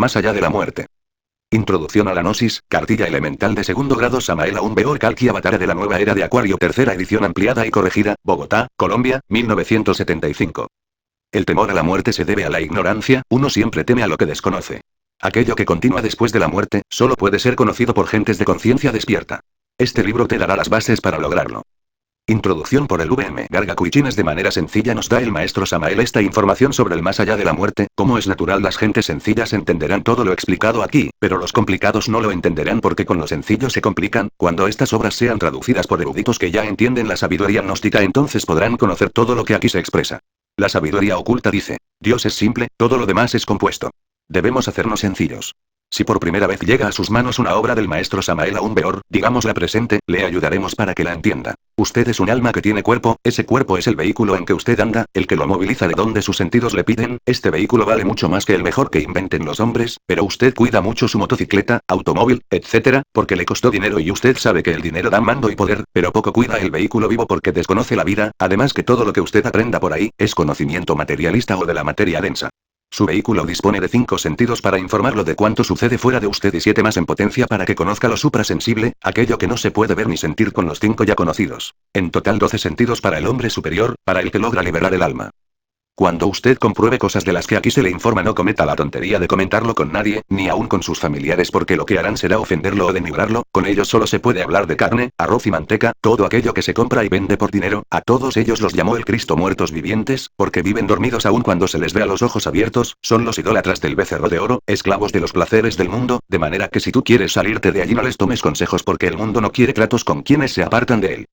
Más allá de la muerte. Introducción a la Gnosis, cartilla elemental de segundo grado Samael Aun Weor Kalki Avatar de la nueva era de Acuario, tercera edición ampliada y corregida, Bogotá, Colombia, 1975. El temor a la muerte se debe a la ignorancia, uno siempre teme a lo que desconoce. Aquello que continúa después de la muerte, solo puede ser conocido por gentes de conciencia despierta. Este libro te dará las bases para lograrlo. Introducción por el VM Garga Kuichines. De manera sencilla nos da el maestro Samael esta información sobre el más allá de la muerte. Como es natural, las gentes sencillas entenderán todo lo explicado aquí, pero los complicados no lo entenderán porque con lo sencillo se complican. Cuando estas obras sean traducidas por eruditos que ya entienden la sabiduría gnóstica, entonces podrán conocer todo lo que aquí se expresa. La sabiduría oculta dice: Dios es simple, todo lo demás es compuesto. Debemos hacernos sencillos. Si por primera vez llega a sus manos una obra del maestro Samael Aun Weor, digamos la presente, le ayudaremos para que la entienda. Usted es un alma que tiene cuerpo, ese cuerpo es el vehículo en que usted anda, el que lo moviliza de donde sus sentidos le piden. Este vehículo vale mucho más que el mejor que inventen los hombres, pero usted cuida mucho su motocicleta, automóvil, etc., porque le costó dinero y usted sabe que el dinero da mando y poder, pero poco cuida el vehículo vivo porque desconoce la vida, además que todo lo que usted aprenda por ahí, es conocimiento materialista o de la materia densa. Su vehículo dispone de 5 sentidos para informarlo de cuánto sucede fuera de usted y 7 más en potencia para que conozca lo suprasensible, aquello que no se puede ver ni sentir con los 5 ya conocidos. En total 12 sentidos para el hombre superior, para el que logra liberar el alma. Cuando usted compruebe cosas de las que aquí se le informa, no cometa la tontería de comentarlo con nadie, ni aún con sus familiares, porque lo que harán será ofenderlo o denigrarlo. Con ellos solo se puede hablar de carne, arroz y manteca, todo aquello que se compra y vende por dinero. A todos ellos los llamó el Cristo muertos vivientes, porque viven dormidos aún cuando se les ve a los ojos abiertos. Son los idólatras del becerro de oro, esclavos de los placeres del mundo, de manera que si tú quieres salirte de allí no les tomes consejos porque el mundo no quiere tratos con quienes se apartan de él.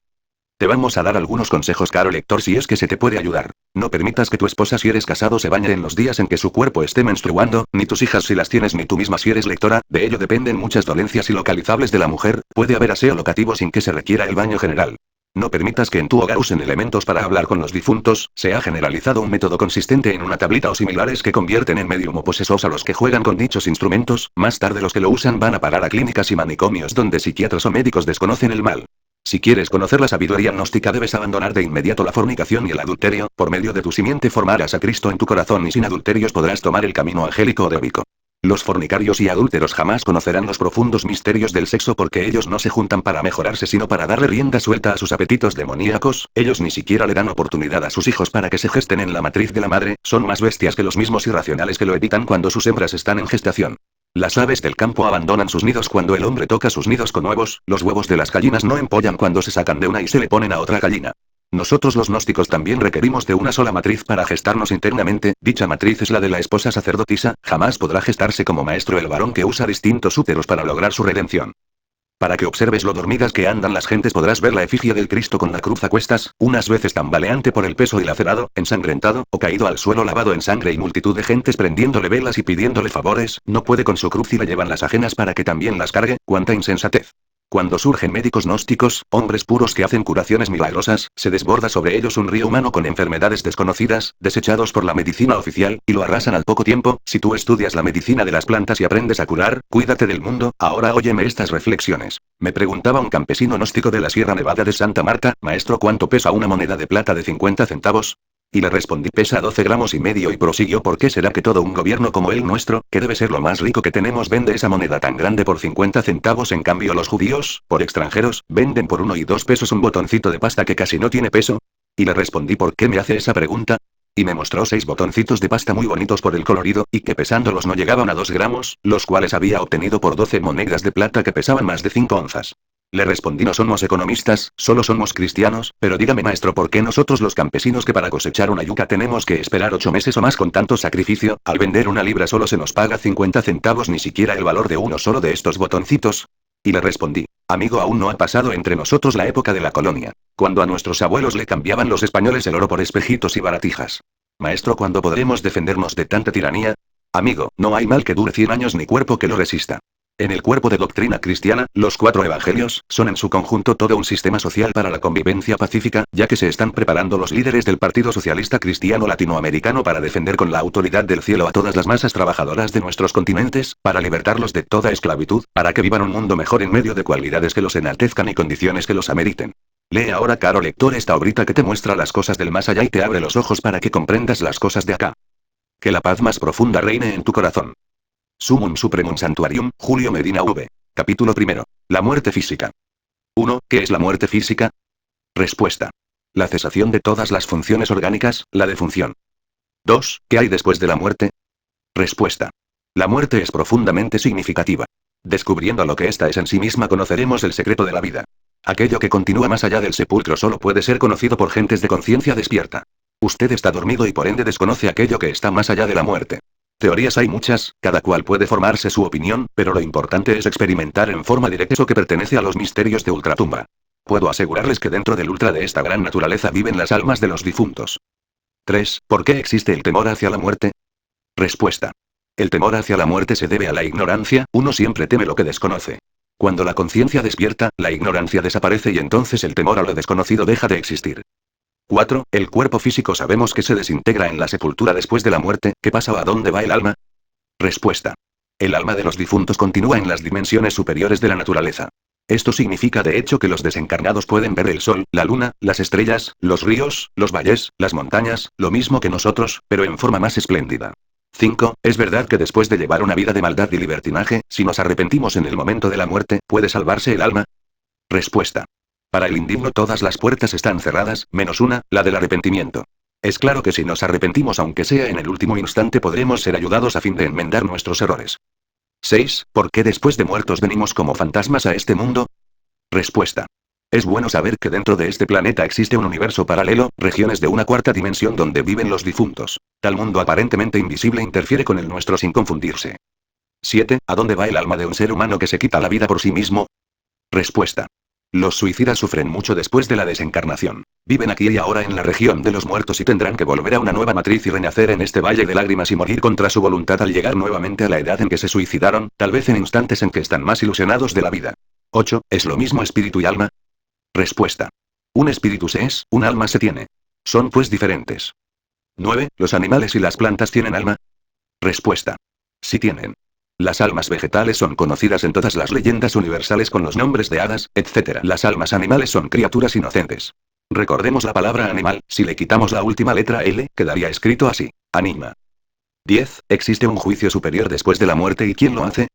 Te vamos a dar algunos consejos, caro lector, si es que se te puede ayudar. No permitas que tu esposa, si eres casado, se bañe en los días en que su cuerpo esté menstruando, ni tus hijas si las tienes, ni tú misma si eres lectora. De ello dependen muchas dolencias ilocalizables de la mujer. Puede haber aseo locativo sin que se requiera el baño general. No permitas que en tu hogar usen elementos para hablar con los difuntos. Se ha generalizado un método consistente en una tablita o similares que convierten en medium o posesos a los que juegan con dichos instrumentos. Más tarde los que lo usan van a parar a clínicas y manicomios donde psiquiatras o médicos desconocen el mal. Si quieres conocer la sabiduría gnóstica, debes abandonar de inmediato la fornicación y el adulterio. Por medio de tu simiente formarás a Cristo en tu corazón y sin adulterios podrás tomar el camino angélico o dórico. Los fornicarios y adúlteros jamás conocerán los profundos misterios del sexo porque ellos no se juntan para mejorarse sino para darle rienda suelta a sus apetitos demoníacos. Ellos ni siquiera le dan oportunidad a sus hijos para que se gesten en la matriz de la madre. Son más bestias que los mismos irracionales que lo evitan cuando sus hembras están en gestación. Las aves del campo abandonan sus nidos cuando el hombre toca sus nidos con huevos. Los huevos de las gallinas no empollan cuando se sacan de una y se le ponen a otra gallina. Nosotros los gnósticos también requerimos de una sola matriz para gestarnos internamente. Dicha matriz es la de la esposa sacerdotisa. Jamás podrá gestarse como maestro el varón que usa distintos úteros para lograr su redención. Para que observes lo dormidas que andan las gentes, podrás ver la efigie del Cristo con la cruz a cuestas, unas veces tambaleante por el peso y lacerado, ensangrentado, o caído al suelo lavado en sangre, y multitud de gentes prendiéndole velas y pidiéndole favores. No puede con su cruz y le llevan las ajenas para que también las cargue. ¡Cuánta insensatez! Cuando surgen médicos gnósticos, hombres puros que hacen curaciones milagrosas, se desborda sobre ellos un río humano con enfermedades desconocidas, desechados por la medicina oficial, y lo arrasan al poco tiempo. Si tú estudias la medicina de las plantas y aprendes a curar, cuídate del mundo. Ahora óyeme estas reflexiones. Me preguntaba un campesino gnóstico de la Sierra Nevada de Santa Marta: maestro, ¿cuánto pesa una moneda de plata de 50 centavos? Y le respondí: pesa 12 gramos y medio. Y prosiguió: ¿por qué será que todo un gobierno como el nuestro, que debe ser lo más rico que tenemos, vende esa moneda tan grande por 50 centavos? En cambio los judíos, por extranjeros, venden por 1 y 2 pesos un botoncito de pasta que casi no tiene peso. Y le respondí: ¿por qué me hace esa pregunta? Y me mostró 6 botoncitos de pasta muy bonitos por el colorido, y que pesándolos no llegaban a 2 gramos, los cuales había obtenido por 12 monedas de plata que pesaban más de 5 onzas. Le respondí: no somos economistas, solo somos cristianos. Pero dígame, maestro, ¿por qué nosotros los campesinos, que para cosechar una yuca tenemos que esperar 8 meses o más con tanto sacrificio, al vender una libra solo se nos paga 50 centavos, ni siquiera el valor de uno solo de estos botoncitos? Y le respondí: amigo, aún no ha pasado entre nosotros la época de la colonia, cuando a nuestros abuelos le cambiaban los españoles el oro por espejitos y baratijas. Maestro, ¿cuándo podremos defendernos de tanta tiranía? Amigo, no hay mal que dure 100 años ni cuerpo que lo resista. En el cuerpo de doctrina cristiana, los 4 evangelios son en su conjunto todo un sistema social para la convivencia pacífica, ya que se están preparando los líderes del Partido Socialista Cristiano Latinoamericano para defender con la autoridad del cielo a todas las masas trabajadoras de nuestros continentes, para libertarlos de toda esclavitud, para que vivan un mundo mejor en medio de cualidades que los enaltezcan y condiciones que los ameriten. Lee ahora, caro lector, esta obrita que te muestra las cosas del más allá y te abre los ojos para que comprendas las cosas de acá. Que la paz más profunda reine en tu corazón. Sumum Supremum Santuarium, Julio Medina V. Capítulo primero. La muerte física. 1. ¿Qué es la muerte física? Respuesta. La cesación de todas las funciones orgánicas, la defunción. 2. ¿Qué hay después de la muerte? Respuesta. La muerte es profundamente significativa. Descubriendo lo que ésta es en sí misma conoceremos el secreto de la vida. Aquello que continúa más allá del sepulcro solo puede ser conocido por gentes de conciencia despierta. Usted está dormido y por ende desconoce aquello que está más allá de la muerte. Teorías hay muchas, cada cual puede formarse su opinión, pero lo importante es experimentar en forma directa eso que pertenece a los misterios de ultratumba. Puedo asegurarles que dentro del ultra de esta gran naturaleza viven las almas de los difuntos. 3. ¿Por qué existe el temor hacia la muerte? Respuesta. El temor hacia la muerte se debe a la ignorancia, uno siempre teme lo que desconoce. Cuando la conciencia despierta, la ignorancia desaparece y entonces el temor a lo desconocido deja de existir. 4. El cuerpo físico sabemos que se desintegra en la sepultura después de la muerte, ¿qué pasa o a dónde va el alma? Respuesta. El alma de los difuntos continúa en las dimensiones superiores de la naturaleza. Esto significa de hecho que los desencarnados pueden ver el sol, la luna, las estrellas, los ríos, los valles, las montañas, lo mismo que nosotros, pero en forma más espléndida. 5. Es verdad que después de llevar una vida de maldad y libertinaje, si nos arrepentimos en el momento de la muerte, ¿puede salvarse el alma? Respuesta. Para el indigno todas las puertas están cerradas, menos una, la del arrepentimiento. Es claro que si nos arrepentimos aunque sea en el último instante podremos ser ayudados a fin de enmendar nuestros errores. 6. ¿Por qué después de muertos venimos como fantasmas a este mundo? Respuesta. Es bueno saber que dentro de este planeta existe un universo paralelo, regiones de una cuarta dimensión donde viven los difuntos. Tal mundo aparentemente invisible interfiere con el nuestro sin confundirse. 7. ¿A dónde va el alma de un ser humano que se quita la vida por sí mismo? Respuesta. Los suicidas sufren mucho después de la desencarnación. Viven aquí y ahora en la región de los muertos y tendrán que volver a una nueva matriz y renacer en este valle de lágrimas y morir contra su voluntad al llegar nuevamente a la edad en que se suicidaron, tal vez en instantes en que están más ilusionados de la vida. 8. ¿Es lo mismo espíritu y alma? Respuesta. Un espíritu se es, un alma se tiene. Son pues diferentes. 9. ¿Los animales y las plantas tienen alma? Respuesta. Sí tienen. Las almas vegetales son conocidas en todas las leyendas universales con los nombres de hadas, etc. Las almas animales son criaturas inocentes. Recordemos la palabra animal, si le quitamos la última letra L, quedaría escrito así: anima. 10. ¿Existe un juicio superior después de la muerte y quién lo hace?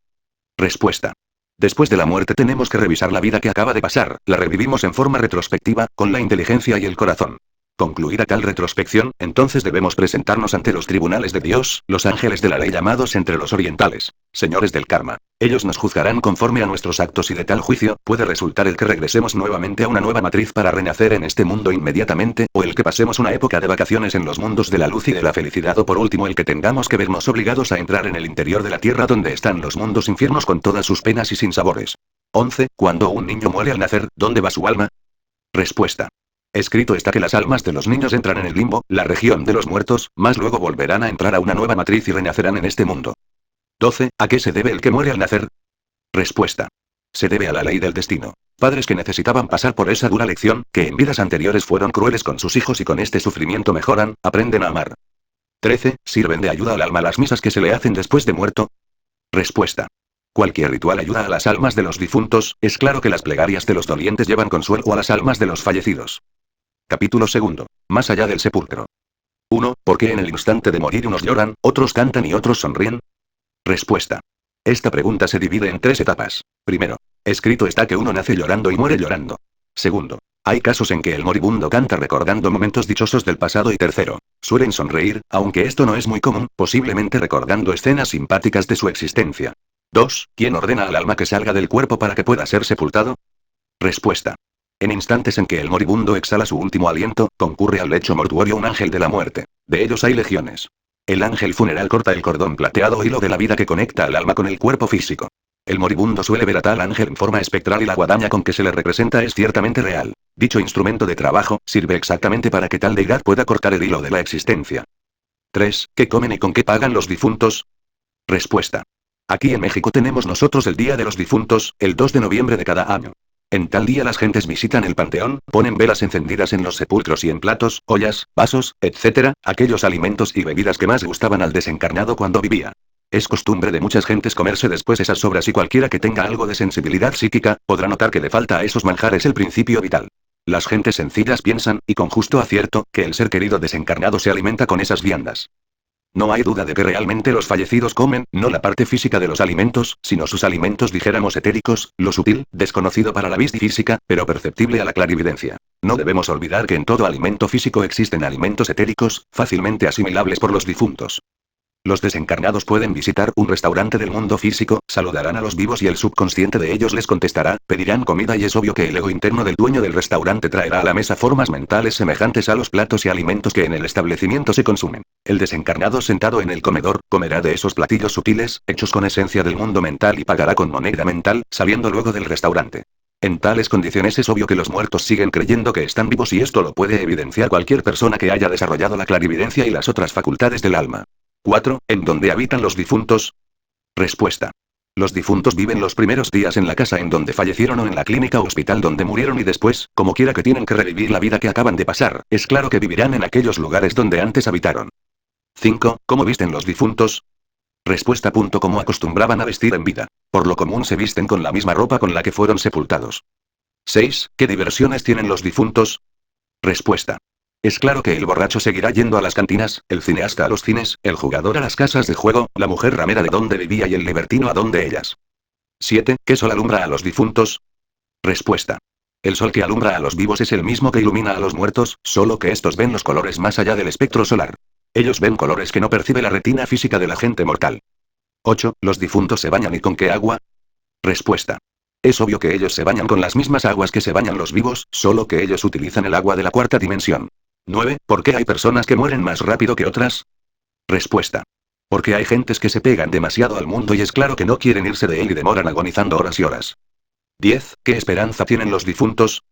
Respuesta. Después de la muerte tenemos que revisar la vida que acaba de pasar, la revivimos en forma retrospectiva, con la inteligencia y el corazón. Concluida tal retrospección, entonces debemos presentarnos ante los tribunales de Dios, los ángeles de la ley llamados entre los orientales, señores del karma. Ellos nos juzgarán conforme a nuestros actos y de tal juicio, puede resultar el que regresemos nuevamente a una nueva matriz para renacer en este mundo inmediatamente, o el que pasemos una época de vacaciones en los mundos de la luz y de la felicidad, o por último el que tengamos que vernos obligados a entrar en el interior de la tierra donde están los mundos infiernos con todas sus penas y sinsabores. 11. Cuando un niño muere al nacer, ¿dónde va su alma? Respuesta. Escrito está que las almas de los niños entran en el limbo, la región de los muertos, mas luego volverán a entrar a una nueva matriz y renacerán en este mundo. 12. ¿A qué se debe el que muere al nacer? Respuesta. Se debe a la ley del destino. Padres que necesitaban pasar por esa dura lección, que en vidas anteriores fueron crueles con sus hijos y con este sufrimiento mejoran, aprenden a amar. 13. ¿Sirven de ayuda al alma las misas que se le hacen después de muerto? Respuesta. Cualquier ritual ayuda a las almas de los difuntos, es claro que las plegarias de los dolientes llevan consuelo a las almas de los fallecidos. Capítulo segundo. Más allá del sepulcro. 1. ¿Por qué en el instante de morir unos lloran, otros cantan y otros sonríen? Respuesta. Esta pregunta se divide en 3 etapas. Primero. Escrito está que uno nace llorando y muere llorando. Segundo. Hay casos en que el moribundo canta recordando momentos dichosos del pasado y tercero. Suelen sonreír, aunque esto no es muy común, posiblemente recordando escenas simpáticas de su existencia. 2. ¿Quién ordena al alma que salga del cuerpo para que pueda ser sepultado? Respuesta. En instantes en que el moribundo exhala su último aliento, concurre al lecho mortuorio un ángel de la muerte. De ellos hay legiones. El ángel funeral corta el cordón plateado o hilo de la vida que conecta al alma con el cuerpo físico. El moribundo suele ver a tal ángel en forma espectral y la guadaña con que se le representa es ciertamente real. Dicho instrumento de trabajo, sirve exactamente para que tal deidad pueda cortar el hilo de la existencia. 3. ¿Qué comen y con qué pagan los difuntos? Respuesta. Aquí en México tenemos nosotros el Día de los Difuntos, el 2 de noviembre de cada año. En tal día las gentes visitan el panteón, ponen velas encendidas en los sepulcros y en platos, ollas, vasos, etc., aquellos alimentos y bebidas que más gustaban al desencarnado cuando vivía. Es costumbre de muchas gentes comerse después esas sobras y cualquiera que tenga algo de sensibilidad psíquica, podrá notar que le falta a esos manjares el principio vital. Las gentes sencillas piensan, y con justo acierto, que el ser querido desencarnado se alimenta con esas viandas. No hay duda de que realmente los fallecidos comen, no la parte física de los alimentos, sino sus alimentos dijéramos etéricos, lo sutil, desconocido para la vista física, pero perceptible a la clarividencia. No debemos olvidar que en todo alimento físico existen alimentos etéricos, fácilmente asimilables por los difuntos. Los desencarnados pueden visitar un restaurante del mundo físico, saludarán a los vivos y el subconsciente de ellos les contestará, pedirán comida y es obvio que el ego interno del dueño del restaurante traerá a la mesa formas mentales semejantes a los platos y alimentos que en el establecimiento se consumen. El desencarnado sentado en el comedor, comerá de esos platillos sutiles, hechos con esencia del mundo mental y pagará con moneda mental, saliendo luego del restaurante. En tales condiciones es obvio que los muertos siguen creyendo que están vivos y esto lo puede evidenciar cualquier persona que haya desarrollado la clarividencia y las otras facultades del alma. 4. ¿En dónde habitan los difuntos? Respuesta. Los difuntos viven los primeros días en la casa en donde fallecieron o en la clínica o hospital donde murieron y después, como quiera que tienen que revivir la vida que acaban de pasar, es claro que vivirán en aquellos lugares donde antes habitaron. 5. ¿Cómo visten los difuntos? Respuesta. Como acostumbraban a vestir en vida. Por lo común se visten con la misma ropa con la que fueron sepultados. 6. ¿Qué diversiones tienen los difuntos? Respuesta. Es claro que el borracho seguirá yendo a las cantinas, el cineasta a los cines, el jugador a las casas de juego, la mujer ramera de donde vivía y el libertino a donde ellas. 7. ¿Qué sol alumbra a los difuntos? Respuesta. El sol que alumbra a los vivos es el mismo que ilumina a los muertos, solo que estos ven los colores más allá del espectro solar. Ellos ven colores que no percibe la retina física de la gente mortal. 8. ¿Los difuntos se bañan y con qué agua? Respuesta. Es obvio que ellos se bañan con las mismas aguas que se bañan los vivos, solo que ellos utilizan el agua de la cuarta dimensión. 9. ¿Por qué hay personas que mueren más rápido que otras? Respuesta. Porque hay gentes que se pegan demasiado al mundo y es claro que no quieren irse de él y demoran agonizando horas y horas. 10. ¿Qué esperanza tienen los difuntos?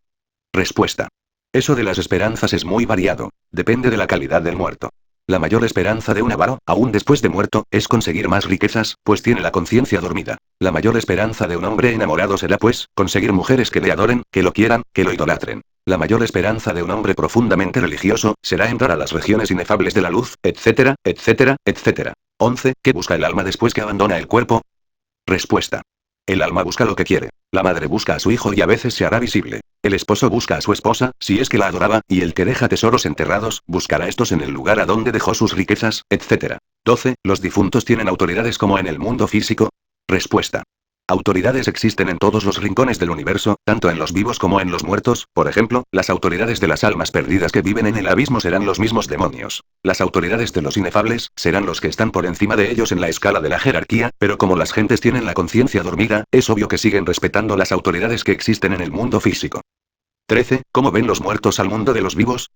Respuesta. Eso de las esperanzas es muy variado. Depende de la calidad del muerto. La mayor esperanza de un avaro, aún después de muerto, es conseguir más riquezas, pues tiene la conciencia dormida. La mayor esperanza de un hombre enamorado será, pues, conseguir mujeres que le adoren, que lo quieran, que lo idolatren. La mayor esperanza de un hombre profundamente religioso, será entrar a las regiones inefables de la luz, etcétera, etcétera, etcétera. 11. ¿Qué busca el alma después que abandona el cuerpo? Respuesta. El alma busca lo que quiere. La madre busca a su hijo y a veces se hará visible. El esposo busca a su esposa, si es que la adoraba, y el que deja tesoros enterrados, buscará estos en el lugar a donde dejó sus riquezas, etc. 12. ¿Los difuntos tienen autoridades como en el mundo físico? Respuesta. Autoridades existen en todos los rincones del universo, tanto en los vivos como en los muertos. Por ejemplo, las autoridades de las almas perdidas que viven en el abismo serán los mismos demonios. Las autoridades de los inefables serán los que están por encima de ellos en la escala de la jerarquía, pero como las gentes tienen la conciencia dormida, es obvio que siguen respetando las autoridades que existen en el mundo físico. 13. ¿Cómo ven los muertos al mundo de los vivos?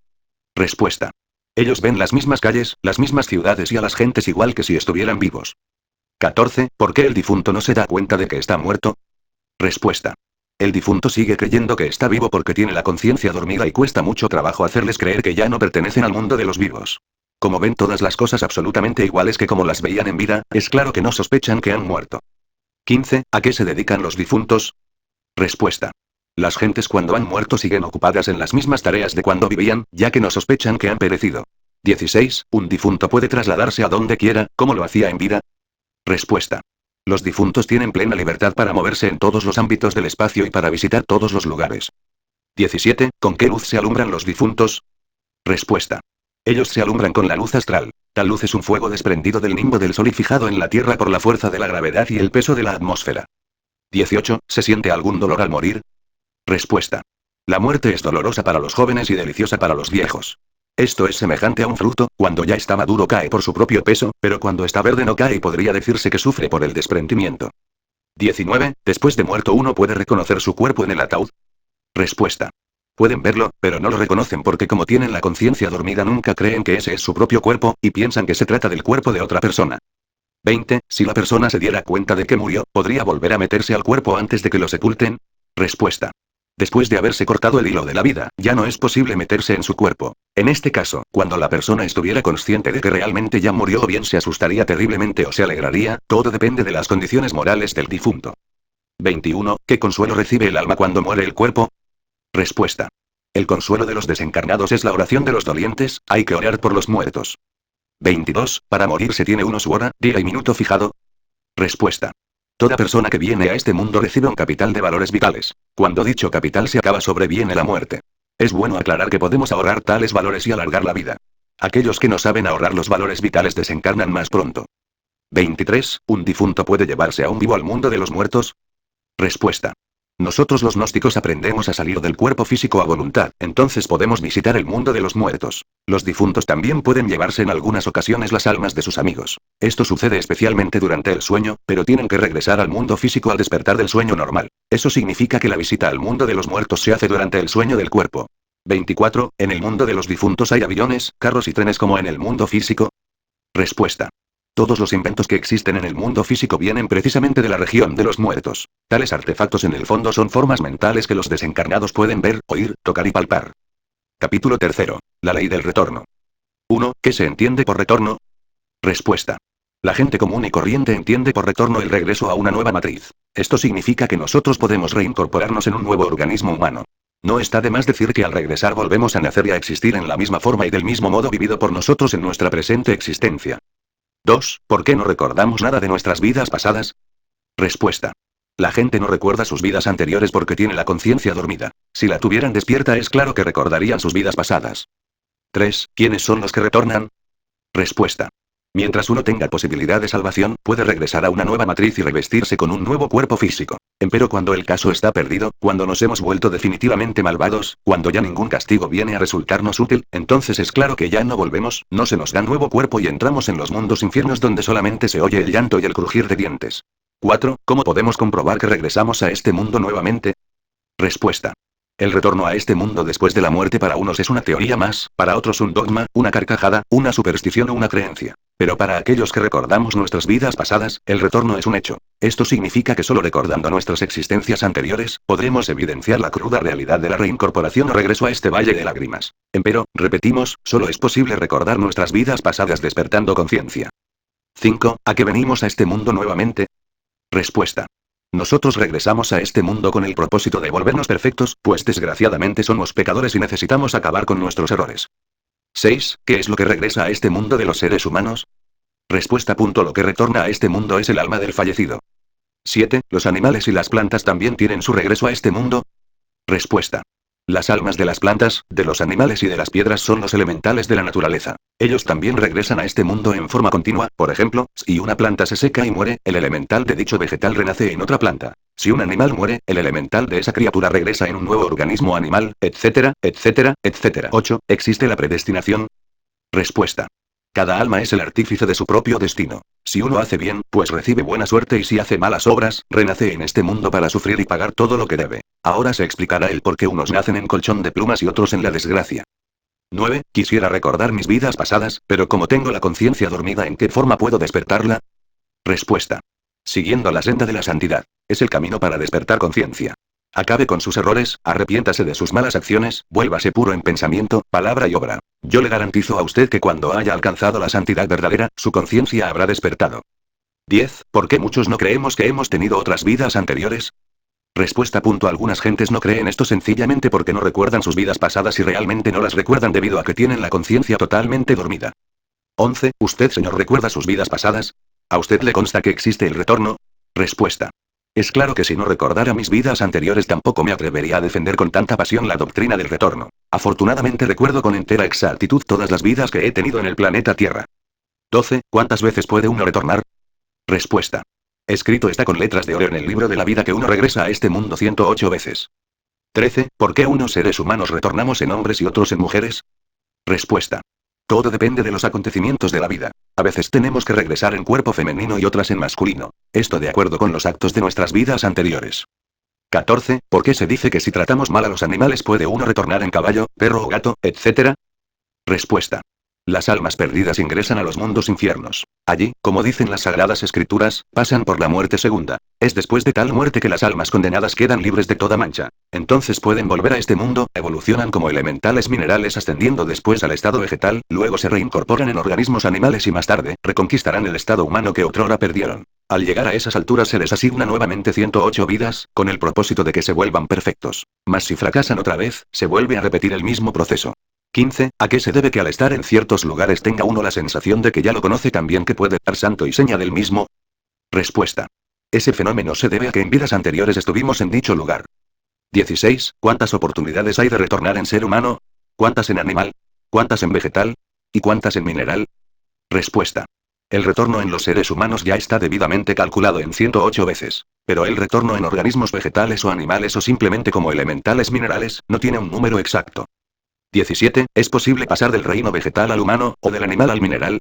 Respuesta. Ellos ven las mismas calles, las mismas ciudades y a las gentes igual que si estuvieran vivos. 14. ¿Por qué el difunto no se da cuenta de que está muerto? Respuesta. El difunto sigue creyendo que está vivo porque tiene la conciencia dormida y cuesta mucho trabajo hacerles creer que ya no pertenecen al mundo de los vivos. Como ven todas las cosas absolutamente iguales que como las veían en vida, es claro que no sospechan que han muerto. 15. ¿A qué se dedican los difuntos? Respuesta. Las gentes cuando han muerto siguen ocupadas en las mismas tareas de cuando vivían, ya que no sospechan que han perecido. 16. ¿Un difunto puede trasladarse a donde quiera, como lo hacía en vida? Respuesta. Los difuntos tienen plena libertad para moverse en todos los ámbitos del espacio y para visitar todos los lugares. 17. ¿Con qué luz se alumbran los difuntos? Respuesta. Ellos se alumbran con la luz astral. Tal luz es un fuego desprendido del nimbo del sol y fijado en la tierra por la fuerza de la gravedad y el peso de la atmósfera. 18. ¿Se siente algún dolor al morir? Respuesta. La muerte es dolorosa para los jóvenes y deliciosa para los viejos. Esto es semejante a un fruto, cuando ya está maduro cae por su propio peso, pero cuando está verde no cae y podría decirse que sufre por el desprendimiento. 19. ¿Después de muerto uno puede reconocer su cuerpo en el ataúd? Respuesta. Pueden verlo, pero no lo reconocen porque como tienen la conciencia dormida nunca creen que ese es su propio cuerpo, y piensan que se trata del cuerpo de otra persona. 20. Si la persona se diera cuenta de que murió, ¿podría volver a meterse al cuerpo antes de que lo sepulten? Respuesta. Después de haberse cortado el hilo de la vida, ya no es posible meterse en su cuerpo. En este caso, cuando la persona estuviera consciente de que realmente ya murió o bien se asustaría terriblemente o se alegraría, todo depende de las condiciones morales del difunto. 21. ¿Qué consuelo recibe el alma cuando muere el cuerpo? Respuesta. El consuelo de los desencarnados es la oración de los dolientes, hay que orar por los muertos. 22. ¿Para morir se tiene uno su hora, día y minuto fijado? Respuesta. Toda persona que viene a este mundo recibe un capital de valores vitales. Cuando dicho capital se acaba sobreviene la muerte. Es bueno aclarar que podemos ahorrar tales valores y alargar la vida. Aquellos que no saben ahorrar los valores vitales desencarnan más pronto. 23. ¿Un difunto puede llevarse a un vivo al mundo de los muertos? Respuesta. Nosotros los gnósticos aprendemos a salir del cuerpo físico a voluntad, entonces podemos visitar el mundo de los muertos. Los difuntos también pueden llevarse en algunas ocasiones las almas de sus amigos. Esto sucede especialmente durante el sueño, pero tienen que regresar al mundo físico al despertar del sueño normal. Eso significa que la visita al mundo de los muertos se hace durante el sueño del cuerpo. 24. ¿En el mundo de los difuntos hay aviones, carros y trenes como en el mundo físico? Respuesta. Todos los inventos que existen en el mundo físico vienen precisamente de la región de los muertos. Tales artefactos en el fondo son formas mentales que los desencarnados pueden ver, oír, tocar y palpar. Capítulo 3. La ley del retorno. 1. ¿Qué se entiende por retorno? Respuesta. La gente común y corriente entiende por retorno el regreso a una nueva matriz. Esto significa que nosotros podemos reincorporarnos en un nuevo organismo humano. No está de más decir que al regresar volvemos a nacer y a existir en la misma forma y del mismo modo vivido por nosotros en nuestra presente existencia. 2. ¿Por qué no recordamos nada de nuestras vidas pasadas? Respuesta. La gente no recuerda sus vidas anteriores porque tiene la conciencia dormida. Si la tuvieran despierta es claro que recordarían sus vidas pasadas. 3. ¿Quiénes son los que retornan? Respuesta. Mientras uno tenga posibilidad de salvación, puede regresar a una nueva matriz y revestirse con un nuevo cuerpo físico. Empero cuando el caso está perdido, cuando nos hemos vuelto definitivamente malvados, cuando ya ningún castigo viene a resultarnos útil, entonces es claro que ya no volvemos, no se nos da nuevo cuerpo y entramos en los mundos infiernos donde solamente se oye el llanto y el crujir de dientes. 4. ¿Cómo podemos comprobar que regresamos a este mundo nuevamente? Respuesta. El retorno a este mundo después de la muerte para unos es una teoría más, para otros un dogma, una carcajada, una superstición o una creencia. Pero para aquellos que recordamos nuestras vidas pasadas, el retorno es un hecho. Esto significa que solo recordando nuestras existencias anteriores, podremos evidenciar la cruda realidad de la reincorporación o regreso a este valle de lágrimas. Empero, repetimos, solo es posible recordar nuestras vidas pasadas despertando conciencia. 5. ¿A qué venimos a este mundo nuevamente? Respuesta. Nosotros regresamos a este mundo con el propósito de volvernos perfectos, pues desgraciadamente somos pecadores y necesitamos acabar con nuestros errores. 6. ¿Qué es lo que regresa a este mundo de los seres humanos? Respuesta. Lo que retorna a este mundo es el alma del fallecido. 7. ¿Los animales y las plantas también tienen su regreso a este mundo? Respuesta. Las almas de las plantas, de los animales y de las piedras son los elementales de la naturaleza. Ellos también regresan a este mundo en forma continua, por ejemplo, si una planta se seca y muere, el elemental de dicho vegetal renace en otra planta. Si un animal muere, el elemental de esa criatura regresa en un nuevo organismo animal, etcétera, etcétera, etcétera. 8. ¿Existe la predestinación? Respuesta. Cada alma es el artífice de su propio destino. Si uno hace bien, pues recibe buena suerte y si hace malas obras, renace en este mundo para sufrir y pagar todo lo que debe. Ahora se explicará el por qué unos nacen en colchón de plumas y otros en la desgracia. 9. Quisiera recordar mis vidas pasadas, pero como tengo la conciencia dormida, ¿en qué forma puedo despertarla? Respuesta. Siguiendo la senda de la santidad. Es el camino para despertar conciencia. Acabe con sus errores, arrepiéntase de sus malas acciones, vuélvase puro en pensamiento, palabra y obra. Yo le garantizo a usted que cuando haya alcanzado la santidad verdadera, su conciencia habrá despertado. 10. ¿Por qué muchos no creemos que hemos tenido otras vidas anteriores? Respuesta. Algunas gentes no creen esto sencillamente porque no recuerdan sus vidas pasadas y realmente no las recuerdan debido a que tienen la conciencia totalmente dormida. 11. ¿Usted, señor, recuerda sus vidas pasadas? ¿A usted le consta que existe el retorno? Respuesta. Es claro que si no recordara mis vidas anteriores tampoco me atrevería a defender con tanta pasión la doctrina del retorno. Afortunadamente recuerdo con entera exactitud todas las vidas que he tenido en el planeta Tierra. 12. ¿Cuántas veces puede uno retornar? Respuesta. Escrito está con letras de oro en el libro de la vida que uno regresa a este mundo 108 veces. 13. ¿Por qué unos seres humanos retornamos en hombres y otros en mujeres? Respuesta. Todo depende de los acontecimientos de la vida. A veces tenemos que regresar en cuerpo femenino y otras en masculino. Esto de acuerdo con los actos de nuestras vidas anteriores. 14. ¿Por qué se dice que si tratamos mal a los animales puede uno retornar en caballo, perro o gato, etcétera? Respuesta. Las almas perdidas ingresan a los mundos infiernos. Allí, como dicen las sagradas escrituras, pasan por la muerte segunda. Es después de tal muerte que las almas condenadas quedan libres de toda mancha. Entonces pueden volver a este mundo, evolucionan como elementales minerales ascendiendo después al estado vegetal, luego se reincorporan en organismos animales y más tarde, reconquistarán el estado humano que otrora perdieron. Al llegar a esas alturas se les asigna nuevamente 108 vidas, con el propósito de que se vuelvan perfectos. Mas si fracasan otra vez, se vuelve a repetir el mismo proceso. 15. ¿A qué se debe que al estar en ciertos lugares tenga uno la sensación de que ya lo conoce tan bien que puede dar santo y seña del mismo? Respuesta. Ese fenómeno se debe a que en vidas anteriores estuvimos en dicho lugar. 16. ¿Cuántas oportunidades hay de retornar en ser humano? ¿Cuántas en animal? ¿Cuántas en vegetal? ¿Y cuántas en mineral? Respuesta. El retorno en los seres humanos ya está debidamente calculado en 108 veces. Pero el retorno en organismos vegetales o animales o simplemente como elementales minerales, no tiene un número exacto. 17. ¿Es posible pasar del reino vegetal al humano, o del animal al mineral?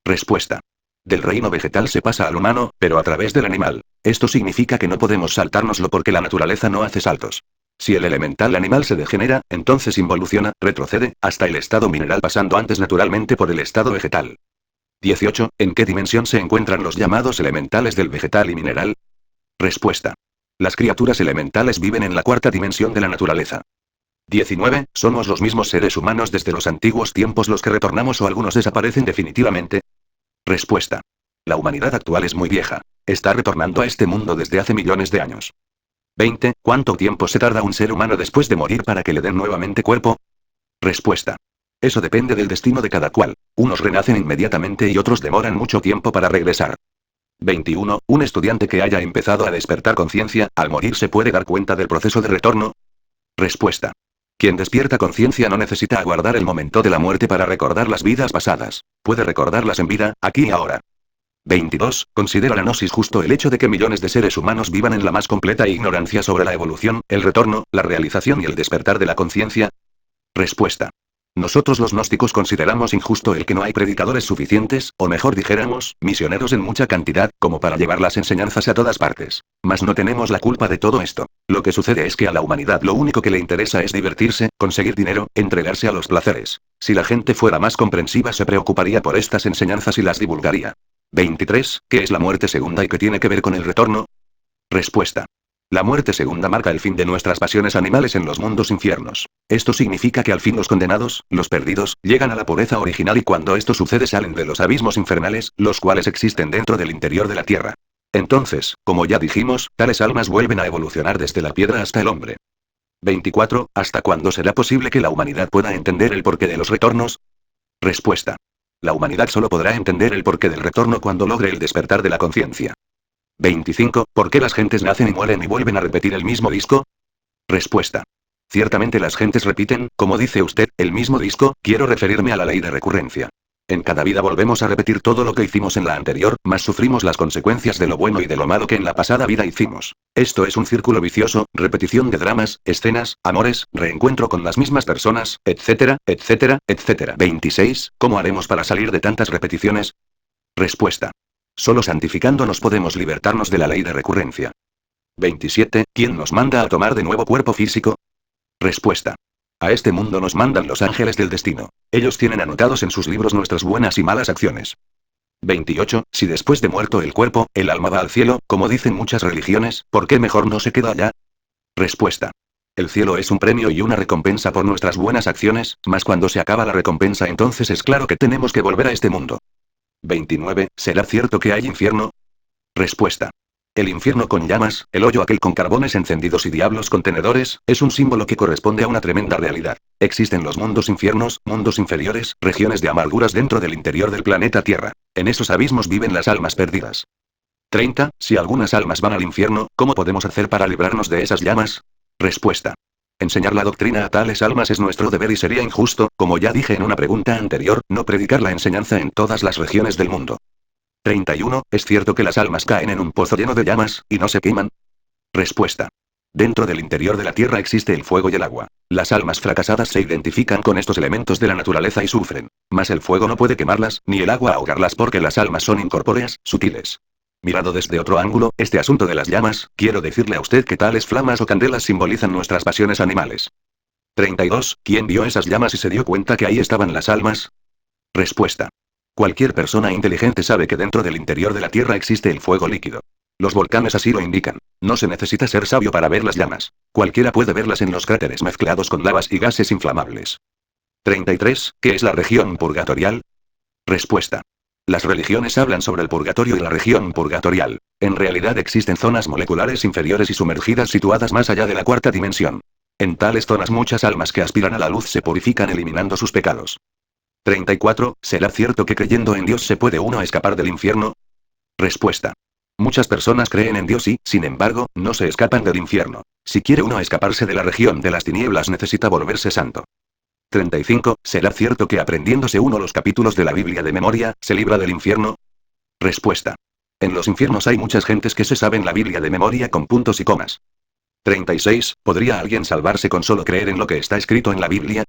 Respuesta. Del reino vegetal se pasa al humano, pero a través del animal. Esto significa que no podemos saltárnoslo porque la naturaleza no hace saltos. Si el elemental animal se degenera, entonces involuciona, retrocede, hasta el estado mineral pasando antes naturalmente por el estado vegetal. 18. ¿En qué dimensión se encuentran los llamados elementales del vegetal y mineral? Respuesta. Las criaturas elementales viven en la cuarta dimensión de la naturaleza. 19. ¿Somos los mismos seres humanos desde los antiguos tiempos los que retornamos o algunos desaparecen definitivamente? Respuesta. La humanidad actual es muy vieja. Está retornando a este mundo desde hace millones de años. 20. ¿Cuánto tiempo se tarda un ser humano después de morir para que le den nuevamente cuerpo? Respuesta. Eso depende del destino de cada cual. Unos renacen inmediatamente y otros demoran mucho tiempo para regresar. 21. ¿Un estudiante que haya empezado a despertar conciencia, al morir se puede dar cuenta del proceso de retorno? Respuesta. Quien despierta conciencia no necesita aguardar el momento de la muerte para recordar las vidas pasadas. Puede recordarlas en vida, aquí y ahora. 22. ¿Considera la gnosis justo el hecho de que millones de seres humanos vivan en la más completa ignorancia sobre la evolución, el retorno, la realización y el despertar de la conciencia? Respuesta. Nosotros los gnósticos consideramos injusto el que no hay predicadores suficientes, o mejor dijéramos, misioneros en mucha cantidad, como para llevar las enseñanzas a todas partes. Mas no tenemos la culpa de todo esto. Lo que sucede es que a la humanidad lo único que le interesa es divertirse, conseguir dinero, entregarse a los placeres. Si la gente fuera más comprensiva se preocuparía por estas enseñanzas y las divulgaría. 23. ¿Qué es la muerte segunda y qué tiene que ver con el retorno? Respuesta. La muerte segunda marca el fin de nuestras pasiones animales en los mundos infiernos. Esto significa que al fin los condenados, los perdidos, llegan a la pureza original y cuando esto sucede salen de los abismos infernales, los cuales existen dentro del interior de la tierra. Entonces, como ya dijimos, tales almas vuelven a evolucionar desde la piedra hasta el hombre. 24. ¿Hasta cuándo será posible que la humanidad pueda entender el porqué de los retornos? Respuesta. La humanidad solo podrá entender el porqué del retorno cuando logre el despertar de la conciencia. 25. ¿Por qué las gentes nacen y mueren y vuelven a repetir el mismo disco? Respuesta. Ciertamente las gentes repiten, como dice usted, el mismo disco, quiero referirme a la ley de recurrencia. En cada vida volvemos a repetir todo lo que hicimos en la anterior, mas sufrimos las consecuencias de lo bueno y de lo malo que en la pasada vida hicimos. Esto es un círculo vicioso, repetición de dramas, escenas, amores, reencuentro con las mismas personas, etcétera, etcétera, etcétera. 26. ¿Cómo haremos para salir de tantas repeticiones? Respuesta. Solo santificándonos podemos libertarnos de la ley de recurrencia. 27. ¿Quién nos manda a tomar de nuevo cuerpo físico? Respuesta. A este mundo nos mandan los ángeles del destino. Ellos tienen anotados en sus libros nuestras buenas y malas acciones. 28. Si después de muerto el cuerpo, el alma va al cielo, como dicen muchas religiones, ¿por qué mejor no se queda allá? Respuesta. El cielo es un premio y una recompensa por nuestras buenas acciones, mas cuando se acaba la recompensa entonces es claro que tenemos que volver a este mundo. 29. ¿Será cierto que hay infierno? Respuesta. El infierno con llamas, el hoyo aquel con carbones encendidos y diablos con tenedores, es un símbolo que corresponde a una tremenda realidad. Existen los mundos infiernos, mundos inferiores, regiones de amarguras dentro del interior del planeta Tierra. En esos abismos viven las almas perdidas. 30. Si algunas almas van al infierno, ¿cómo podemos hacer para librarnos de esas llamas? Respuesta. Enseñar la doctrina a tales almas es nuestro deber y sería injusto, como ya dije en una pregunta anterior, no predicar la enseñanza en todas las regiones del mundo. 31. ¿Es cierto que las almas caen en un pozo lleno de llamas, y no se queman? Respuesta. Dentro del interior de la tierra existe el fuego y el agua. Las almas fracasadas se identifican con estos elementos de la naturaleza y sufren. Mas el fuego no puede quemarlas, ni el agua ahogarlas porque las almas son incorpóreas, sutiles. Mirado desde otro ángulo, este asunto de las llamas, quiero decirle a usted que tales flamas o candelas simbolizan nuestras pasiones animales. 32. ¿Quién vio esas llamas y se dio cuenta que ahí estaban las almas? Respuesta. Cualquier persona inteligente sabe que dentro del interior de la Tierra existe el fuego líquido. Los volcanes así lo indican. No se necesita ser sabio para ver las llamas. Cualquiera puede verlas en los cráteres mezclados con lavas y gases inflamables. 33. ¿Qué es la región purgatorial? Respuesta. Las religiones hablan sobre el purgatorio y la región purgatorial. En realidad existen zonas moleculares inferiores y sumergidas situadas más allá de la cuarta dimensión. En tales zonas muchas almas que aspiran a la luz se purifican eliminando sus pecados. 34. ¿Será cierto que creyendo en Dios se puede uno escapar del infierno? Respuesta. Muchas personas creen en Dios y, sin embargo, no se escapan del infierno. Si quiere uno escaparse de la región de las tinieblas necesita volverse santo. 35. ¿Será cierto que aprendiéndose uno los capítulos de la Biblia de memoria, se libra del infierno? Respuesta. En los infiernos hay muchas gentes que se saben la Biblia de memoria con puntos y comas. 36. ¿Podría alguien salvarse con solo creer en lo que está escrito en la Biblia?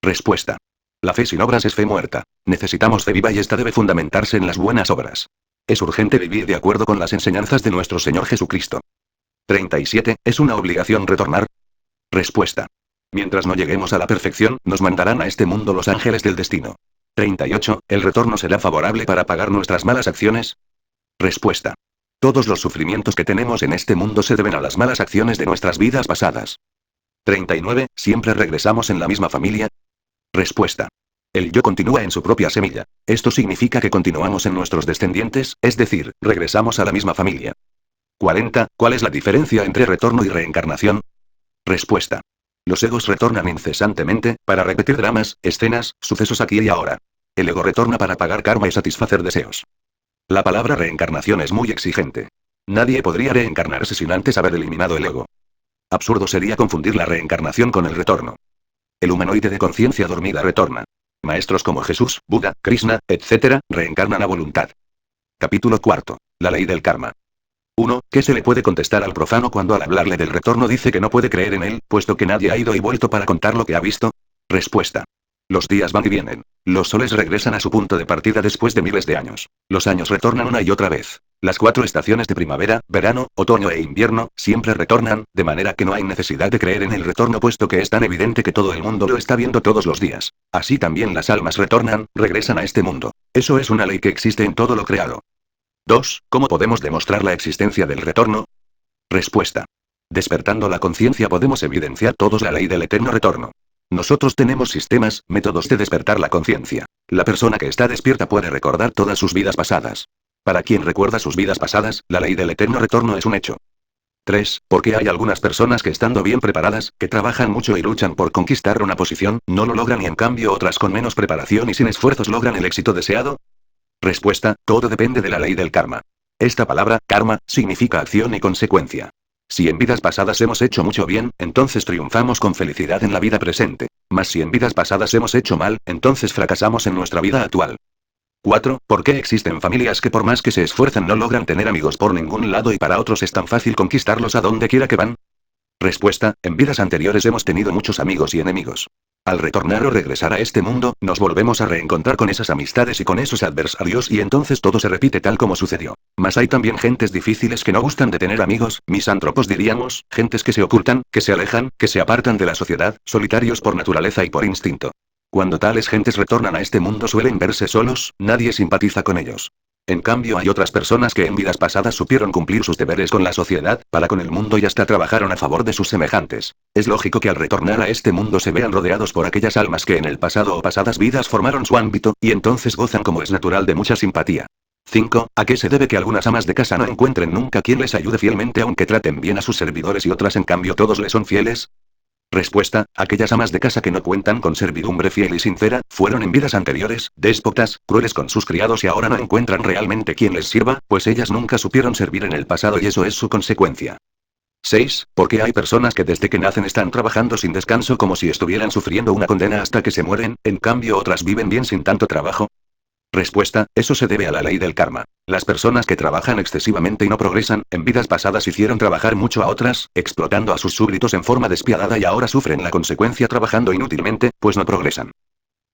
Respuesta. La fe sin obras es fe muerta. Necesitamos fe viva y esta debe fundamentarse en las buenas obras. Es urgente vivir de acuerdo con las enseñanzas de nuestro Señor Jesucristo. 37. ¿Es una obligación retornar? Respuesta. Mientras no lleguemos a la perfección, nos mandarán a este mundo los ángeles del destino. 38. ¿El retorno será favorable para pagar nuestras malas acciones? Respuesta. Todos los sufrimientos que tenemos en este mundo se deben a las malas acciones de nuestras vidas pasadas. 39. ¿Siempre regresamos en la misma familia? Respuesta. El yo continúa en su propia semilla. Esto significa que continuamos en nuestros descendientes, es decir, regresamos a la misma familia. 40. ¿Cuál es la diferencia entre retorno y reencarnación? Respuesta. Los egos retornan incesantemente, para repetir dramas, escenas, sucesos aquí y ahora. El ego retorna para pagar karma y satisfacer deseos. La palabra reencarnación es muy exigente. Nadie podría reencarnarse sin antes haber eliminado el ego. Absurdo sería confundir la reencarnación con el retorno. El humanoide de conciencia dormida retorna. Maestros como Jesús, Buda, Krishna, etc., reencarnan a voluntad. Capítulo 4. La ley del karma. 1. ¿Qué se le puede contestar al profano cuando al hablarle del retorno dice que no puede creer en él, puesto que nadie ha ido y vuelto para contar lo que ha visto? Respuesta. Los días van y vienen. Los soles regresan a su punto de partida después de miles de años. Los años retornan una y otra vez. Las 4 estaciones de primavera, verano, otoño e invierno, siempre retornan, de manera que no hay necesidad de creer en el retorno puesto que es tan evidente que todo el mundo lo está viendo todos los días. Así también las almas retornan, regresan a este mundo. Eso es una ley que existe en todo lo creado. 2. ¿Cómo podemos demostrar la existencia del retorno? Respuesta. Despertando la conciencia podemos evidenciar todos la ley del eterno retorno. Nosotros tenemos sistemas, métodos de despertar la conciencia. La persona que está despierta puede recordar todas sus vidas pasadas. Para quien recuerda sus vidas pasadas, la ley del eterno retorno es un hecho. 3. ¿Por qué hay algunas personas que estando bien preparadas, que trabajan mucho y luchan por conquistar una posición, no lo logran y en cambio otras con menos preparación y sin esfuerzos logran el éxito deseado? Respuesta, todo depende de la ley del karma. Esta palabra, karma, significa acción y consecuencia. Si en vidas pasadas hemos hecho mucho bien, entonces triunfamos con felicidad en la vida presente. Mas si en vidas pasadas hemos hecho mal, entonces fracasamos en nuestra vida actual. 4. ¿Por qué existen familias que por más que se esfuerzan no logran tener amigos por ningún lado y para otros es tan fácil conquistarlos a donde quiera que van? Respuesta, en vidas anteriores hemos tenido muchos amigos y enemigos. Al retornar o regresar a este mundo, nos volvemos a reencontrar con esas amistades y con esos adversarios y entonces todo se repite tal como sucedió. Mas hay también gentes difíciles que no gustan de tener amigos, misántropos diríamos, gentes que se ocultan, que se alejan, que se apartan de la sociedad, solitarios por naturaleza y por instinto. Cuando tales gentes retornan a este mundo suelen verse solos, nadie simpatiza con ellos. En cambio hay otras personas que en vidas pasadas supieron cumplir sus deberes con la sociedad, para con el mundo y hasta trabajaron a favor de sus semejantes. Es lógico que al retornar a este mundo se vean rodeados por aquellas almas que en el pasado o pasadas vidas formaron su ámbito, y entonces gozan como es natural de mucha simpatía. 5. ¿A qué se debe que algunas amas de casa no encuentren nunca quien les ayude fielmente aunque traten bien a sus servidores y otras en cambio todos les son fieles? Respuesta, aquellas amas de casa que no cuentan con servidumbre fiel y sincera, fueron en vidas anteriores, déspotas, crueles con sus criados y ahora no encuentran realmente quien les sirva, pues ellas nunca supieron servir en el pasado y eso es su consecuencia. 6. ¿Por qué hay personas que desde que nacen están trabajando sin descanso como si estuvieran sufriendo una condena hasta que se mueren, en cambio otras viven bien sin tanto trabajo? Respuesta, eso se debe a la ley del karma. Las personas que trabajan excesivamente y no progresan, en vidas pasadas hicieron trabajar mucho a otras, explotando a sus súbditos en forma despiadada y ahora sufren la consecuencia trabajando inútilmente, pues no progresan.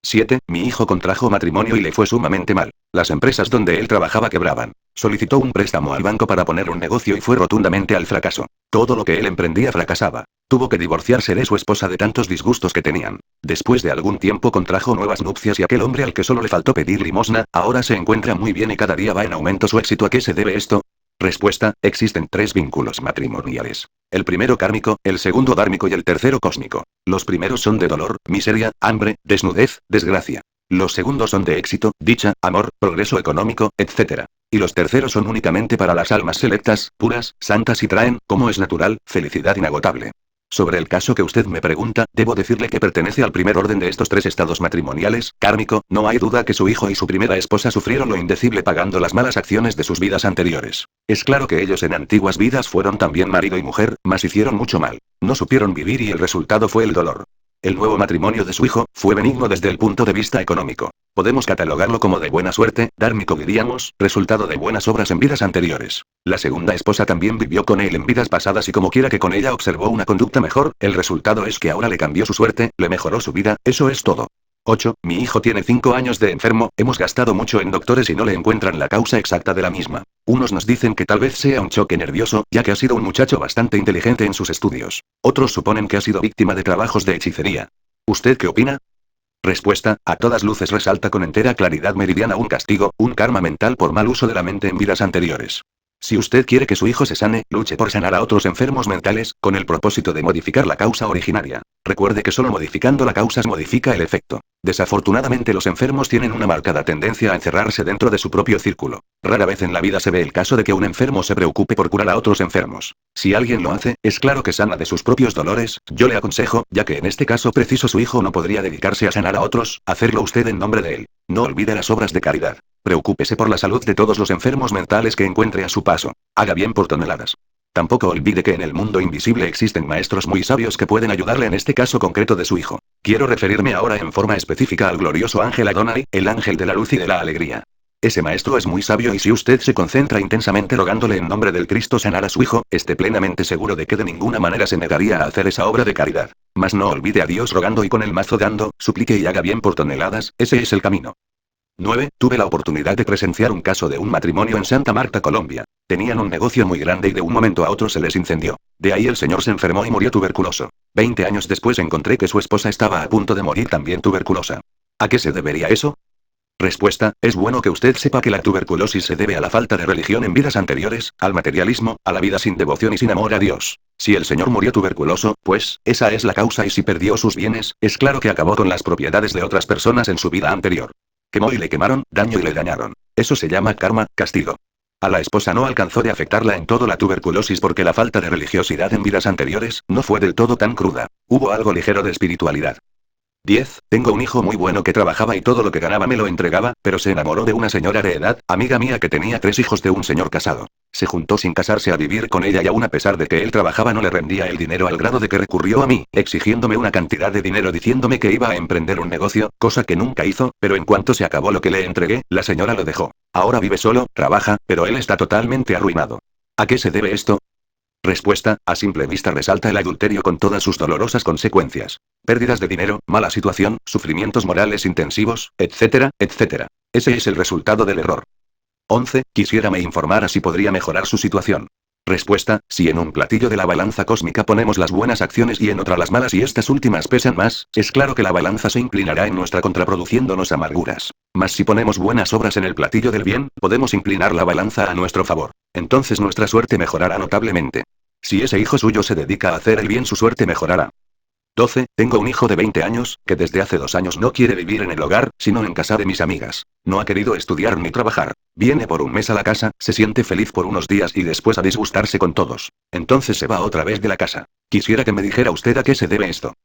7. Mi hijo contrajo matrimonio y le fue sumamente mal. Las empresas donde él trabajaba quebraban. Solicitó un préstamo al banco para poner un negocio y fue rotundamente al fracaso. Todo lo que él emprendía fracasaba. Tuvo que divorciarse de su esposa de tantos disgustos que tenían. Después de algún tiempo contrajo nuevas nupcias y aquel hombre al que solo le faltó pedir limosna, ahora se encuentra muy bien y cada día va en aumento su éxito. ¿A qué se debe esto? Respuesta, existen 3 vínculos matrimoniales. El primero kármico, el segundo dármico y el tercero cósmico. Los primeros son de dolor, miseria, hambre, desnudez, desgracia. Los segundos son de éxito, dicha, amor, progreso económico, etc. Y los terceros son únicamente para las almas selectas, puras, santas y traen, como es natural, felicidad inagotable. Sobre el caso que usted me pregunta, debo decirle que pertenece al primer orden de estos 3 estados matrimoniales, kármico. No hay duda que su hijo y su primera esposa sufrieron lo indecible pagando las malas acciones de sus vidas anteriores. Es claro que ellos en antiguas vidas fueron también marido y mujer, mas hicieron mucho mal. No supieron vivir y el resultado fue el dolor. El nuevo matrimonio de su hijo fue benigno desde el punto de vista económico. Podemos catalogarlo como de buena suerte, dármico diríamos, resultado de buenas obras en vidas anteriores. La segunda esposa también vivió con él en vidas pasadas y como quiera que con ella observó una conducta mejor, el resultado es que ahora le cambió su suerte, le mejoró su vida, eso es todo. 8. Mi hijo tiene 5 años de enfermo, hemos gastado mucho en doctores y no le encuentran la causa exacta de la misma. Unos nos dicen que tal vez sea un choque nervioso, ya que ha sido un muchacho bastante inteligente en sus estudios. Otros suponen que ha sido víctima de trabajos de hechicería. ¿Usted qué opina? Respuesta, a todas luces resalta con entera claridad meridiana un castigo, un karma mental por mal uso de la mente en vidas anteriores. Si usted quiere que su hijo se sane, luche por sanar a otros enfermos mentales, con el propósito de modificar la causa originaria. Recuerde que solo modificando la causa se modifica el efecto. Desafortunadamente los enfermos tienen una marcada tendencia a encerrarse dentro de su propio círculo. Rara vez en la vida se ve el caso de que un enfermo se preocupe por curar a otros enfermos. Si alguien lo hace, es claro que sana de sus propios dolores, yo le aconsejo, ya que en este caso preciso su hijo no podría dedicarse a sanar a otros, hacerlo usted en nombre de él. No olvide las obras de caridad. Preocúpese por la salud de todos los enfermos mentales que encuentre a su paso. Haga bien por toneladas. Tampoco olvide que en el mundo invisible existen maestros muy sabios que pueden ayudarle en este caso concreto de su hijo. Quiero referirme ahora en forma específica al glorioso ángel Adonai, el ángel de la luz y de la alegría. Ese maestro es muy sabio y si usted se concentra intensamente rogándole en nombre del Cristo sanar a su hijo, esté plenamente seguro de que de ninguna manera se negaría a hacer esa obra de caridad. Mas no olvide a Dios rogando y con el mazo dando, suplique y haga bien por toneladas, ese es el camino. 9. Tuve la oportunidad de presenciar un caso de un matrimonio en Santa Marta, Colombia. Tenían un negocio muy grande y de un momento a otro se les incendió. De ahí el señor se enfermó y murió tuberculoso. 20 años después encontré que su esposa estaba a punto de morir también tuberculosa. ¿A qué se debería eso? Respuesta, es bueno que usted sepa que la tuberculosis se debe a la falta de religión en vidas anteriores, al materialismo, a la vida sin devoción y sin amor a Dios. Si el señor murió tuberculoso, pues, esa es la causa y si perdió sus bienes, es claro que acabó con las propiedades de otras personas en su vida anterior. Quemó y le quemaron, daño y le dañaron. Eso se llama karma, castigo. A la esposa no alcanzó de afectarla en todo la tuberculosis porque la falta de religiosidad en vidas anteriores, no fue del todo tan cruda. Hubo algo ligero de espiritualidad. 10. Tengo un hijo muy bueno que trabajaba y todo lo que ganaba me lo entregaba, pero se enamoró de una señora de edad, amiga mía que tenía 3 hijos de un señor casado. Se juntó sin casarse a vivir con ella y aún a pesar de que él trabajaba no le rendía el dinero al grado de que recurrió a mí, exigiéndome una cantidad de dinero diciéndome que iba a emprender un negocio, cosa que nunca hizo, pero en cuanto se acabó lo que le entregué, la señora lo dejó. Ahora vive solo, trabaja, pero él está totalmente arruinado. ¿A qué se debe esto? Respuesta, a simple vista resalta el adulterio con todas sus dolorosas consecuencias. Pérdidas de dinero, mala situación, sufrimientos morales intensivos, etcétera, etcétera. Ese es el resultado del error. 11. Quisiera me informara si podría mejorar su situación. Respuesta, si en un platillo de la balanza cósmica ponemos las buenas acciones y en otra las malas y estas últimas pesan más, es claro que la balanza se inclinará en nuestra contra produciéndonos amarguras. Mas si ponemos buenas obras en el platillo del bien, podemos inclinar la balanza a nuestro favor. Entonces nuestra suerte mejorará notablemente. Si ese hijo suyo se dedica a hacer el bien su suerte mejorará. 12. Tengo un hijo de 20 años, que desde hace 2 años no quiere vivir en el hogar, sino en casa de mis amigas. No ha querido estudiar ni trabajar. Viene por un mes a la casa, se siente feliz por unos días y después a disgustarse con todos. Entonces se va otra vez de la casa. Quisiera que me dijera usted a qué se debe esto.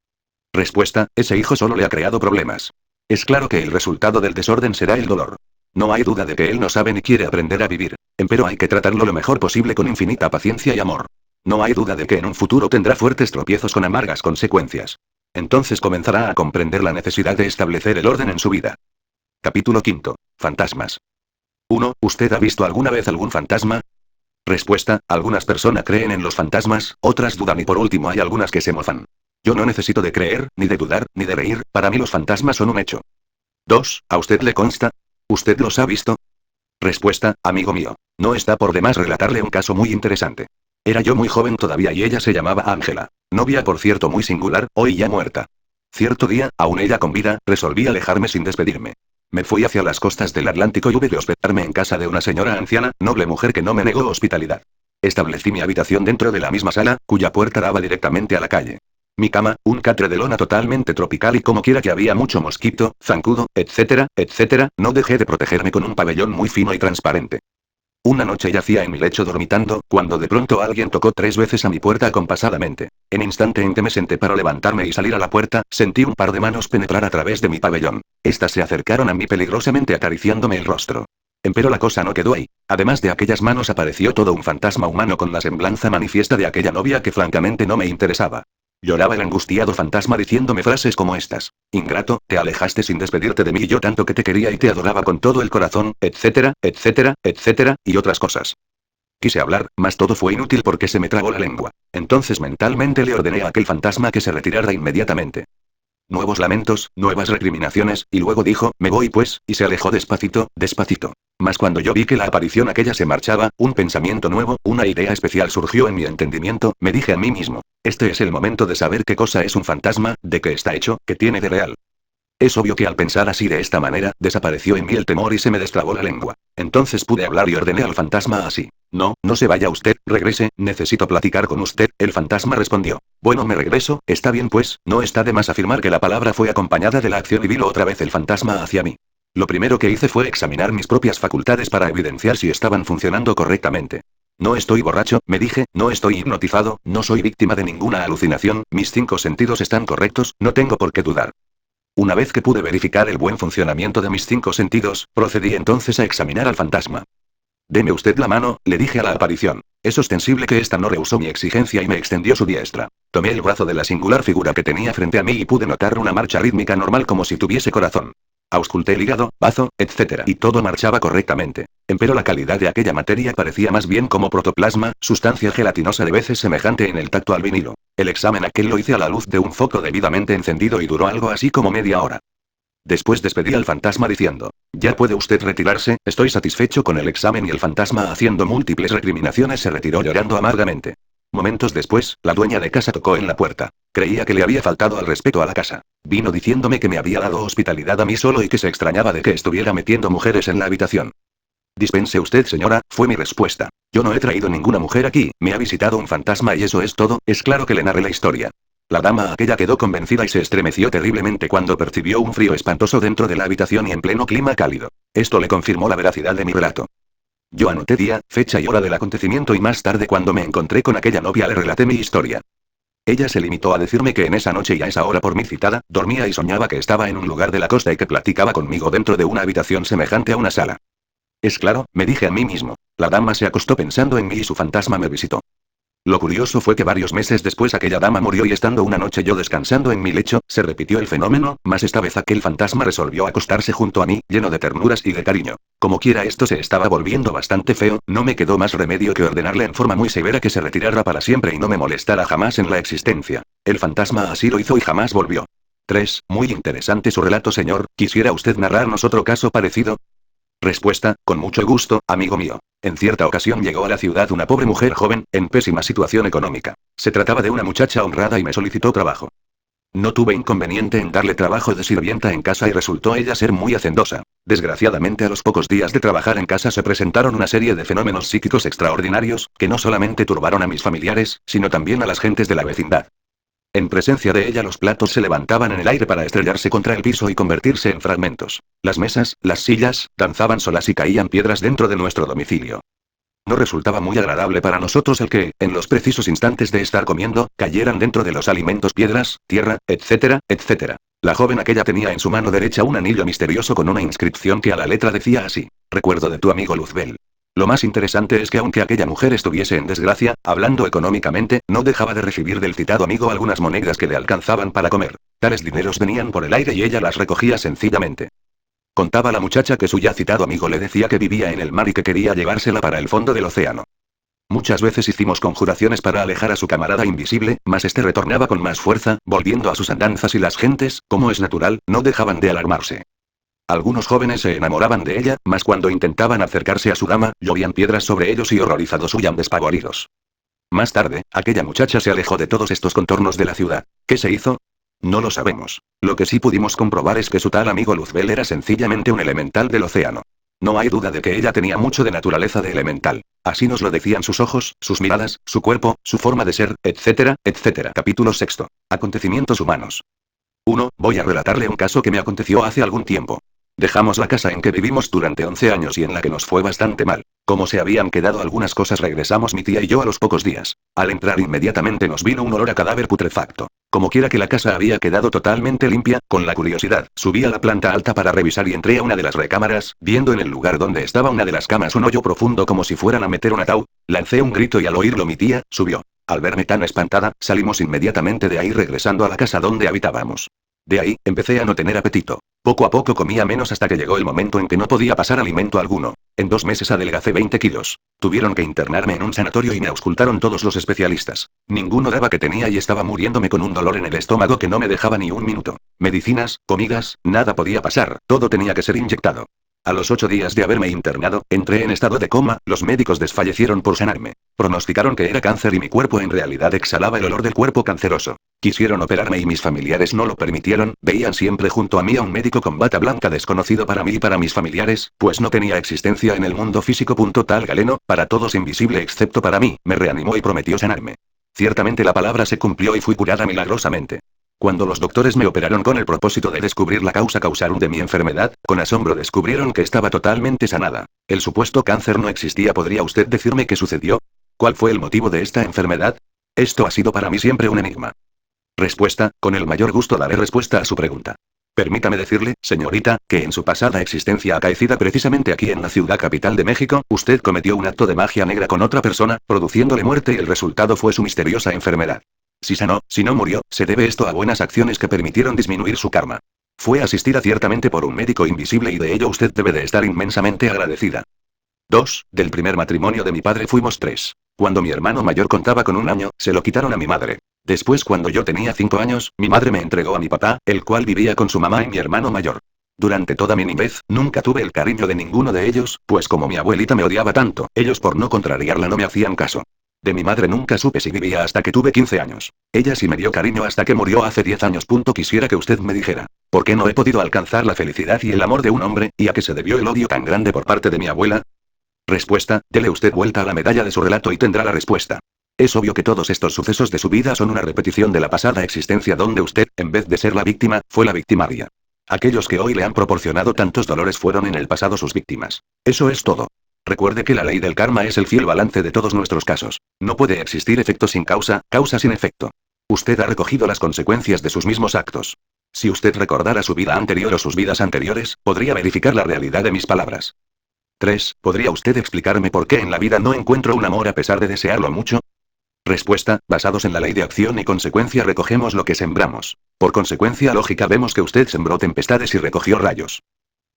Respuesta, ese hijo solo le ha creado problemas. Es claro que el resultado del desorden será el dolor. No hay duda de que él no sabe ni quiere aprender a vivir. Empero hay que tratarlo lo mejor posible con infinita paciencia y amor. No hay duda de que en un futuro tendrá fuertes tropiezos con amargas consecuencias. Entonces comenzará a comprender la necesidad de establecer el orden en su vida. Capítulo 5. Fantasmas. 1. ¿Usted ha visto alguna vez algún fantasma? Respuesta, algunas personas creen en los fantasmas, otras dudan y por último hay algunas que se mofan. Yo no necesito de creer, ni de dudar, ni de reír, para mí los fantasmas son un hecho. 2. ¿A usted le consta? ¿Usted los ha visto? Respuesta, amigo mío. No está por demás relatarle un caso muy interesante. Era yo muy joven todavía y ella se llamaba Ángela. Novia por cierto muy singular, hoy ya muerta. Cierto día, aún ella con vida, resolví alejarme sin despedirme. Me fui hacia las costas del Atlántico y hube de hospedarme en casa de una señora anciana, noble mujer que no me negó hospitalidad. Establecí mi habitación dentro de la misma sala, cuya puerta daba directamente a la calle. Mi cama, un catre de lona totalmente tropical y como quiera que había mucho mosquito, zancudo, etcétera, etcétera, no dejé de protegerme con un pabellón muy fino y transparente. Una noche yacía en mi lecho dormitando, cuando de pronto alguien tocó 3 veces a mi puerta acompasadamente. En instante en que me senté para levantarme y salir a la puerta, sentí un par de manos penetrar a través de mi pabellón. Estas se acercaron a mí peligrosamente acariciándome el rostro. Empero la cosa no quedó ahí. Además de aquellas manos apareció todo un fantasma humano con la semblanza manifiesta de aquella novia que francamente no me interesaba. Lloraba el angustiado fantasma diciéndome frases como estas. Ingrato, te alejaste sin despedirte de mí y yo tanto que te quería y te adoraba con todo el corazón, etcétera, etcétera, etcétera, y otras cosas. Quise hablar, mas todo fue inútil porque se me tragó la lengua. Entonces mentalmente le ordené a aquel fantasma que se retirara inmediatamente. Nuevos lamentos, nuevas recriminaciones, y luego dijo, me voy pues, y se alejó despacito, despacito. Mas cuando yo vi que la aparición aquella se marchaba, un pensamiento nuevo, una idea especial surgió en mi entendimiento, me dije a mí mismo, este es el momento de saber qué cosa es un fantasma, de qué está hecho, qué tiene de real. Es obvio que al pensar así de esta manera, desapareció en mí el temor y se me destrabó la lengua. Entonces pude hablar y ordené al fantasma así. No, no se vaya usted, regrese, necesito platicar con usted. El fantasma respondió. Bueno, me regreso, está bien pues, no está de más afirmar que la palabra fue acompañada de la acción y vino otra vez el fantasma hacia mí. Lo primero que hice fue examinar mis propias facultades para evidenciar si estaban funcionando correctamente. No estoy borracho, me dije, no estoy hipnotizado, no soy víctima de ninguna alucinación, mis 5 sentidos están correctos, no tengo por qué dudar. Una vez que pude verificar el buen funcionamiento de mis 5 sentidos, procedí entonces a examinar al fantasma. Deme usted la mano, le dije a la aparición. Es ostensible que ésta no rehusó mi exigencia y me extendió su diestra. Tomé el brazo de la singular figura que tenía frente a mí y pude notar una marcha rítmica normal como si tuviese corazón. Ausculté el hígado, bazo, etc. y todo marchaba correctamente. Empero la calidad de aquella materia parecía más bien como protoplasma, sustancia gelatinosa de veces semejante en el tacto al vinilo. El examen aquel lo hice a la luz de un foco debidamente encendido y duró algo así como media hora. Después despedí al fantasma diciendo, ya puede usted retirarse, estoy satisfecho con el examen y el fantasma haciendo múltiples recriminaciones se retiró llorando amargamente. Momentos después, la dueña de casa tocó en la puerta. Creía que le había faltado al respeto a la casa. Vino diciéndome que me había dado hospitalidad a mí solo y que se extrañaba de que estuviera metiendo mujeres en la habitación. Dispense usted, señora, fue mi respuesta. Yo no he traído ninguna mujer aquí, me ha visitado un fantasma y eso es todo, es claro que le narré la historia. La dama aquella quedó convencida y se estremeció terriblemente cuando percibió un frío espantoso dentro de la habitación y en pleno clima cálido. Esto le confirmó la veracidad de mi relato. Yo anoté día, fecha y hora del acontecimiento y más tarde cuando me encontré con aquella novia le relaté mi historia. Ella se limitó a decirme que en esa noche y a esa hora por mi citada, dormía y soñaba que estaba en un lugar de la costa y que platicaba conmigo dentro de una habitación semejante a una sala. Es claro, me dije a mí mismo. La dama se acostó pensando en mí y su fantasma me visitó. Lo curioso fue que varios meses después aquella dama murió y estando una noche yo descansando en mi lecho, se repitió el fenómeno, mas esta vez aquel fantasma resolvió acostarse junto a mí, lleno de ternuras y de cariño. Como quiera esto se estaba volviendo bastante feo, no me quedó más remedio que ordenarle en forma muy severa que se retirara para siempre y no me molestara jamás en la existencia. El fantasma así lo hizo y jamás volvió. 3. Muy interesante su relato, señor, ¿quisiera usted narrarnos otro caso parecido? Respuesta, con mucho gusto, amigo mío. En cierta ocasión llegó a la ciudad una pobre mujer joven, en pésima situación económica. Se trataba de una muchacha honrada y me solicitó trabajo. No tuve inconveniente en darle trabajo de sirvienta en casa y resultó ella ser muy hacendosa. Desgraciadamente a los pocos días de trabajar en casa se presentaron una serie de fenómenos psíquicos extraordinarios, que no solamente turbaron a mis familiares, sino también a las gentes de la vecindad. En presencia de ella los platos se levantaban en el aire para estrellarse contra el piso y convertirse en fragmentos. Las mesas, las sillas, danzaban solas y caían piedras dentro de nuestro domicilio. No resultaba muy agradable para nosotros el que, en los precisos instantes de estar comiendo, cayeran dentro de los alimentos piedras, tierra, etcétera, etcétera. La joven aquella tenía en su mano derecha un anillo misterioso con una inscripción que a la letra decía así: recuerdo de tu amigo Luzbel. Lo más interesante es que aunque aquella mujer estuviese en desgracia, hablando económicamente, no dejaba de recibir del citado amigo algunas monedas que le alcanzaban para comer. Tales dineros venían por el aire y ella las recogía sencillamente. Contaba la muchacha que su ya citado amigo le decía que vivía en el mar y que quería llevársela para el fondo del océano. Muchas veces hicimos conjuraciones para alejar a su camarada invisible, mas este retornaba con más fuerza, volviendo a sus andanzas y las gentes, como es natural, no dejaban de alarmarse. Algunos jóvenes se enamoraban de ella, mas cuando intentaban acercarse a su dama, llovían piedras sobre ellos y horrorizados huían despavoridos. Más tarde, aquella muchacha se alejó de todos estos contornos de la ciudad. ¿Qué se hizo? No lo sabemos. Lo que sí pudimos comprobar es que su tal amigo Luzbel era sencillamente un elemental del océano. No hay duda de que ella tenía mucho de naturaleza de elemental. Así nos lo decían sus ojos, sus miradas, su cuerpo, su forma de ser, etcétera, etcétera. Capítulo 6. Acontecimientos humanos. 1. Voy a relatarle un caso que me aconteció hace algún tiempo. Dejamos la casa en que vivimos durante 11 años y en la que nos fue bastante mal. Como se habían quedado algunas cosas regresamos mi tía y yo a los pocos días. Al entrar inmediatamente nos vino un olor a cadáver putrefacto. Como quiera que la casa había quedado totalmente limpia, con la curiosidad, subí a la planta alta para revisar y entré a una de las recámaras, viendo en el lugar donde estaba una de las camas un hoyo profundo como si fueran a meter un ataúd. Lancé un grito y al oírlo mi tía, subió. Al verme tan espantada, salimos inmediatamente de ahí regresando a la casa donde habitábamos. De ahí, empecé a no tener apetito. Poco a poco comía menos hasta que llegó el momento en que no podía pasar alimento alguno. En 2 meses adelgacé 20 kilos. Tuvieron que internarme en un sanatorio y me auscultaron todos los especialistas. Ninguno daba que tenía y estaba muriéndome con un dolor en el estómago que no me dejaba ni un minuto. Medicinas, comidas, nada podía pasar, todo tenía que ser inyectado. A los 8 días de haberme internado, entré en estado de coma, los médicos desfallecieron por sanarme. Pronosticaron que era cáncer y mi cuerpo en realidad exhalaba el olor del cuerpo canceroso. Quisieron operarme y mis familiares no lo permitieron, veían siempre junto a mí a un médico con bata blanca desconocido para mí y para mis familiares, pues no tenía existencia en el mundo físico. Tal galeno, para todos invisible excepto para mí, me reanimó y prometió sanarme. Ciertamente la palabra se cumplió y fui curada milagrosamente. Cuando los doctores me operaron con el propósito de descubrir la causa causal de mi enfermedad, con asombro descubrieron que estaba totalmente sanada. El supuesto cáncer no existía. ¿Podría usted decirme qué sucedió? ¿Cuál fue el motivo de esta enfermedad? Esto ha sido para mí siempre un enigma. Respuesta: con el mayor gusto daré respuesta a su pregunta. Permítame decirle, señorita, que en su pasada existencia acaecida precisamente aquí en la ciudad capital de México, usted cometió un acto de magia negra con otra persona, produciéndole muerte y el resultado fue su misteriosa enfermedad. Si sanó, si no murió, se debe esto a buenas acciones que permitieron disminuir su karma. Fue asistida ciertamente por un médico invisible y de ello usted debe de estar inmensamente agradecida. 2. Del primer matrimonio de mi padre fuimos 3. Cuando mi hermano mayor contaba con 1 año, se lo quitaron a mi madre. Después, cuando yo tenía 5 años, mi madre me entregó a mi papá, el cual vivía con su mamá y mi hermano mayor. Durante toda mi niñez, nunca tuve el cariño de ninguno de ellos, pues como mi abuelita me odiaba tanto, ellos por no contrariarla no me hacían caso. De mi madre nunca supe si vivía hasta que tuve 15 años. Ella sí me dio cariño hasta que murió hace 10 años. Quisiera que usted me dijera, ¿por qué no he podido alcanzar la felicidad y el amor de un hombre, y a qué se debió el odio tan grande por parte de mi abuela? Respuesta: dele usted vuelta a la medalla de su relato y tendrá la respuesta. Es obvio que todos estos sucesos de su vida son una repetición de la pasada existencia donde usted, en vez de ser la víctima, fue la victimaria. Aquellos que hoy le han proporcionado tantos dolores fueron en el pasado sus víctimas. Eso es todo. Recuerde que la ley del karma es el fiel balance de todos nuestros casos. No puede existir efecto sin causa, causa sin efecto. Usted ha recogido las consecuencias de sus mismos actos. Si usted recordara su vida anterior o sus vidas anteriores, podría verificar la realidad de mis palabras. 3. ¿Podría usted explicarme por qué en la vida no encuentro un amor a pesar de desearlo mucho? Respuesta: basados en la ley de acción y consecuencia recogemos lo que sembramos. Por consecuencia lógica vemos que usted sembró tempestades y recogió rayos.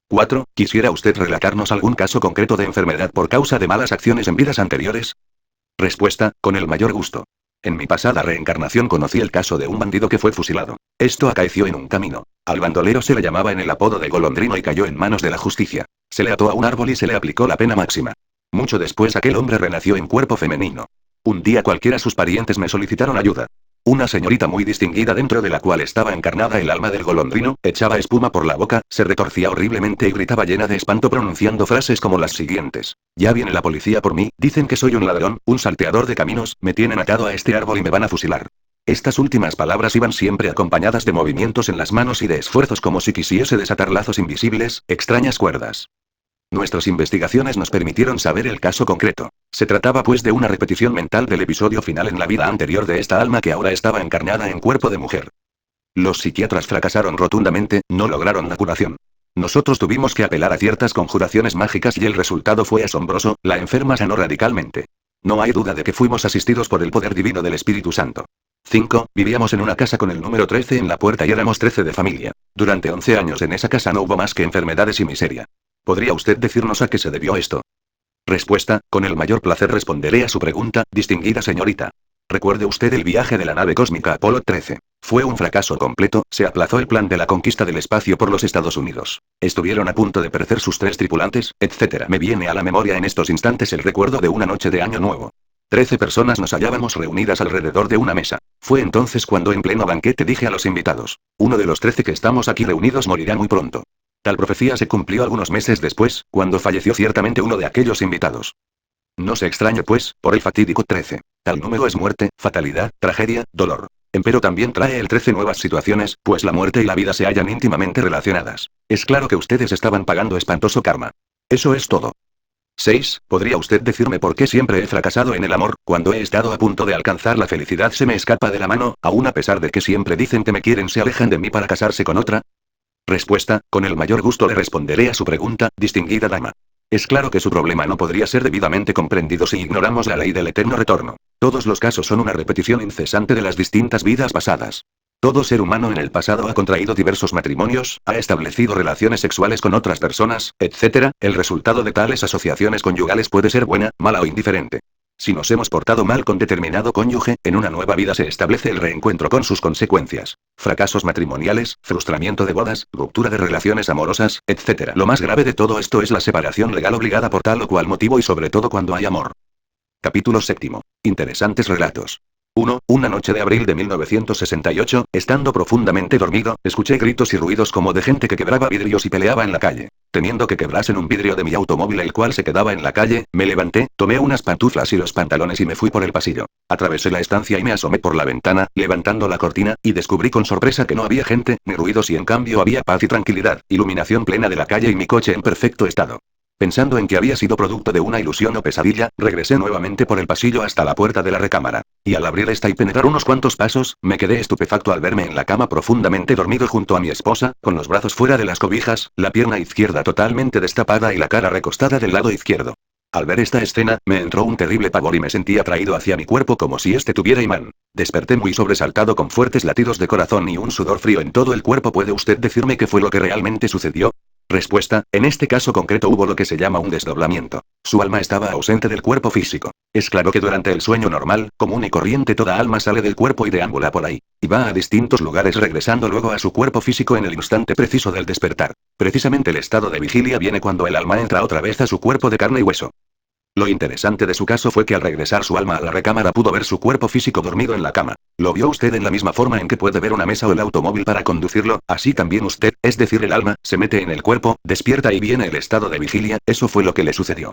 4. ¿Quisiera usted relatarnos algún caso concreto de enfermedad por causa de malas acciones en vidas anteriores? Respuesta: con el mayor gusto. En mi pasada reencarnación conocí el caso de un bandido que fue fusilado. Esto acaeció en un camino. Al bandolero se le llamaba en el apodo de Golondrino y cayó en manos de la justicia. Se le ató a un árbol y se le aplicó la pena máxima. Mucho después aquel hombre renació en cuerpo femenino. Un día cualquiera sus parientes me solicitaron ayuda. Una señorita muy distinguida dentro de la cual estaba encarnada el alma del golondrino, echaba espuma por la boca, se retorcía horriblemente y gritaba llena de espanto pronunciando frases como las siguientes: ya viene la policía por mí, dicen que soy un ladrón, un salteador de caminos, me tienen atado a este árbol y me van a fusilar. Estas últimas palabras iban siempre acompañadas de movimientos en las manos y de esfuerzos como si quisiese desatar lazos invisibles, extrañas cuerdas. Nuestras investigaciones nos permitieron saber el caso concreto. Se trataba pues de una repetición mental del episodio final en la vida anterior de esta alma que ahora estaba encarnada en cuerpo de mujer. Los psiquiatras fracasaron rotundamente, no lograron la curación. Nosotros tuvimos que apelar a ciertas conjuraciones mágicas y el resultado fue asombroso, la enferma sanó radicalmente. No hay duda de que fuimos asistidos por el poder divino del Espíritu Santo. 5. Vivíamos en una casa con el número 13 en la puerta y éramos 13 de familia. Durante 11 años en esa casa no hubo más que enfermedades y miseria. ¿Podría usted decirnos a qué se debió esto? Respuesta: con el mayor placer responderé a su pregunta, distinguida señorita. Recuerde usted el viaje de la nave cósmica Apolo 13. Fue un fracaso completo, se aplazó el plan de la conquista del espacio por los Estados Unidos. Estuvieron a punto de perecer sus 3 tripulantes, etc. Me viene a la memoria en estos instantes el recuerdo de una noche de Año Nuevo. 13 personas nos hallábamos reunidas alrededor de una mesa. Fue entonces cuando en pleno banquete dije a los invitados: uno de los 13 que estamos aquí reunidos morirá muy pronto. Tal profecía se cumplió algunos meses después, cuando falleció ciertamente uno de aquellos invitados. No se extrañe pues, por el fatídico 13. Tal número es muerte, fatalidad, tragedia, dolor. Empero también trae el 13 nuevas situaciones, pues la muerte y la vida se hallan íntimamente relacionadas. Es claro que ustedes estaban pagando espantoso karma. Eso es todo. 6. ¿Podría usted decirme por qué siempre he fracasado en el amor, cuando he estado a punto de alcanzar la felicidad se me escapa de la mano, aún a pesar de que siempre dicen que me quieren se alejan de mí para casarse con otra? Respuesta: con el mayor gusto le responderé a su pregunta, distinguida dama. Es claro que su problema no podría ser debidamente comprendido si ignoramos la ley del eterno retorno. Todos los casos son una repetición incesante de las distintas vidas pasadas. Todo ser humano en el pasado ha contraído diversos matrimonios, ha establecido relaciones sexuales con otras personas, etc. El resultado de tales asociaciones conyugales puede ser buena, mala o indiferente. Si nos hemos portado mal con determinado cónyuge, en una nueva vida se establece el reencuentro con sus consecuencias. Fracasos matrimoniales, frustramiento de bodas, ruptura de relaciones amorosas, etc. Lo más grave de todo esto es la separación legal obligada por tal o cual motivo y sobre todo cuando hay amor. Capítulo 7. Interesantes relatos. 1. Una noche de abril de 1968, estando profundamente dormido, escuché gritos y ruidos como de gente que quebraba vidrios y peleaba en la calle. Temiendo que quebrasen un vidrio de mi automóvil el cual se quedaba en la calle, me levanté, tomé unas pantuflas y los pantalones y me fui por el pasillo. Atravesé la estancia y me asomé por la ventana, levantando la cortina, y descubrí con sorpresa que no había gente, ni ruidos y en cambio había paz y tranquilidad, iluminación plena de la calle y mi coche en perfecto estado. Pensando en que había sido producto de una ilusión o pesadilla, regresé nuevamente por el pasillo hasta la puerta de la recámara. Y al abrir esta y penetrar unos cuantos pasos, me quedé estupefacto al verme en la cama profundamente dormido junto a mi esposa, con los brazos fuera de las cobijas, la pierna izquierda totalmente destapada y la cara recostada del lado izquierdo. Al ver esta escena, me entró un terrible pavor y me sentí atraído hacia mi cuerpo como si este tuviera imán. Desperté muy sobresaltado con fuertes latidos de corazón y un sudor frío en todo el cuerpo. ¿Puede usted decirme qué fue lo que realmente sucedió? Respuesta: en este caso concreto hubo lo que se llama un desdoblamiento. Su alma estaba ausente del cuerpo físico. Es claro que durante el sueño normal, común y corriente, toda alma sale del cuerpo y deambula por ahí. Y va a distintos lugares regresando luego a su cuerpo físico en el instante preciso del despertar. Precisamente el estado de vigilia viene cuando el alma entra otra vez a su cuerpo de carne y hueso. Lo interesante de su caso fue que al regresar su alma a la recámara pudo ver su cuerpo físico dormido en la cama. ¿Lo vio usted en la misma forma en que puede ver una mesa o el automóvil para conducirlo? Así también usted, es decir, el alma, se mete en el cuerpo, despierta y viene el estado de vigilia. Eso fue lo que le sucedió.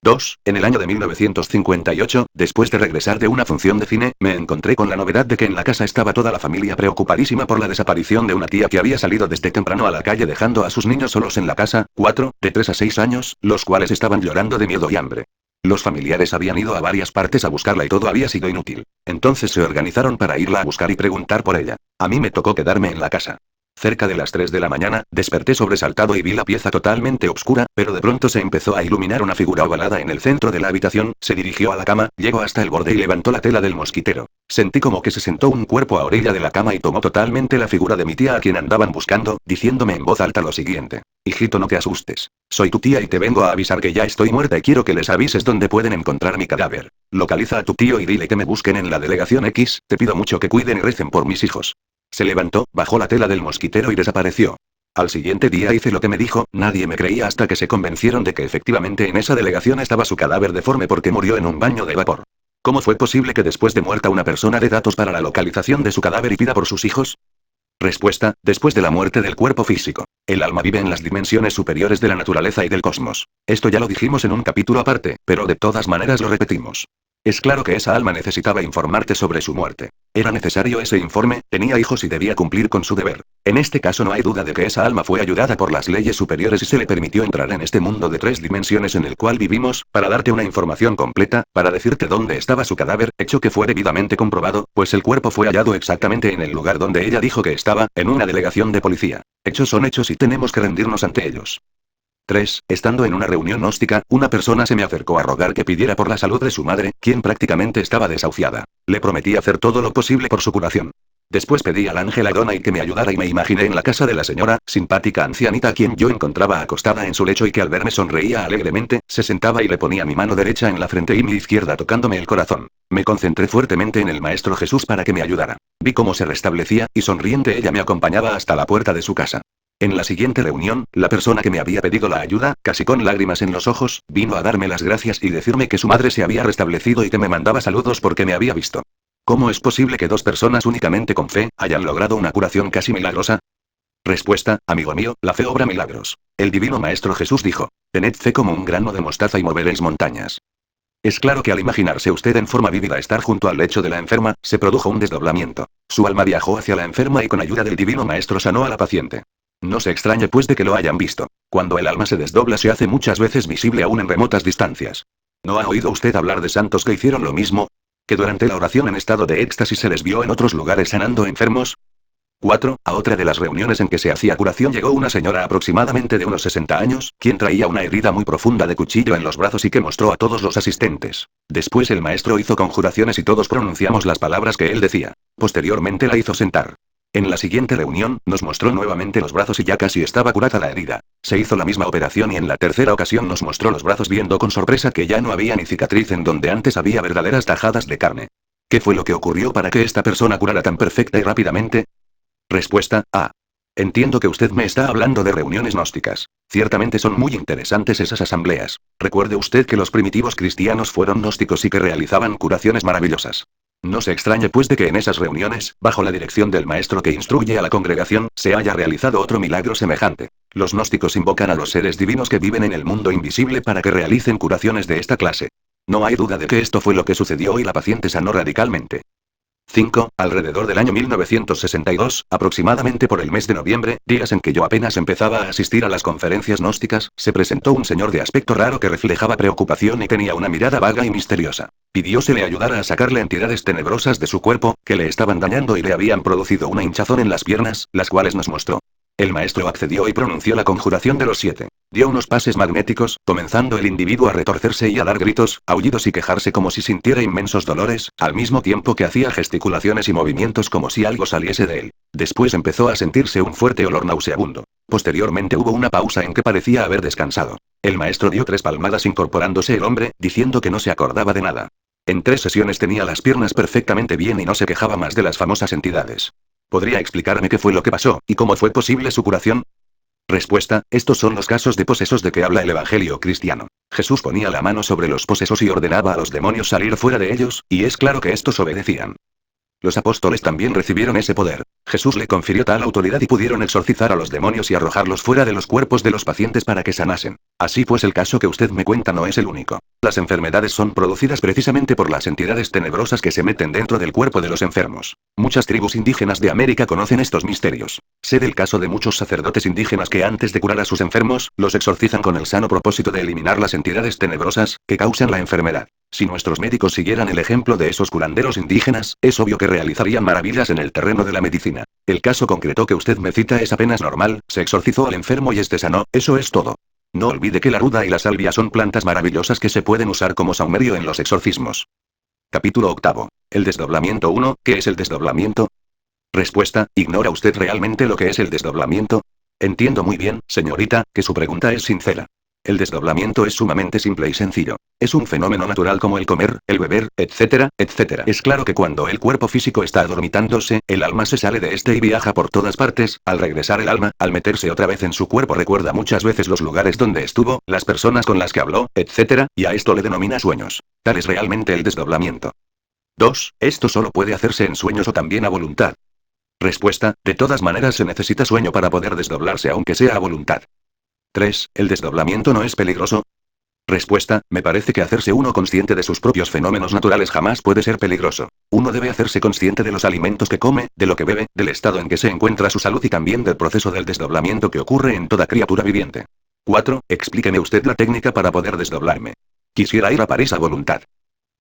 2. En el año de 1958, después de regresar de una función de cine, me encontré con la novedad de que en la casa estaba toda la familia preocupadísima por la desaparición de una tía que había salido desde temprano a la calle dejando a sus niños solos en la casa, 4, de 3 a 6 años, los cuales estaban llorando de miedo y hambre. Los familiares habían ido a varias partes a buscarla y todo había sido inútil. Entonces se organizaron para irla a buscar y preguntar por ella. A mí me tocó quedarme en la casa. Cerca de las 3 de la mañana, desperté sobresaltado y vi la pieza totalmente oscura, pero de pronto se empezó a iluminar una figura ovalada en el centro de la habitación, se dirigió a la cama, llegó hasta el borde y levantó la tela del mosquitero. Sentí como que se sentó un cuerpo a orilla de la cama y tomó totalmente la figura de mi tía a quien andaban buscando, diciéndome en voz alta lo siguiente: hijito, no te asustes. Soy tu tía y te vengo a avisar que ya estoy muerta y quiero que les avises dónde pueden encontrar mi cadáver. Localiza a tu tío y dile que me busquen en la delegación X, te pido mucho que cuiden y recen por mis hijos. Se levantó, bajó la tela del mosquitero y desapareció. Al siguiente día hice lo que me dijo, nadie me creía hasta que se convencieron de que efectivamente en esa delegación estaba su cadáver deforme porque murió en un baño de vapor. ¿Cómo fue posible que después de muerta una persona dé datos para la localización de su cadáver y pida por sus hijos? Respuesta: después de la muerte del cuerpo físico, el alma vive en las dimensiones superiores de la naturaleza y del cosmos. Esto ya lo dijimos en un capítulo aparte, pero de todas maneras lo repetimos. Es claro que esa alma necesitaba informarte sobre su muerte. Era necesario ese informe, tenía hijos y debía cumplir con su deber. En este caso no hay duda de que esa alma fue ayudada por las leyes superiores y se le permitió entrar en este mundo de 3 dimensiones en el cual vivimos, para darte una información completa, para decirte dónde estaba su cadáver, hecho que fue debidamente comprobado, pues el cuerpo fue hallado exactamente en el lugar donde ella dijo que estaba, en una delegación de policía. Hechos son hechos y tenemos que rendirnos ante ellos. 3. Estando en una reunión gnóstica, una persona se me acercó a rogar que pidiera por la salud de su madre, quien prácticamente estaba desahuciada. Le prometí hacer todo lo posible por su curación. Después pedí al ángel Adonai que me ayudara y me imaginé en la casa de la señora, simpática ancianita a quien yo encontraba acostada en su lecho y que al verme sonreía alegremente, se sentaba y le ponía mi mano derecha en la frente y mi izquierda tocándome el corazón. Me concentré fuertemente en el Maestro Jesús para que me ayudara. Vi cómo se restablecía, y sonriente ella me acompañaba hasta la puerta de su casa. En la siguiente reunión, la persona que me había pedido la ayuda, casi con lágrimas en los ojos, vino a darme las gracias y decirme que su madre se había restablecido y que me mandaba saludos porque me había visto. ¿Cómo es posible que 2 personas únicamente con fe hayan logrado una curación casi milagrosa? Respuesta: amigo mío, la fe obra milagros. El divino Maestro Jesús dijo: tened fe como un grano de mostaza y moveréis montañas. Es claro que al imaginarse usted en forma vívida estar junto al lecho de la enferma, se produjo un desdoblamiento. Su alma viajó hacia la enferma y con ayuda del divino Maestro sanó a la paciente. No se extrañe pues de que lo hayan visto. Cuando el alma se desdobla se hace muchas veces visible aún en remotas distancias. ¿No ha oído usted hablar de santos que hicieron lo mismo? ¿Que durante la oración en estado de éxtasis se les vio en otros lugares sanando enfermos? 4. A otra de las reuniones en que se hacía curación llegó una señora aproximadamente de unos 60 años, quien traía una herida muy profunda de cuchillo en los brazos y que mostró a todos los asistentes. Después el maestro hizo conjuraciones y todos pronunciamos las palabras que él decía. Posteriormente la hizo sentar. En la siguiente reunión, nos mostró nuevamente los brazos y ya casi estaba curada la herida. Se hizo la misma operación y en la tercera ocasión nos mostró los brazos viendo con sorpresa que ya no había ni cicatriz en donde antes había verdaderas tajadas de carne. ¿Qué fue lo que ocurrió para que esta persona curara tan perfecta y rápidamente? Respuesta A. Entiendo que usted me está hablando de reuniones gnósticas. Ciertamente son muy interesantes esas asambleas. Recuerde usted que los primitivos cristianos fueron gnósticos y que realizaban curaciones maravillosas. No se extrañe pues de que en esas reuniones, bajo la dirección del maestro que instruye a la congregación, se haya realizado otro milagro semejante. Los gnósticos invocan a los seres divinos que viven en el mundo invisible para que realicen curaciones de esta clase. No hay duda de que esto fue lo que sucedió y la paciente sanó radicalmente. 5. Alrededor del año 1962, aproximadamente por el mes de noviembre, días en que yo apenas empezaba a asistir a las conferencias gnósticas, se presentó un señor de aspecto raro que reflejaba preocupación y tenía una mirada vaga y misteriosa. Pidió se le ayudara a sacarle entidades tenebrosas de su cuerpo, que le estaban dañando y le habían producido una hinchazón en las piernas, las cuales nos mostró. El maestro accedió y pronunció la conjuración de los 7. Dio unos pases magnéticos, comenzando el individuo a retorcerse y a dar gritos, aullidos y quejarse como si sintiera inmensos dolores, al mismo tiempo que hacía gesticulaciones y movimientos como si algo saliese de él. Después empezó a sentirse un fuerte olor nauseabundo. Posteriormente hubo una pausa en que parecía haber descansado. El maestro dio 3 palmadas incorporándose el hombre, diciendo que no se acordaba de nada. En 3 sesiones tenía las piernas perfectamente bien y no se quejaba más de las famosas entidades. ¿Podría explicarme qué fue lo que pasó, y cómo fue posible su curación? Respuesta, estos son los casos de posesos de que habla el Evangelio cristiano. Jesús ponía la mano sobre los posesos y ordenaba a los demonios salir fuera de ellos, y es claro que estos obedecían. Los apóstoles también recibieron ese poder. Jesús le confirió tal autoridad y pudieron exorcizar a los demonios y arrojarlos fuera de los cuerpos de los pacientes para que sanasen. Así pues el caso que usted me cuenta no es el único. Las enfermedades son producidas precisamente por las entidades tenebrosas que se meten dentro del cuerpo de los enfermos. Muchas tribus indígenas de América conocen estos misterios. Sé del caso de muchos sacerdotes indígenas que antes de curar a sus enfermos, los exorcizan con el sano propósito de eliminar las entidades tenebrosas que causan la enfermedad. Si nuestros médicos siguieran el ejemplo de esos curanderos indígenas, es obvio que realizarían maravillas en el terreno de la medicina. El caso concreto que usted me cita es apenas normal, se exorcizó al enfermo y este sanó, eso es todo. No olvide que la ruda y la salvia son plantas maravillosas que se pueden usar como saumerio en los exorcismos. Capítulo 8. El desdoblamiento 1, ¿qué es el desdoblamiento? Respuesta, ¿ignora usted realmente lo que es el desdoblamiento? Entiendo muy bien, señorita, que su pregunta es sincera. El desdoblamiento es sumamente simple y sencillo. Es un fenómeno natural como el comer, el beber, etcétera, etcétera. Es claro que cuando el cuerpo físico está adormitándose, el alma se sale de este y viaja por todas partes. Al regresar el alma, al meterse otra vez en su cuerpo recuerda muchas veces los lugares donde estuvo, las personas con las que habló, etcétera, y a esto le denomina sueños. Tal es realmente el desdoblamiento. 2. Esto solo puede hacerse en sueños o también a voluntad. Respuesta, de todas maneras se necesita sueño para poder desdoblarse aunque sea a voluntad. 3. ¿El desdoblamiento no es peligroso? Respuesta, me parece que hacerse uno consciente de sus propios fenómenos naturales jamás puede ser peligroso. Uno debe hacerse consciente de los alimentos que come, de lo que bebe, del estado en que se encuentra su salud y también del proceso del desdoblamiento que ocurre en toda criatura viviente. 4. Explíqueme usted la técnica para poder desdoblarme. Quisiera ir a París a voluntad.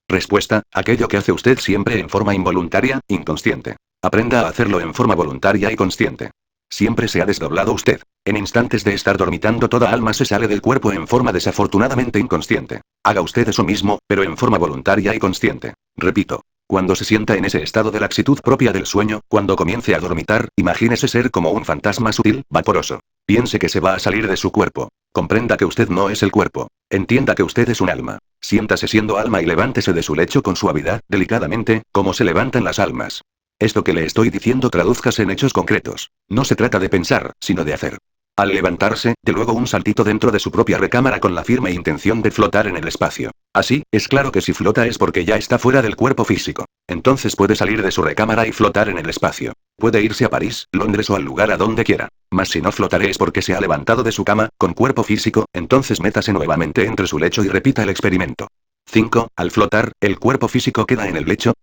Respuesta, aquello que hace usted siempre en forma involuntaria, inconsciente. Aprenda a hacerlo en forma voluntaria y consciente. Siempre se ha desdoblado usted. En instantes de estar dormitando toda alma se sale del cuerpo en forma desafortunadamente inconsciente. Haga usted eso mismo, pero en forma voluntaria y consciente. Repito. Cuando se sienta en ese estado de laxitud propia del sueño, cuando comience a dormitar, imagínese ser como un fantasma sutil, vaporoso. Piense que se va a salir de su cuerpo. Comprenda que usted no es el cuerpo. Entienda que usted es un alma. Siéntase siendo alma y levántese de su lecho con suavidad, delicadamente, como se levantan las almas. Esto que le estoy diciendo tradúzcase en hechos concretos. No se trata de pensar, sino de hacer. Al levantarse, de luego un saltito dentro de su propia recámara con la firme intención de flotar en el espacio. Así, es claro que si flota es porque ya está fuera del cuerpo físico. Entonces puede salir de su recámara y flotar en el espacio. Puede irse a París, Londres o al lugar a donde quiera. Mas si no flotaré es porque se ha levantado de su cama, con cuerpo físico, entonces métase nuevamente entre su lecho y repita el experimento. 5. Al flotar, ¿el cuerpo físico queda en el lecho?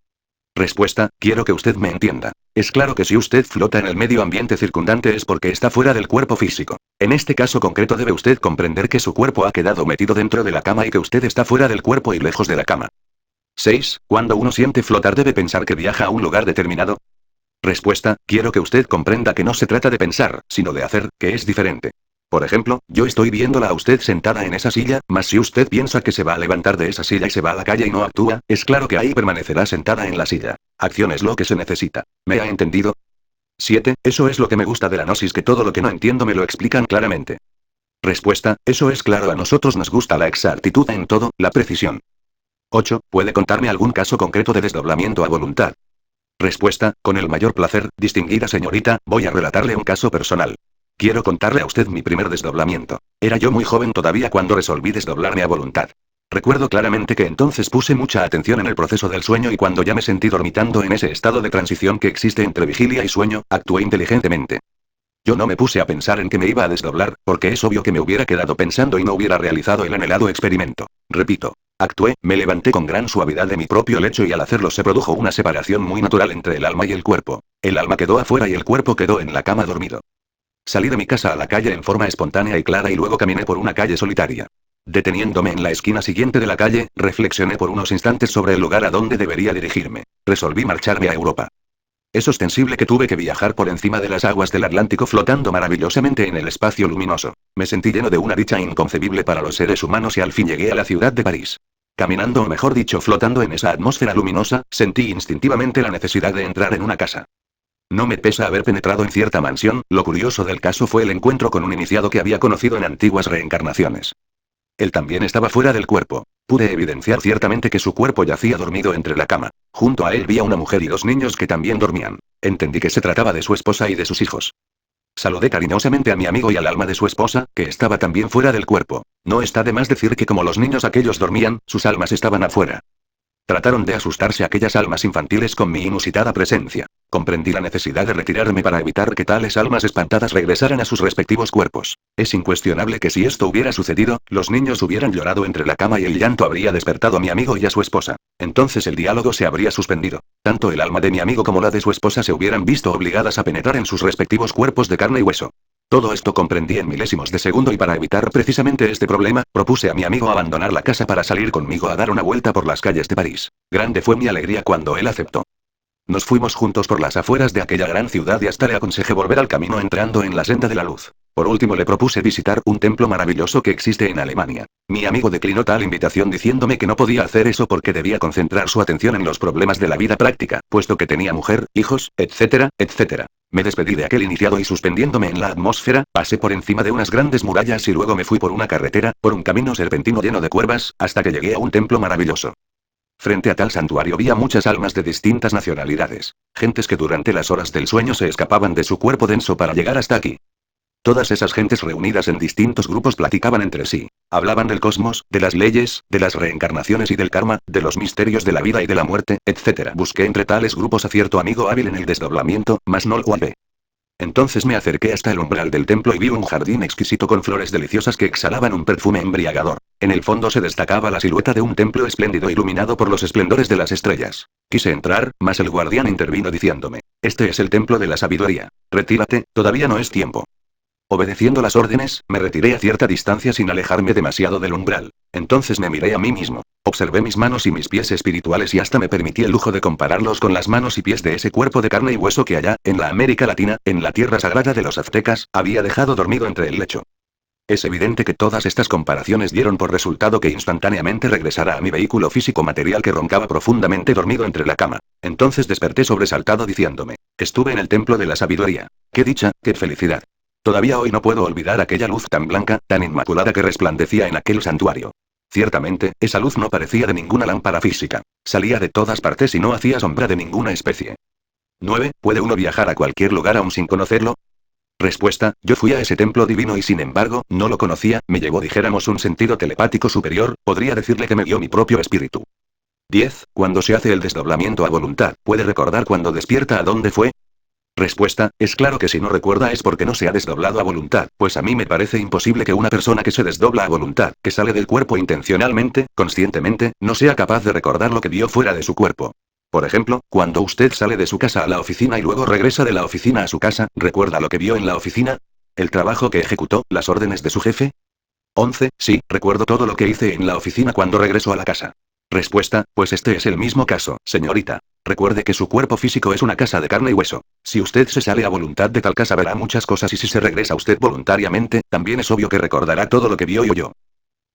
Respuesta, quiero que usted me entienda. Es claro que si usted flota en el medio ambiente circundante es porque está fuera del cuerpo físico. En este caso concreto debe usted comprender que su cuerpo ha quedado metido dentro de la cama y que usted está fuera del cuerpo y lejos de la cama. 6. Cuando uno siente flotar debe pensar que viaja a un lugar determinado. Respuesta, quiero que usted comprenda que no se trata de pensar, sino de hacer, que es diferente. Por ejemplo, yo estoy viéndola a usted sentada en esa silla, mas si usted piensa que se va a levantar de esa silla y se va a la calle y no actúa, es claro que ahí permanecerá sentada en la silla. Acción es lo que se necesita. ¿Me ha entendido? 7. Eso es lo que me gusta de la gnosis, que todo lo que no entiendo me lo explican claramente. Respuesta, eso es claro, a nosotros nos gusta la exactitud en todo, la precisión. 8. ¿Puede contarme algún caso concreto de desdoblamiento a voluntad? Respuesta, con el mayor placer, distinguida señorita, voy a relatarle un caso personal. Quiero contarle a usted mi primer desdoblamiento. Era yo muy joven todavía cuando resolví desdoblarme a voluntad. Recuerdo claramente que entonces puse mucha atención en el proceso del sueño y cuando ya me sentí dormitando en ese estado de transición que existe entre vigilia y sueño, actué inteligentemente. Yo no me puse a pensar en que me iba a desdoblar, porque es obvio que me hubiera quedado pensando y no hubiera realizado el anhelado experimento. Repito. Actué, me levanté con gran suavidad de mi propio lecho y al hacerlo se produjo una separación muy natural entre el alma y el cuerpo. El alma quedó afuera y el cuerpo quedó en la cama dormido. Salí de mi casa a la calle en forma espontánea y clara y luego caminé por una calle solitaria. Deteniéndome en la esquina siguiente de la calle, reflexioné por unos instantes sobre el lugar a donde debería dirigirme. Resolví marcharme a Europa. Es ostensible que tuve que viajar por encima de las aguas del Atlántico flotando maravillosamente en el espacio luminoso. Me sentí lleno de una dicha inconcebible para los seres humanos y al fin llegué a la ciudad de París. Caminando o mejor dicho flotando en esa atmósfera luminosa, sentí instintivamente la necesidad de entrar en una casa. No me pesa haber penetrado en cierta mansión, lo curioso del caso fue el encuentro con un iniciado que había conocido en antiguas reencarnaciones. Él también estaba fuera del cuerpo. Pude evidenciar ciertamente que su cuerpo yacía dormido entre la cama. Junto a él vi a una mujer y dos niños que también dormían. Entendí que se trataba de su esposa y de sus hijos. Saludé cariñosamente a mi amigo y al alma de su esposa, que estaba también fuera del cuerpo. No está de más decir que como los niños aquellos dormían, sus almas estaban afuera. Trataron de asustarse aquellas almas infantiles con mi inusitada presencia. Comprendí la necesidad de retirarme para evitar que tales almas espantadas regresaran a sus respectivos cuerpos. Es incuestionable que si esto hubiera sucedido, los niños hubieran llorado entre la cama y el llanto habría despertado a mi amigo y a su esposa. Entonces el diálogo se habría suspendido. Tanto el alma de mi amigo como la de su esposa se hubieran visto obligadas a penetrar en sus respectivos cuerpos de carne y hueso. Todo esto comprendí en milésimos de segundo y para evitar precisamente este problema, propuse a mi amigo abandonar la casa para salir conmigo a dar una vuelta por las calles de París. Grande fue mi alegría cuando él aceptó. Nos fuimos juntos por las afueras de aquella gran ciudad y hasta le aconsejé volver al camino entrando en la senda de la luz. Por último le propuse visitar un templo maravilloso que existe en Alemania. Mi amigo declinó tal invitación diciéndome que no podía hacer eso porque debía concentrar su atención en los problemas de la vida práctica, puesto que tenía mujer, hijos, etcétera, etcétera. Me despedí de aquel iniciado y suspendiéndome en la atmósfera, pasé por encima de unas grandes murallas y luego me fui por una carretera, por un camino serpentino lleno de cuervas, hasta que llegué a un templo maravilloso. Frente a tal santuario vi a muchas almas de distintas nacionalidades. Gentes que durante las horas del sueño se escapaban de su cuerpo denso para llegar hasta aquí. Todas esas gentes reunidas en distintos grupos platicaban entre sí. Hablaban del cosmos, de las leyes, de las reencarnaciones y del karma, de los misterios de la vida y de la muerte, etc. Busqué entre tales grupos a cierto amigo hábil en el desdoblamiento, mas no lo hallé. Entonces me acerqué hasta el umbral del templo y vi un jardín exquisito con flores deliciosas que exhalaban un perfume embriagador. En el fondo se destacaba la silueta de un templo espléndido iluminado por los esplendores de las estrellas. Quise entrar, mas el guardián intervino diciéndome: "Este es el templo de la sabiduría. Retírate, todavía no es tiempo". Obedeciendo las órdenes, me retiré a cierta distancia sin alejarme demasiado del umbral. Entonces me miré a mí mismo. Observé mis manos y mis pies espirituales y hasta me permití el lujo de compararlos con las manos y pies de ese cuerpo de carne y hueso que allá, en la América Latina, en la tierra sagrada de los aztecas, había dejado dormido entre el lecho. Es evidente que todas estas comparaciones dieron por resultado que instantáneamente regresara a mi vehículo físico material que roncaba profundamente dormido entre la cama. Entonces desperté sobresaltado diciéndome: estuve en el templo de la sabiduría. ¡Qué dicha, qué felicidad! Todavía hoy no puedo olvidar aquella luz tan blanca, tan inmaculada que resplandecía en aquel santuario. Ciertamente, esa luz no parecía de ninguna lámpara física. Salía de todas partes y no hacía sombra de ninguna especie. 9. ¿Puede uno viajar a cualquier lugar aún sin conocerlo? Respuesta: yo fui a ese templo divino y sin embargo, no lo conocía, me llegó dijéramos un sentido telepático superior, podría decirle que me guió mi propio espíritu. 10. Cuando se hace el desdoblamiento a voluntad, ¿puede recordar cuando despierta a dónde fue? Respuesta: es claro que si no recuerda es porque no se ha desdoblado a voluntad, pues a mí me parece imposible que una persona que se desdobla a voluntad, que sale del cuerpo intencionalmente, conscientemente, no sea capaz de recordar lo que vio fuera de su cuerpo. Por ejemplo, cuando usted sale de su casa a la oficina y luego regresa de la oficina a su casa, ¿recuerda lo que vio en la oficina? ¿El trabajo que ejecutó, las órdenes de su jefe? 11. Sí, recuerdo todo lo que hice en la oficina cuando regreso a la casa. Respuesta: pues este es el mismo caso, señorita. Recuerde que su cuerpo físico es una casa de carne y hueso. Si usted se sale a voluntad de tal casa verá muchas cosas y si se regresa usted voluntariamente, también es obvio que recordará todo lo que vio y oyó.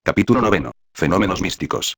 Capítulo 9. Fenómenos místicos.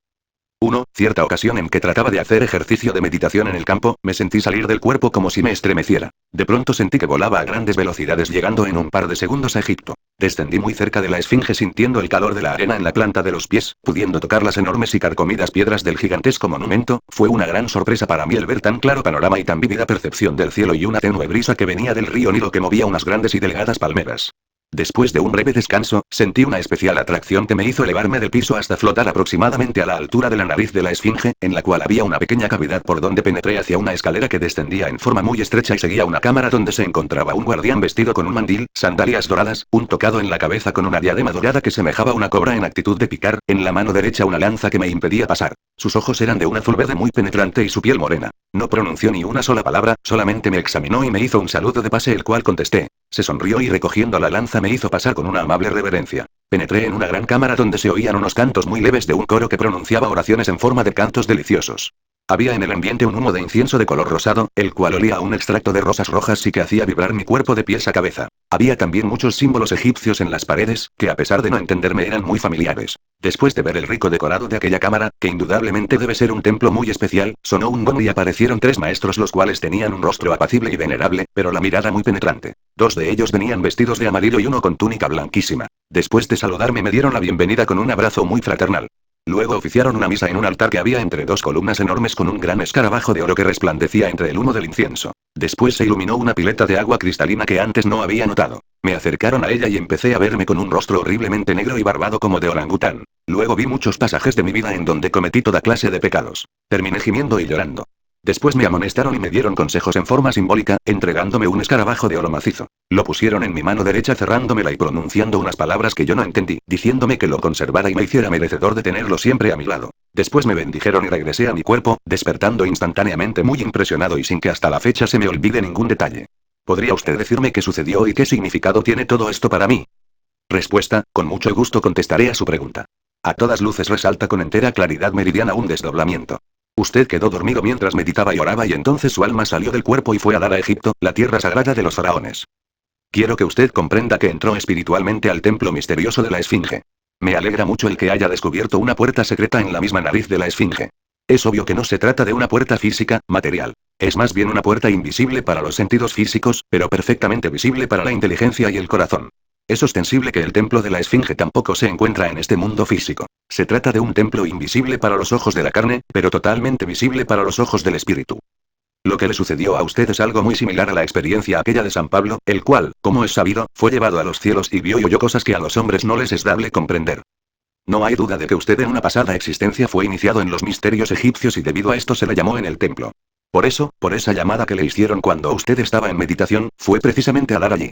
1. Cierta ocasión en que trataba de hacer ejercicio de meditación en el campo, me sentí salir del cuerpo como si me estremeciera. De pronto sentí que volaba a grandes velocidades llegando en un par de segundos a Egipto. Descendí muy cerca de la esfinge sintiendo el calor de la arena en la planta de los pies, pudiendo tocar las enormes y carcomidas piedras del gigantesco monumento. Fue una gran sorpresa para mí el ver tan claro panorama y tan vívida percepción del cielo y una tenue brisa que venía del río Nilo que movía unas grandes y delgadas palmeras. Después de un breve descanso, sentí una especial atracción que me hizo elevarme del piso hasta flotar aproximadamente a la altura de la nariz de la esfinge, en la cual había una pequeña cavidad por donde penetré hacia una escalera que descendía en forma muy estrecha y seguía una cámara donde se encontraba un guardián vestido con un mandil, sandalias doradas, un tocado en la cabeza con una diadema dorada que semejaba una cobra en actitud de picar, en la mano derecha una lanza que me impedía pasar. Sus ojos eran de un azul verde muy penetrante y su piel morena. No pronunció ni una sola palabra, solamente me examinó y me hizo un saludo de pase el cual contesté. Se sonrió y recogiendo la lanza me hizo pasar con una amable reverencia. Penetré en una gran cámara donde se oían unos cantos muy leves de un coro que pronunciaba oraciones en forma de cantos deliciosos. Había en el ambiente un humo de incienso de color rosado, el cual olía a un extracto de rosas rojas y que hacía vibrar mi cuerpo de pies a cabeza. Había también muchos símbolos egipcios en las paredes, que a pesar de no entenderme eran muy familiares. Después de ver el rico decorado de aquella cámara, que indudablemente debe ser un templo muy especial, sonó un gong y aparecieron 3 maestros los cuales tenían un rostro apacible y venerable, pero la mirada muy penetrante. 2 de ellos venían vestidos de amarillo y uno con túnica blanquísima. Después de saludarme me dieron la bienvenida con un abrazo muy fraternal. Luego oficiaron una misa en un altar que había entre 2 columnas enormes con un gran escarabajo de oro que resplandecía entre el humo del incienso. Después se iluminó una pileta de agua cristalina que antes no había notado. Me acercaron a ella y empecé a verme con un rostro horriblemente negro y barbado como de orangután. Luego vi muchos pasajes de mi vida en donde cometí toda clase de pecados. Terminé gimiendo y llorando. Después me amonestaron y me dieron consejos en forma simbólica, entregándome un escarabajo de oro macizo. Lo pusieron en mi mano derecha cerrándomela y pronunciando unas palabras que yo no entendí, diciéndome que lo conservara y me hiciera merecedor de tenerlo siempre a mi lado. Después me bendijeron y regresé a mi cuerpo, despertando instantáneamente muy impresionado y sin que hasta la fecha se me olvide ningún detalle. ¿Podría usted decirme qué sucedió y qué significado tiene todo esto para mí? Respuesta, con mucho gusto contestaré a su pregunta. A todas luces resalta con entera claridad meridiana un desdoblamiento. Usted quedó dormido mientras meditaba y oraba y entonces su alma salió del cuerpo y fue a dar a Egipto, la tierra sagrada de los faraones. Quiero que usted comprenda que entró espiritualmente al templo misterioso de la Esfinge. Me alegra mucho el que haya descubierto una puerta secreta en la misma nariz de la Esfinge. Es obvio que no se trata de una puerta física, material. Es más bien una puerta invisible para los sentidos físicos, pero perfectamente visible para la inteligencia y el corazón. Es ostensible que el templo de la Esfinge tampoco se encuentra en este mundo físico. Se trata de un templo invisible para los ojos de la carne, pero totalmente visible para los ojos del espíritu. Lo que le sucedió a usted es algo muy similar a la experiencia aquella de San Pablo, el cual, como es sabido, fue llevado a los cielos y vio y oyó cosas que a los hombres no les es dable comprender. No hay duda de que usted en una pasada existencia fue iniciado en los misterios egipcios y debido a esto se le llamó en el templo. Por eso, por esa llamada que le hicieron cuando usted estaba en meditación, fue precisamente a dar allí.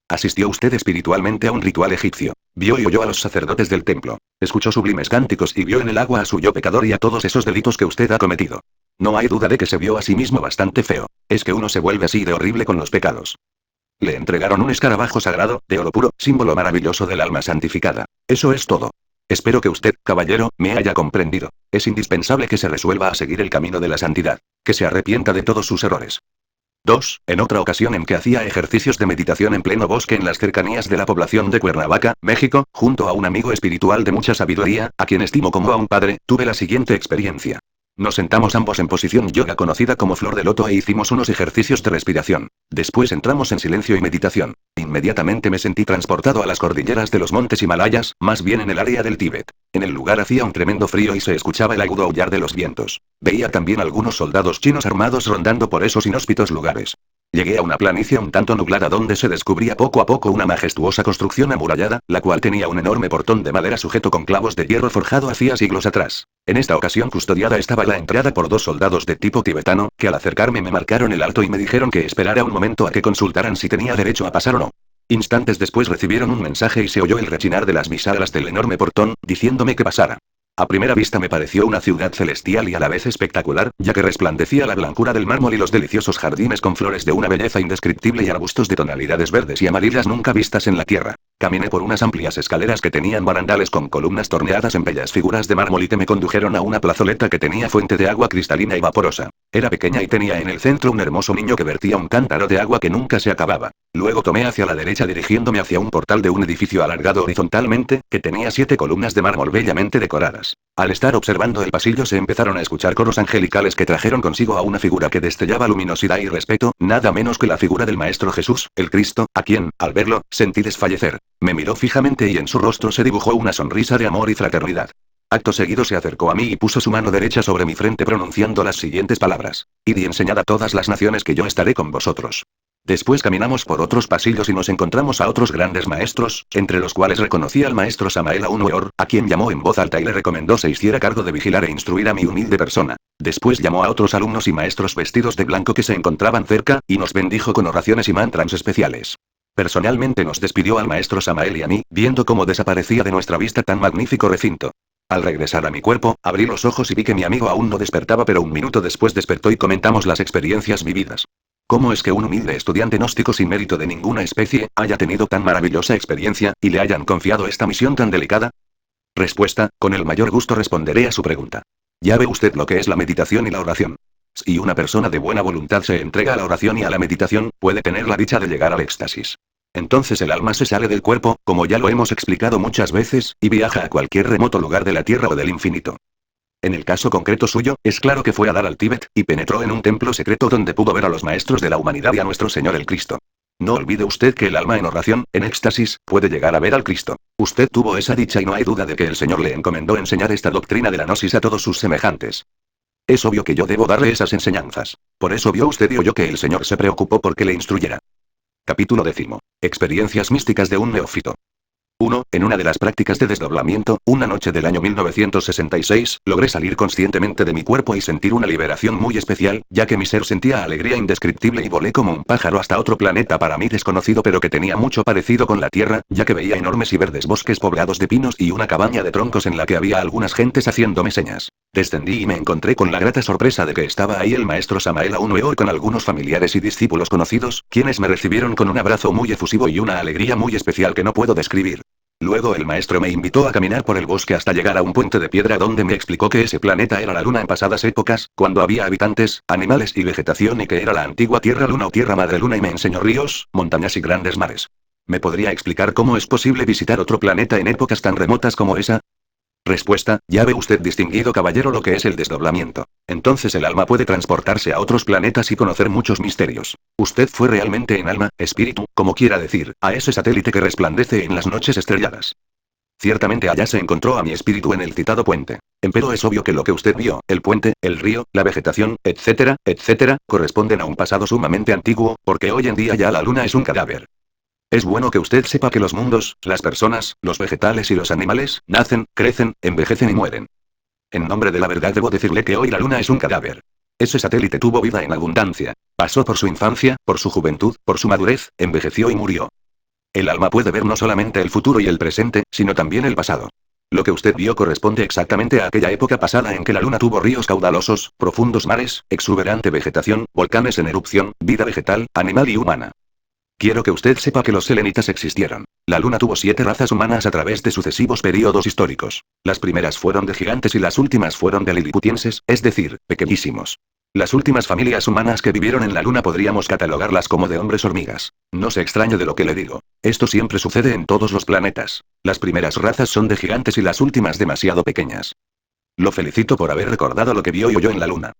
Asistió usted espiritualmente a un ritual egipcio. Vio y oyó a los sacerdotes del templo. Escuchó sublimes cánticos y vio en el agua a su yo pecador y a todos esos delitos que usted ha cometido. No hay duda de que se vio a sí mismo bastante feo. Es que uno se vuelve así de horrible con los pecados. Le entregaron un escarabajo sagrado, de oro puro, símbolo maravilloso del alma santificada. Eso es todo. Espero que usted, caballero, me haya comprendido. Es indispensable que se resuelva a seguir el camino de la santidad. Que se arrepienta de todos sus errores. 2. En otra ocasión en que hacía ejercicios de meditación en pleno bosque en las cercanías de la población de Cuernavaca, México, junto a un amigo espiritual de mucha sabiduría, a quien estimo como a un padre, tuve la siguiente experiencia. Nos sentamos ambos en posición yoga conocida como flor de loto e hicimos unos ejercicios de respiración. Después entramos en silencio y meditación. Inmediatamente me sentí transportado a las cordilleras de los montes Himalayas, más bien en el área del Tíbet. En el lugar hacía un tremendo frío y se escuchaba el agudo aullar de los vientos. Veía también algunos soldados chinos armados rondando por esos inhóspitos lugares. Llegué a una planicie un tanto nublada donde se descubría poco a poco una majestuosa construcción amurallada, la cual tenía un enorme portón de madera sujeto con clavos de hierro forjado hacía siglos atrás. En esta ocasión custodiada estaba la entrada por 2 soldados de tipo tibetano, que al acercarme me marcaron el alto y me dijeron que esperara un momento a que consultaran si tenía derecho a pasar o no. Instantes después recibieron un mensaje y se oyó el rechinar de las bisagras del enorme portón, diciéndome que pasara. A primera vista me pareció una ciudad celestial y a la vez espectacular, ya que resplandecía la blancura del mármol y los deliciosos jardines con flores de una belleza indescriptible y arbustos de tonalidades verdes y amarillas nunca vistas en la tierra. Caminé por unas amplias escaleras que tenían barandales con columnas torneadas en bellas figuras de mármol y que me condujeron a una plazoleta que tenía fuente de agua cristalina y vaporosa. Era pequeña y tenía en el centro un hermoso niño que vertía un cántaro de agua que nunca se acababa. Luego tomé hacia la derecha dirigiéndome hacia un portal de un edificio alargado horizontalmente, que tenía 7 columnas de mármol bellamente decoradas. Al estar observando el pasillo se empezaron a escuchar coros angelicales que trajeron consigo a una figura que destellaba luminosidad y respeto, nada menos que la figura del Maestro Jesús, el Cristo, a quien, al verlo, sentí desfallecer. Me miró fijamente y en su rostro se dibujó una sonrisa de amor y fraternidad. Acto seguido se acercó a mí y puso su mano derecha sobre mi frente pronunciando las siguientes palabras: id y enseñad a todas las naciones que yo estaré con vosotros. Después caminamos por otros pasillos y nos encontramos a otros grandes maestros, entre los cuales reconocí al maestro Samael Aun Weor, a quien llamó en voz alta y le recomendó se hiciera cargo de vigilar e instruir a mi humilde persona. Después llamó a otros alumnos y maestros vestidos de blanco que se encontraban cerca, y nos bendijo con oraciones y mantras especiales. Personalmente nos despidió al maestro Samael y a mí, viendo cómo desaparecía de nuestra vista tan magnífico recinto. Al regresar a mi cuerpo, abrí los ojos y vi que mi amigo aún no despertaba, pero un minuto después despertó y comentamos las experiencias vividas. ¿Cómo es que un humilde estudiante gnóstico sin mérito de ninguna especie, haya tenido tan maravillosa experiencia, y le hayan confiado esta misión tan delicada? Respuesta: con el mayor gusto responderé a su pregunta. Ya ve usted lo que es la meditación y la oración. Si una persona de buena voluntad se entrega a la oración y a la meditación, puede tener la dicha de llegar al éxtasis. Entonces el alma se sale del cuerpo, como ya lo hemos explicado muchas veces, y viaja a cualquier remoto lugar de la Tierra o del infinito. En el caso concreto suyo, es claro que fue a dar al Tíbet, y penetró en un templo secreto donde pudo ver a los maestros de la humanidad y a nuestro Señor el Cristo. No olvide usted que el alma en oración, en éxtasis, puede llegar a ver al Cristo. Usted tuvo esa dicha y no hay duda de que el Señor le encomendó enseñar esta doctrina de la gnosis a todos sus semejantes. Es obvio que yo debo darle esas enseñanzas. Por eso vio usted y oyó que el Señor se preocupó porque le instruyera. Capítulo 10. Experiencias místicas de un neófito. 1. En una de las prácticas de desdoblamiento, una noche del año 1966, logré salir conscientemente de mi cuerpo y sentir una liberación muy especial, ya que mi ser sentía alegría indescriptible y volé como un pájaro hasta otro planeta para mí desconocido pero que tenía mucho parecido con la Tierra, ya que veía enormes y verdes bosques poblados de pinos y una cabaña de troncos en la que había algunas gentes haciéndome señas. Descendí y me encontré con la grata sorpresa de que estaba ahí el maestro Samael Aun Weor con algunos familiares y discípulos conocidos, quienes me recibieron con un abrazo muy efusivo y una alegría muy especial que no puedo describir. Luego el maestro me invitó a caminar por el bosque hasta llegar a un puente de piedra donde me explicó que ese planeta era la Luna en pasadas épocas, cuando había habitantes, animales y vegetación y que era la antigua Tierra Luna o Tierra Madre Luna y me enseñó ríos, montañas y grandes mares. ¿Me podría explicar cómo es posible visitar otro planeta en épocas tan remotas como esa? Respuesta: ya ve usted, distinguido caballero, lo que es el desdoblamiento. Entonces el alma puede transportarse a otros planetas y conocer muchos misterios. Usted fue realmente en alma, espíritu, como quiera decir, a ese satélite que resplandece en las noches estrelladas. Ciertamente allá se encontró a mi espíritu en el citado puente. Empero es obvio que lo que usted vio, el puente, el río, la vegetación, etcétera, etcétera, corresponden a un pasado sumamente antiguo, porque hoy en día ya la luna es un cadáver. Es bueno que usted sepa que los mundos, las personas, los vegetales y los animales, nacen, crecen, envejecen y mueren. En nombre de la verdad debo decirle que hoy la luna es un cadáver. Ese satélite tuvo vida en abundancia. Pasó por su infancia, por su juventud, por su madurez, envejeció y murió. El alma puede ver no solamente el futuro y el presente, sino también el pasado. Lo que usted vio corresponde exactamente a aquella época pasada en que la luna tuvo ríos caudalosos, profundos mares, exuberante vegetación, volcanes en erupción, vida vegetal, animal y humana. Quiero que usted sepa que los selenitas existieron. La luna tuvo 7 razas humanas a través de sucesivos períodos históricos. Las primeras fueron de gigantes y las últimas fueron de liliputienses, es decir, pequeñísimos. Las últimas familias humanas que vivieron en la luna podríamos catalogarlas como de hombres hormigas. No se extrañe de lo que le digo. Esto siempre sucede en todos los planetas. Las primeras razas son de gigantes y las últimas demasiado pequeñas. Lo felicito por haber recordado lo que vio y oyó en la luna.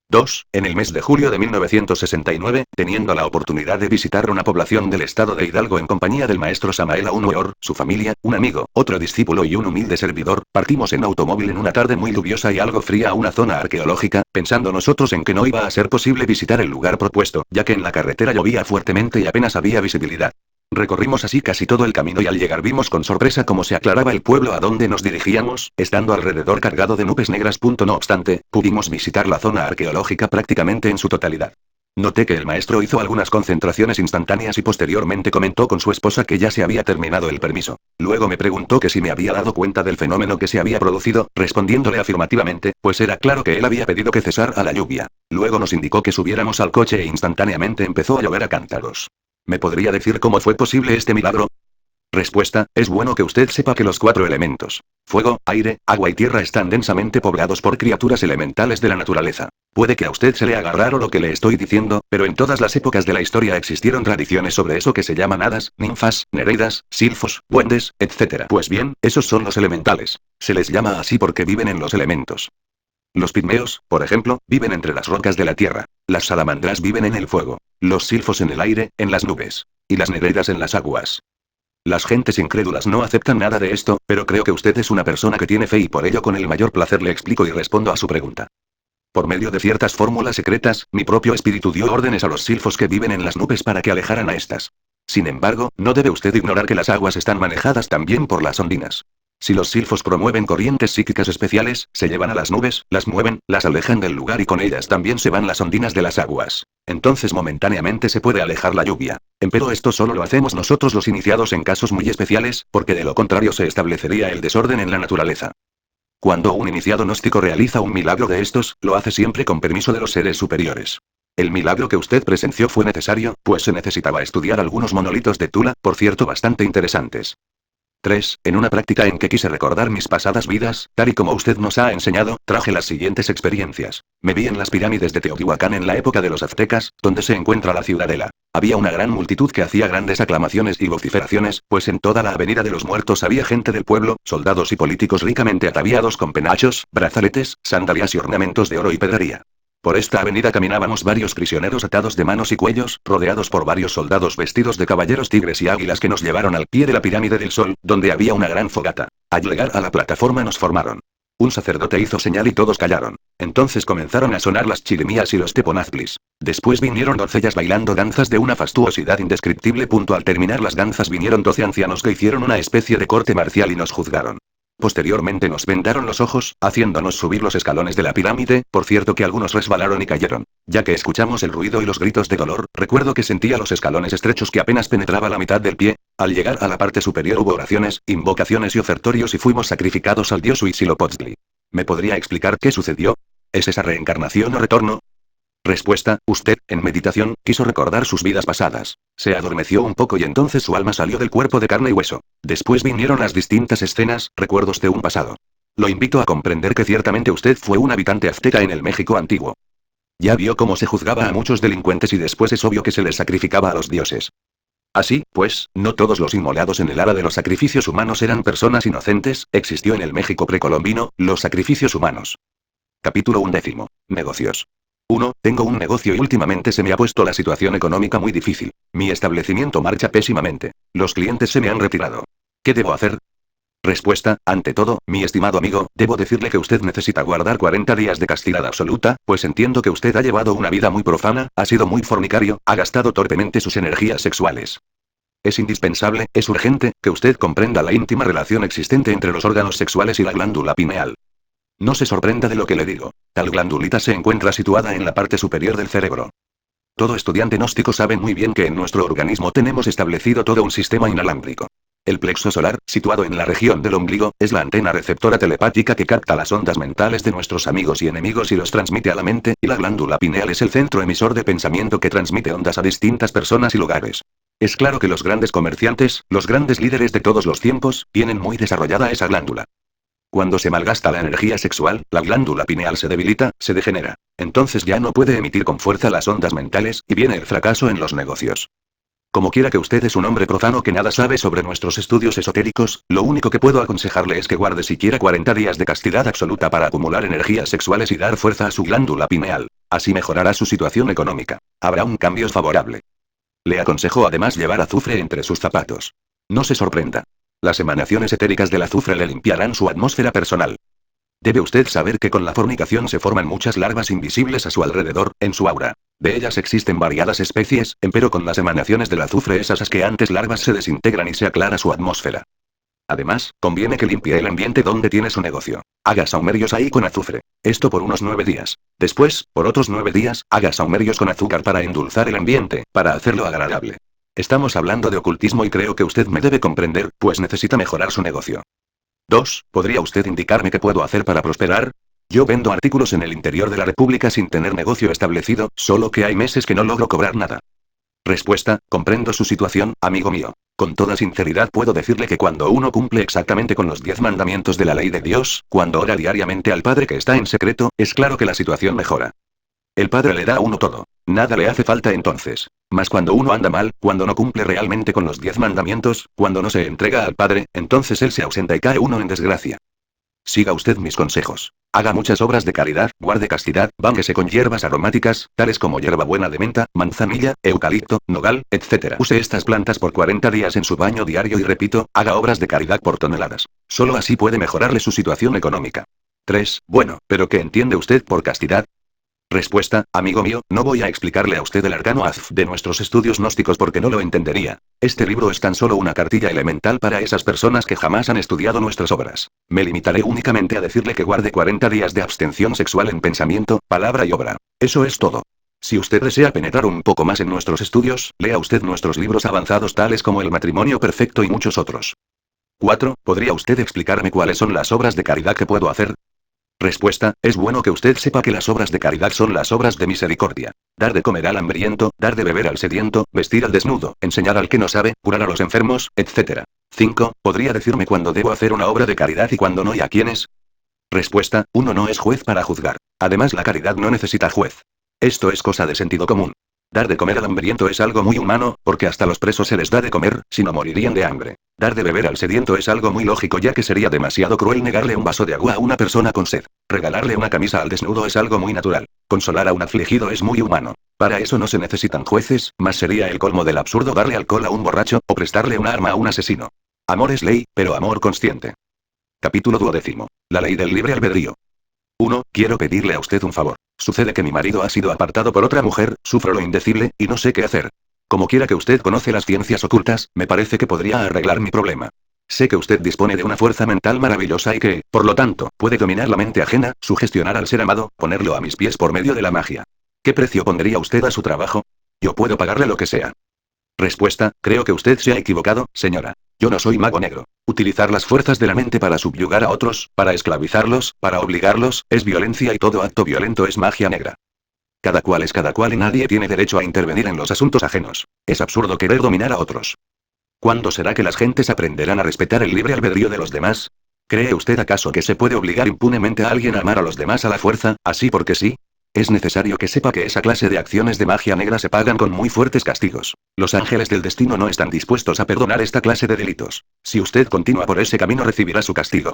2. En el mes de julio de 1969, teniendo la oportunidad de visitar una población del estado de Hidalgo en compañía del maestro Samael Aun Weor, su familia, un amigo, otro discípulo y un humilde servidor, partimos en automóvil en una tarde muy lluviosa y algo fría a una zona arqueológica, pensando nosotros en que no iba a ser posible visitar el lugar propuesto, ya que en la carretera llovía fuertemente y apenas había visibilidad. Recorrimos así casi todo el camino y al llegar vimos con sorpresa cómo se aclaraba el pueblo a donde nos dirigíamos, estando alrededor cargado de nubes negras. No obstante, pudimos visitar la zona arqueológica prácticamente en su totalidad. Noté que el maestro hizo algunas concentraciones instantáneas y posteriormente comentó con su esposa que ya se había terminado el permiso. Luego me preguntó que si me había dado cuenta del fenómeno que se había producido, respondiéndole afirmativamente, pues era claro que él había pedido que cesara la lluvia. Luego nos indicó que subiéramos al coche e instantáneamente empezó a llover a cántaros. ¿Me podría decir cómo fue posible este milagro? Respuesta: es bueno que usted sepa que los 4 elementos, fuego, aire, agua y tierra están densamente poblados por criaturas elementales de la naturaleza. Puede que a usted se le haga raro lo que le estoy diciendo, pero en todas las épocas de la historia existieron tradiciones sobre eso que se llaman hadas, ninfas, nereidas, silfos, duendes, etc. Pues bien, esos son los elementales. Se les llama así porque viven en los elementos. Los pigmeos, por ejemplo, viven entre las rocas de la tierra. Las salamandras viven en el fuego. Los silfos en el aire, en las nubes. Y las nereidas en las aguas. Las gentes incrédulas no aceptan nada de esto, pero creo que usted es una persona que tiene fe y por ello con el mayor placer le explico y respondo a su pregunta. Por medio de ciertas fórmulas secretas, mi propio espíritu dio órdenes a los silfos que viven en las nubes para que alejaran a estas. Sin embargo, no debe usted ignorar que las aguas están manejadas también por las ondinas. Si los silfos promueven corrientes psíquicas especiales, se llevan a las nubes, las mueven, las alejan del lugar y con ellas también se van las ondinas de las aguas. Entonces momentáneamente se puede alejar la lluvia. Empero esto solo lo hacemos nosotros los iniciados en casos muy especiales, porque de lo contrario se establecería el desorden en la naturaleza. Cuando un iniciado gnóstico realiza un milagro de estos, lo hace siempre con permiso de los seres superiores. El milagro que usted presenció fue necesario, pues se necesitaba estudiar algunos monolitos de Tula, por cierto bastante interesantes. 3. En una práctica en que quise recordar mis pasadas vidas, tal y como usted nos ha enseñado, traje las siguientes experiencias. Me vi en las pirámides de Teotihuacán en la época de los aztecas, donde se encuentra la ciudadela. Había una gran multitud que hacía grandes aclamaciones y vociferaciones, pues en toda la avenida de los muertos había gente del pueblo, soldados y políticos ricamente ataviados con penachos, brazaletes, sandalias y ornamentos de oro y pedrería. Por esta avenida caminábamos varios prisioneros atados de manos y cuellos, rodeados por varios soldados vestidos de caballeros tigres y águilas que nos llevaron al pie de la pirámide del Sol, donde había una gran fogata. Al llegar a la plataforma nos formaron. Un sacerdote hizo señal y todos callaron. Entonces comenzaron a sonar las chirimías y los teponazplis. Después vinieron doncellas bailando danzas de una fastuosidad indescriptible. Al terminar las danzas vinieron 12 ancianos que hicieron una especie de corte marcial y nos juzgaron. Posteriormente nos vendaron los ojos, haciéndonos subir los escalones de la pirámide, por cierto que algunos resbalaron y cayeron. Ya que escuchamos el ruido y los gritos de dolor, recuerdo que sentía los escalones estrechos que apenas penetraba la mitad del pie. Al llegar a la parte superior hubo oraciones, invocaciones y ofertorios y fuimos sacrificados al dios Huitzilopochtli. ¿Me podría explicar qué sucedió? ¿Es esa reencarnación o retorno? Respuesta, usted, en meditación, quiso recordar sus vidas pasadas. Se adormeció un poco y entonces su alma salió del cuerpo de carne y hueso. Después vinieron las distintas escenas, recuerdos de un pasado. Lo invito a comprender que ciertamente usted fue un habitante azteca en el México antiguo. Ya vio cómo se juzgaba a muchos delincuentes y después es obvio que se les sacrificaba a los dioses. Así, pues, no todos los inmolados en el ara de los sacrificios humanos eran personas inocentes, existió en el México precolombino, los sacrificios humanos. Capítulo 11. Negocios. 1. Tengo un negocio y últimamente se me ha puesto la situación económica muy difícil. Mi establecimiento marcha pésimamente. Los clientes se me han retirado. ¿Qué debo hacer? Respuesta, ante todo, mi estimado amigo, debo decirle que usted necesita guardar 40 días de castidad absoluta, pues entiendo que usted ha llevado una vida muy profana, ha sido muy fornicario, ha gastado torpemente sus energías sexuales. Es indispensable, es urgente, que usted comprenda la íntima relación existente entre los órganos sexuales y la glándula pineal. No se sorprenda de lo que le digo. Tal glandulita se encuentra situada en la parte superior del cerebro. Todo estudiante gnóstico sabe muy bien que en nuestro organismo tenemos establecido todo un sistema inalámbrico. El plexo solar, situado en la región del ombligo, es la antena receptora telepática que capta las ondas mentales de nuestros amigos y enemigos y los transmite a la mente, y la glándula pineal es el centro emisor de pensamiento que transmite ondas a distintas personas y lugares. Es claro que los grandes comerciantes, los grandes líderes de todos los tiempos, tienen muy desarrollada esa glándula. Cuando se malgasta la energía sexual, la glándula pineal se debilita, se degenera. Entonces ya no puede emitir con fuerza las ondas mentales, y viene el fracaso en los negocios. Como quiera que usted es un hombre profano que nada sabe sobre nuestros estudios esotéricos, lo único que puedo aconsejarle es que guarde siquiera 40 días de castidad absoluta para acumular energías sexuales y dar fuerza a su glándula pineal. Así mejorará su situación económica. Habrá un cambio favorable. Le aconsejo además llevar azufre entre sus zapatos. No se sorprenda. Las emanaciones etéricas del azufre le limpiarán su atmósfera personal. Debe usted saber que con la fornicación se forman muchas larvas invisibles a su alrededor, en su aura. De ellas existen variadas especies, empero con las emanaciones del azufre esas asqueantes larvas se desintegran y se aclara su atmósfera. Además, conviene que limpie el ambiente donde tiene su negocio. Haga saumerios ahí con azufre. Esto por unos 9 días. Después, por otros 9 días, haga saumerios con azúcar para endulzar el ambiente, para hacerlo agradable. Estamos hablando de ocultismo y creo que usted me debe comprender, pues necesita mejorar su negocio. 2. ¿Podría usted indicarme qué puedo hacer para prosperar? Yo vendo artículos en el interior de la República sin tener negocio establecido, solo que hay meses que no logro cobrar nada. Respuesta, comprendo su situación, amigo mío. Con toda sinceridad puedo decirle que cuando uno cumple exactamente con los 10 mandamientos de la ley de Dios, cuando ora diariamente al Padre que está en secreto, es claro que la situación mejora. El padre le da a uno todo. Nada le hace falta entonces. Mas cuando uno anda mal, cuando no cumple realmente con los 10 mandamientos, cuando no se entrega al padre, entonces él se ausenta y cae uno en desgracia. Siga usted mis consejos. Haga muchas obras de caridad, guarde castidad, báñese con hierbas aromáticas, tales como hierbabuena de menta, manzanilla, eucalipto, nogal, etc. Use estas plantas por 40 días en su baño diario y repito, haga obras de caridad por toneladas. Solo así puede mejorarle su situación económica. 3. Bueno, ¿pero qué entiende usted por castidad? Respuesta, amigo mío, no voy a explicarle a usted el arcano Azf de nuestros estudios gnósticos porque no lo entendería. Este libro es tan solo una cartilla elemental para esas personas que jamás han estudiado nuestras obras. Me limitaré únicamente a decirle que guarde 40 días de abstención sexual en pensamiento, palabra y obra. Eso es todo. Si usted desea penetrar un poco más en nuestros estudios, lea usted nuestros libros avanzados tales como El matrimonio perfecto y muchos otros. 4. ¿Podría usted explicarme cuáles son las obras de caridad que puedo hacer? Respuesta, es bueno que usted sepa que las obras de caridad son las obras de misericordia. Dar de comer al hambriento, dar de beber al sediento, vestir al desnudo, enseñar al que no sabe, curar a los enfermos, etc. 5. ¿Podría decirme cuándo debo hacer una obra de caridad y cuándo no y a quiénes? Respuesta, uno no es juez para juzgar. Además la caridad no necesita juez. Esto es cosa de sentido común. Dar de comer al hambriento es algo muy humano, porque hasta los presos se les da de comer, si no morirían de hambre. Dar de beber al sediento es algo muy lógico ya que sería demasiado cruel negarle un vaso de agua a una persona con sed. Regalarle una camisa al desnudo es algo muy natural. Consolar a un afligido es muy humano. Para eso no se necesitan jueces, mas sería el colmo del absurdo darle alcohol a un borracho, o prestarle un arma a un asesino. Amor es ley, pero amor consciente. Capítulo 12. La ley del libre albedrío. 1. Quiero pedirle a usted un favor. Sucede que mi marido ha sido apartado por otra mujer, sufro lo indecible, y no sé qué hacer. Como quiera que usted conoce las ciencias ocultas, me parece que podría arreglar mi problema. Sé que usted dispone de una fuerza mental maravillosa y que, por lo tanto, puede dominar la mente ajena, sugestionar al ser amado, ponerlo a mis pies por medio de la magia. ¿Qué precio pondría usted a su trabajo? Yo puedo pagarle lo que sea. Respuesta, creo que usted se ha equivocado, señora. Yo no soy mago negro. Utilizar las fuerzas de la mente para subyugar a otros, para esclavizarlos, para obligarlos, es violencia y todo acto violento es magia negra. Cada cual es cada cual y nadie tiene derecho a intervenir en los asuntos ajenos. Es absurdo querer dominar a otros. ¿Cuándo será que las gentes aprenderán a respetar el libre albedrío de los demás? ¿Cree usted acaso que se puede obligar impunemente a alguien a amar a los demás a la fuerza, así porque sí? Es necesario que sepa que esa clase de acciones de magia negra se pagan con muy fuertes castigos. Los ángeles del destino no están dispuestos a perdonar esta clase de delitos. Si usted continúa por ese camino recibirá su castigo.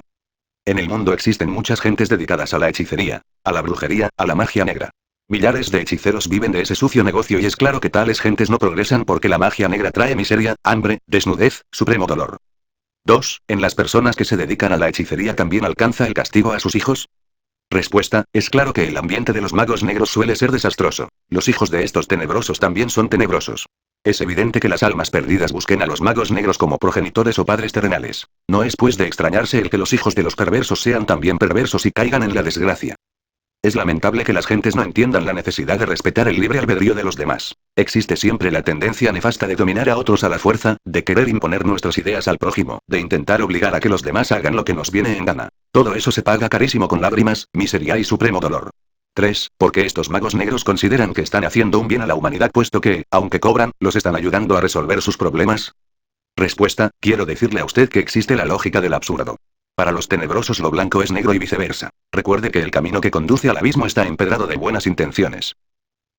En el mundo existen muchas gentes dedicadas a la hechicería, a la brujería, a la magia negra. Millares de hechiceros viven de ese sucio negocio y es claro que tales gentes no progresan porque la magia negra trae miseria, hambre, desnudez, supremo dolor. 2. ¿En las personas que se dedican a la hechicería también alcanza el castigo a sus hijos? Respuesta, es claro que el ambiente de los magos negros suele ser desastroso. Los hijos de estos tenebrosos también son tenebrosos. Es evidente que las almas perdidas busquen a los magos negros como progenitores o padres terrenales. No es pues de extrañarse el que los hijos de los perversos sean también perversos y caigan en la desgracia. Es lamentable que las gentes no entiendan la necesidad de respetar el libre albedrío de los demás. Existe siempre la tendencia nefasta de dominar a otros a la fuerza, de querer imponer nuestras ideas al prójimo, de intentar obligar a que los demás hagan lo que nos viene en gana. Todo eso se paga carísimo con lágrimas, miseria y supremo dolor. 3. Porque estos magos negros consideran que están haciendo un bien a la humanidad puesto que, aunque cobran, los están ayudando a resolver sus problemas. Respuesta, quiero decirle a usted que existe la lógica del absurdo. Para los tenebrosos lo blanco es negro y viceversa. Recuerde que el camino que conduce al abismo está empedrado de buenas intenciones.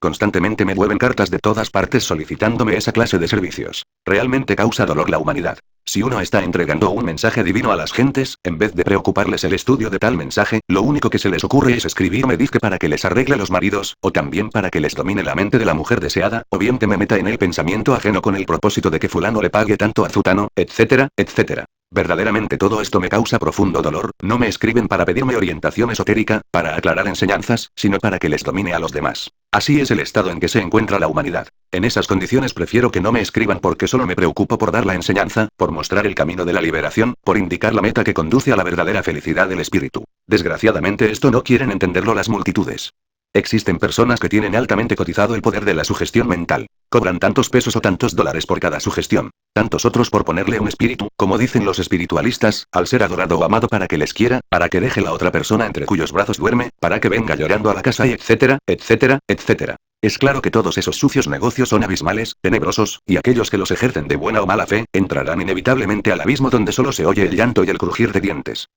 Constantemente me mueven cartas de todas partes solicitándome esa clase de servicios. Realmente causa dolor la humanidad. Si uno está entregando un mensaje divino a las gentes, en vez de preocuparles el estudio de tal mensaje, lo único que se les ocurre es escribirme disque para que les arregle los maridos, o también para que les domine la mente de la mujer deseada, o bien que me meta en el pensamiento ajeno con el propósito de que fulano le pague tanto a zutano, etcétera, etcétera. Verdaderamente todo esto me causa profundo dolor, no me escriben para pedirme orientación esotérica, para aclarar enseñanzas, sino para que les domine a los demás. Así es el estado en que se encuentra la humanidad. En esas condiciones prefiero que no me escriban porque solo me preocupo por dar la enseñanza, por mostrar el camino de la liberación, por indicar la meta que conduce a la verdadera felicidad del espíritu. Desgraciadamente esto no quieren entenderlo las multitudes. Existen personas que tienen altamente cotizado el poder de la sugestión mental. Cobran tantos pesos o tantos dólares por cada sugestión. Tantos otros por ponerle un espíritu, como dicen los espiritualistas, al ser adorado o amado para que les quiera, para que deje la otra persona entre cuyos brazos duerme, para que venga llorando a la casa y etcétera, etcétera, etcétera. Es claro que todos esos sucios negocios son abismales, tenebrosos, y aquellos que los ejercen de buena o mala fe, entrarán inevitablemente al abismo donde solo se oye el llanto y el crujir de dientes.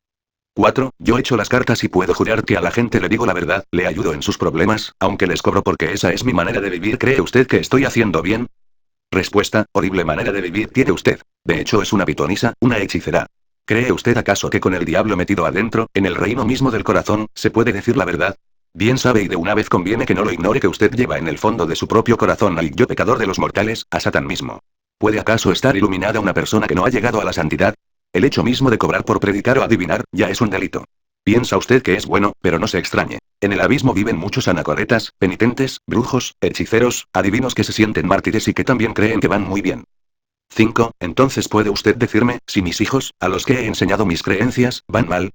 4. Yo echo las cartas y puedo jurar que a la gente le digo la verdad, le ayudo en sus problemas, aunque les cobro porque esa es mi manera de vivir. ¿Cree usted que estoy haciendo bien? Respuesta: horrible manera de vivir tiene usted. De hecho es una pitonisa, una hechicera. ¿Cree usted acaso que con el diablo metido adentro, en el reino mismo del corazón, se puede decir la verdad? Bien sabe y de una vez conviene que no lo ignore que usted lleva en el fondo de su propio corazón al yo pecador de los mortales, a Satán mismo. ¿Puede acaso estar iluminada una persona que no ha llegado a la santidad? El hecho mismo de cobrar por predicar o adivinar, ya es un delito. Piensa usted que es bueno, pero no se extrañe. En el abismo viven muchos anacoretas, penitentes, brujos, hechiceros, adivinos que se sienten mártires y que también creen que van muy bien. 5. Entonces puede usted decirme, si mis hijos, a los que he enseñado mis creencias, van mal.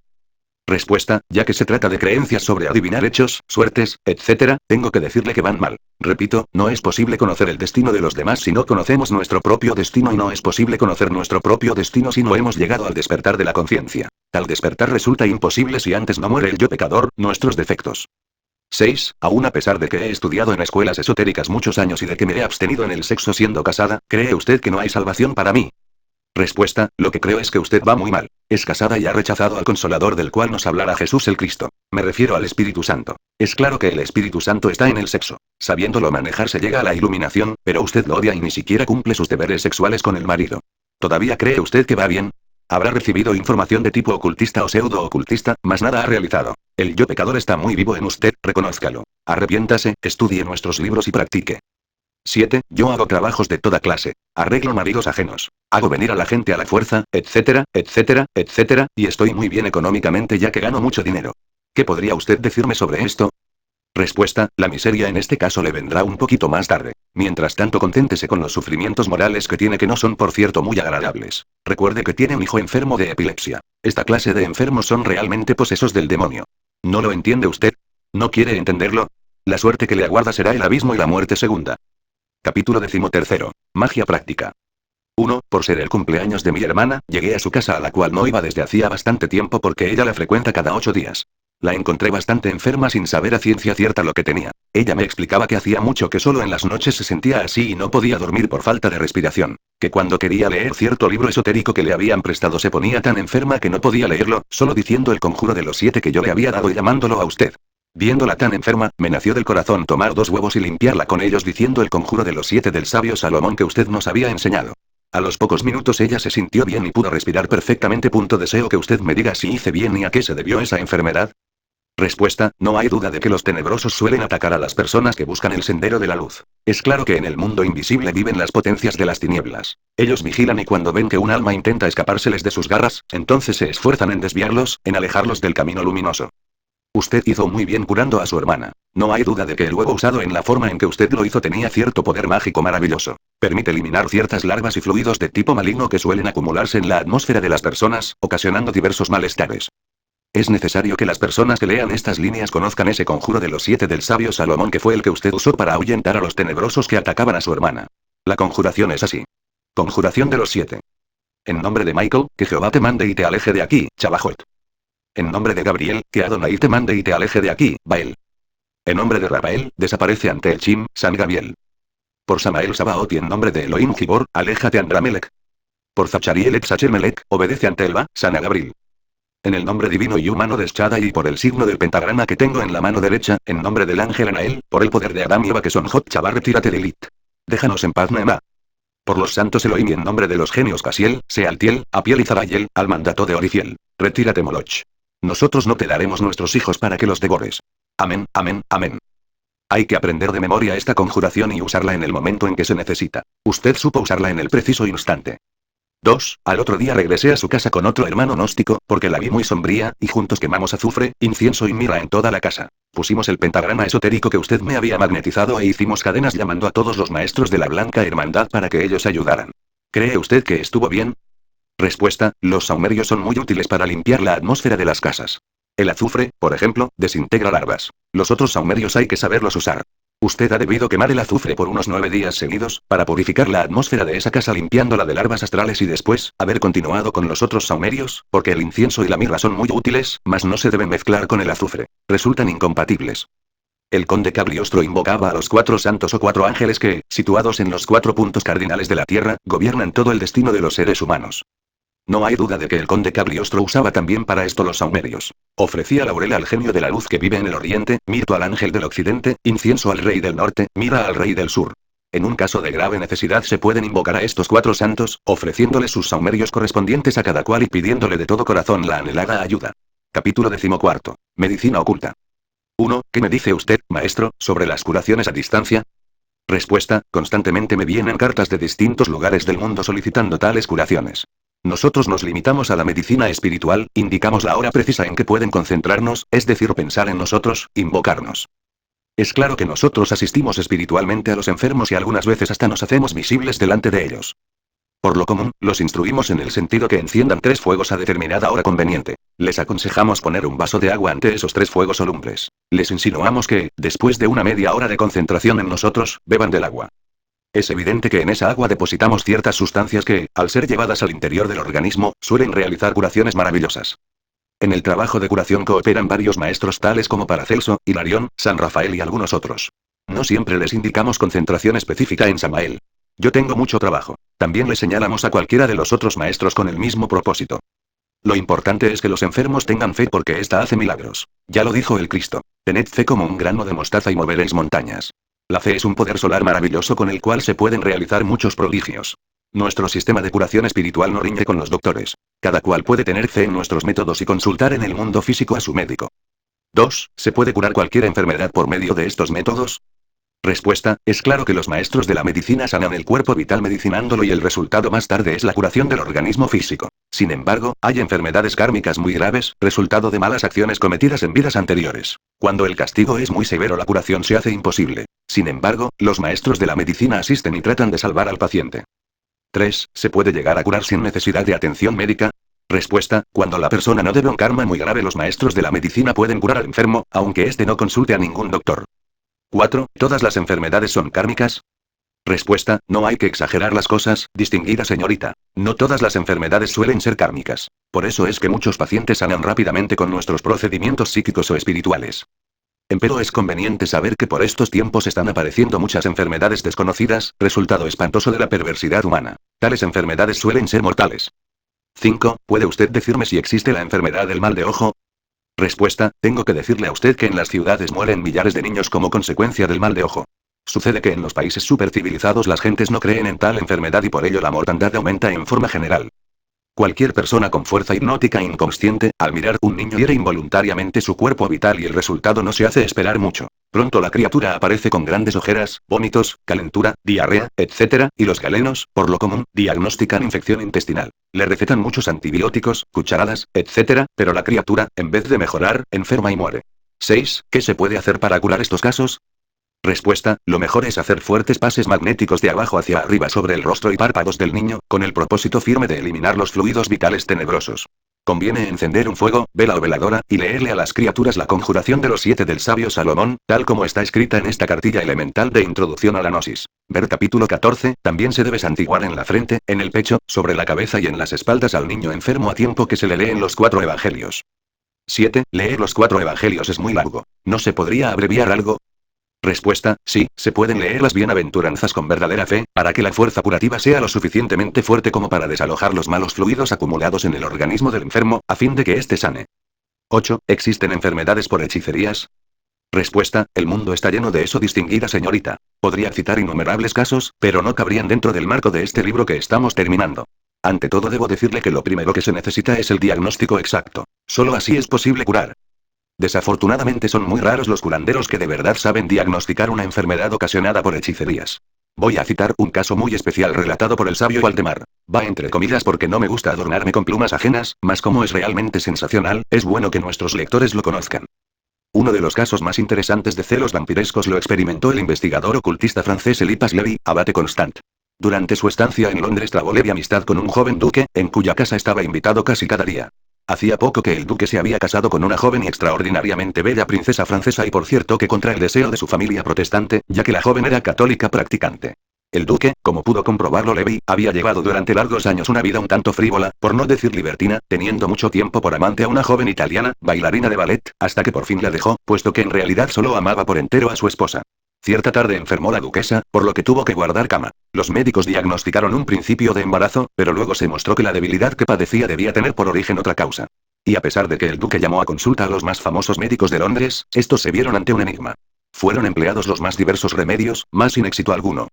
Respuesta: ya que se trata de creencias sobre adivinar hechos, suertes, etc., tengo que decirle que van mal. Repito, no es posible conocer el destino de los demás si no conocemos nuestro propio destino y no es posible conocer nuestro propio destino si no hemos llegado al despertar de la conciencia. Tal despertar resulta imposible si antes no muere el yo pecador, nuestros defectos. 6. Aún a pesar de que he estudiado en escuelas esotéricas muchos años y de que me he abstenido en el sexo siendo casada, ¿cree usted que no hay salvación para mí? Respuesta: lo que creo es que usted va muy mal. Es casada y ha rechazado al Consolador del cual nos hablará Jesús el Cristo. Me refiero al Espíritu Santo. Es claro que el Espíritu Santo está en el sexo. Sabiéndolo manejar se llega a la iluminación, pero usted lo odia y ni siquiera cumple sus deberes sexuales con el marido. ¿Todavía cree usted que va bien? Habrá recibido información de tipo ocultista o pseudo-ocultista, mas nada ha realizado. El yo pecador está muy vivo en usted, reconózcalo. Arrepiéntase, estudie nuestros libros y practique. 7. Yo hago trabajos de toda clase. Arreglo maridos ajenos. Hago venir a la gente a la fuerza, etcétera, etcétera, etcétera, y estoy muy bien económicamente ya que gano mucho dinero. ¿Qué podría usted decirme sobre esto? Respuesta: la miseria en este caso le vendrá un poquito más tarde. Mientras tanto conténtese con los sufrimientos morales que tiene que no son por cierto muy agradables. Recuerde que tiene un hijo enfermo de epilepsia. Esta clase de enfermos son realmente posesos del demonio. ¿No lo entiende usted? ¿No quiere entenderlo? La suerte que le aguarda será el abismo y la muerte segunda. Capítulo 13. Magia práctica. 1. Por ser el cumpleaños de mi hermana, llegué a su casa a la cual no iba desde hacía bastante tiempo porque ella la frecuenta cada 8 días. La encontré bastante enferma sin saber a ciencia cierta lo que tenía. Ella me explicaba que hacía mucho que solo en las noches se sentía así y no podía dormir por falta de respiración. Que cuando quería leer cierto libro esotérico que le habían prestado se ponía tan enferma que no podía leerlo, solo diciendo el conjuro de los 7 que yo le había dado y llamándolo a usted. Viéndola tan enferma, me nació del corazón tomar 2 huevos y limpiarla con ellos diciendo el conjuro de los 7 del sabio Salomón que usted nos había enseñado. A los pocos minutos ella se sintió bien y pudo respirar perfectamente. Deseo que usted me diga si hice bien y a qué se debió esa enfermedad. Respuesta: no hay duda de que los tenebrosos suelen atacar a las personas que buscan el sendero de la luz. Es claro que en el mundo invisible viven las potencias de las tinieblas. Ellos vigilan y cuando ven que un alma intenta escapárseles de sus garras, entonces se esfuerzan en desviarlos, en alejarlos del camino luminoso. Usted hizo muy bien curando a su hermana. No hay duda de que el huevo usado en la forma en que usted lo hizo tenía cierto poder mágico maravilloso. Permite eliminar ciertas larvas y fluidos de tipo maligno que suelen acumularse en la atmósfera de las personas, ocasionando diversos malestares. Es necesario que las personas que lean estas líneas conozcan ese conjuro de los 7 del sabio Salomón que fue el que usted usó para ahuyentar a los tenebrosos que atacaban a su hermana. La conjuración es así. Conjuración de los 7. En nombre de Michael, que Jehová te mande y te aleje de aquí, Chabajoth. En nombre de Gabriel, que Adonai te mande y te aleje de aquí, Bael. En nombre de Rafael, desaparece ante el Chim, San Gabriel. Por Samael Sabaoth y en nombre de Elohim Gibor, aléjate Andramelech. Por Zachariel Etzachemelech, obedece ante Elba, San Gabriel. En el nombre divino y humano de Shaddai y por el signo del pentagrama que tengo en la mano derecha, en nombre del ángel Anael, por el poder de Adam y Eva que son Jot Chabar, retírate de Elit. Déjanos en paz, Neema. Por los santos Elohim y en nombre de los genios Casiel, Sealtiel, Apiel y Zarayel, al mandato de Orifiel. Retírate, Moloch. Nosotros no te daremos nuestros hijos para que los devores. Amén, amén, amén. Hay que aprender de memoria esta conjuración y usarla en el momento en que se necesita. Usted supo usarla en el preciso instante. 2. Al otro día regresé a su casa con otro hermano gnóstico, porque la vi muy sombría, y juntos quemamos azufre, incienso y mirra en toda la casa. Pusimos el pentagrama esotérico que usted me había magnetizado e hicimos cadenas llamando a todos los maestros de la Blanca Hermandad para que ellos ayudaran. ¿Cree usted que estuvo bien? Respuesta: los saumerios son muy útiles para limpiar la atmósfera de las casas. El azufre, por ejemplo, desintegra larvas. Los otros saumerios hay que saberlos usar. Usted ha debido quemar el azufre por unos 9 días seguidos, para purificar la atmósfera de esa casa limpiándola de larvas astrales y después, haber continuado con los otros saumerios, porque el incienso y la mirra son muy útiles, mas no se deben mezclar con el azufre. Resultan incompatibles. El conde Cagliostro invocaba a los 4 santos o 4 ángeles que, situados en los 4 puntos cardinales de la tierra, gobiernan todo el destino de los seres humanos. No hay duda de que el conde Cagliostro usaba también para esto los saumerios. Ofrecía laurel al genio de la luz que vive en el oriente, mirto al ángel del occidente, incienso al rey del norte, mira al rey del sur. En un caso de grave necesidad se pueden invocar a estos 4 santos, ofreciéndoles sus saumerios correspondientes a cada cual y pidiéndole de todo corazón la anhelada ayuda. Capítulo 14. Medicina oculta. 1. ¿Qué me dice usted, maestro, sobre las curaciones a distancia? Respuesta: constantemente me vienen cartas de distintos lugares del mundo solicitando tales curaciones. Nosotros nos limitamos a la medicina espiritual, indicamos la hora precisa en que pueden concentrarnos, es decir, pensar en nosotros, invocarnos. Es claro que nosotros asistimos espiritualmente a los enfermos y algunas veces hasta nos hacemos visibles delante de ellos. Por lo común, los instruimos en el sentido que enciendan 3 fuegos a determinada hora conveniente. Les aconsejamos poner un vaso de agua ante esos 3 fuegos o lumbres. Les insinuamos que, después de una media hora de concentración en nosotros, beban del agua. Es evidente que en esa agua depositamos ciertas sustancias que, al ser llevadas al interior del organismo, suelen realizar curaciones maravillosas. En el trabajo de curación cooperan varios maestros tales como Paracelso, Hilarión, San Rafael y algunos otros. No siempre les indicamos concentración específica en Samael. Yo tengo mucho trabajo. También le señalamos a cualquiera de los otros maestros con el mismo propósito. Lo importante es que los enfermos tengan fe porque ésta hace milagros. Ya lo dijo el Cristo. Tened fe como un grano de mostaza y moveréis montañas. La fe es un poder solar maravilloso con el cual se pueden realizar muchos prodigios. Nuestro sistema de curación espiritual no riñe con los doctores. Cada cual puede tener fe en nuestros métodos y consultar en el mundo físico a su médico. 2. ¿Se puede curar cualquier enfermedad por medio de estos métodos? Respuesta: es claro que los maestros de la medicina sanan el cuerpo vital medicinándolo y el resultado más tarde es la curación del organismo físico. Sin embargo, hay enfermedades kármicas muy graves, resultado de malas acciones cometidas en vidas anteriores. Cuando el castigo es muy severo, la curación se hace imposible. Sin embargo, los maestros de la medicina asisten y tratan de salvar al paciente. 3. ¿Se puede llegar a curar sin necesidad de atención médica? Respuesta: cuando la persona no debe un karma muy grave, los maestros de la medicina pueden curar al enfermo, aunque éste no consulte a ningún doctor. 4. ¿Todas las enfermedades son kármicas? Respuesta: no hay que exagerar las cosas, distinguida señorita. No todas las enfermedades suelen ser kármicas. Por eso es que muchos pacientes sanan rápidamente con nuestros procedimientos psíquicos o espirituales. Empero es conveniente saber que por estos tiempos están apareciendo muchas enfermedades desconocidas, resultado espantoso de la perversidad humana. Tales enfermedades suelen ser mortales. 5. ¿Puede usted decirme si existe la enfermedad del mal de ojo? Respuesta: tengo que decirle a usted que en las ciudades mueren millares de niños como consecuencia del mal de ojo. Sucede que en los países supercivilizados las gentes no creen en tal enfermedad y por ello la mortandad aumenta en forma general. Cualquier persona con fuerza hipnótica inconsciente, al mirar un niño hiere involuntariamente su cuerpo vital y el resultado no se hace esperar mucho. Pronto la criatura aparece con grandes ojeras, vómitos, calentura, diarrea, etc., y los galenos, por lo común, diagnostican infección intestinal. Le recetan muchos antibióticos, cucharadas, etc., pero la criatura, en vez de mejorar, enferma y muere. 6. ¿Qué se puede hacer para curar estos casos? Respuesta: lo mejor es hacer fuertes pases magnéticos de abajo hacia arriba sobre el rostro y párpados del niño, con el propósito firme de eliminar los fluidos vitales tenebrosos. Conviene encender un fuego, vela o veladora, y leerle a las criaturas la conjuración de los 7 del sabio Salomón, tal como está escrita en esta cartilla elemental de introducción a la gnosis. Ver capítulo 14, también se debe santiguar en la frente, en el pecho, sobre la cabeza y en las espaldas al niño enfermo a tiempo que se le leen los 4 evangelios. 7. Leer los 4 evangelios es muy largo. ¿No se podría abreviar algo? Respuesta: sí, se pueden leer las bienaventuranzas con verdadera fe, para que la fuerza curativa sea lo suficientemente fuerte como para desalojar los malos fluidos acumulados en el organismo del enfermo, a fin de que éste sane. 8. ¿Existen enfermedades por hechicerías? Respuesta: el mundo está lleno de eso, distinguida señorita. Podría citar innumerables casos, pero no cabrían dentro del marco de este libro que estamos terminando. Ante todo debo decirle que lo primero que se necesita es el diagnóstico exacto. Solo así es posible curar. Desafortunadamente son muy raros los curanderos que de verdad saben diagnosticar una enfermedad ocasionada por hechicerías. Voy a citar un caso muy especial relatado por el sabio Waldemar. Va entre comillas porque no me gusta adornarme con plumas ajenas, mas como es realmente sensacional, es bueno que nuestros lectores lo conozcan. Uno de los casos más interesantes de celos vampirescos lo experimentó el investigador ocultista francés Eliphas Lévy, abate Constant. Durante su estancia en Londres trabó Lévy amistad con un joven duque, en cuya casa estaba invitado casi cada día. Hacía poco que el duque se había casado con una joven y extraordinariamente bella princesa francesa y por cierto que contra el deseo de su familia protestante, ya que la joven era católica practicante. El duque, como pudo comprobarlo Lévy, había llevado durante largos años una vida un tanto frívola, por no decir libertina, teniendo mucho tiempo por amante a una joven italiana, bailarina de ballet, hasta que por fin la dejó, puesto que en realidad solo amaba por entero a su esposa. Cierta tarde enfermó la duquesa, por lo que tuvo que guardar cama. Los médicos diagnosticaron un principio de embarazo, pero luego se mostró que la debilidad que padecía debía tener por origen otra causa. Y a pesar de que el duque llamó a consulta a los más famosos médicos de Londres, estos se vieron ante un enigma. Fueron empleados los más diversos remedios, más sin éxito alguno.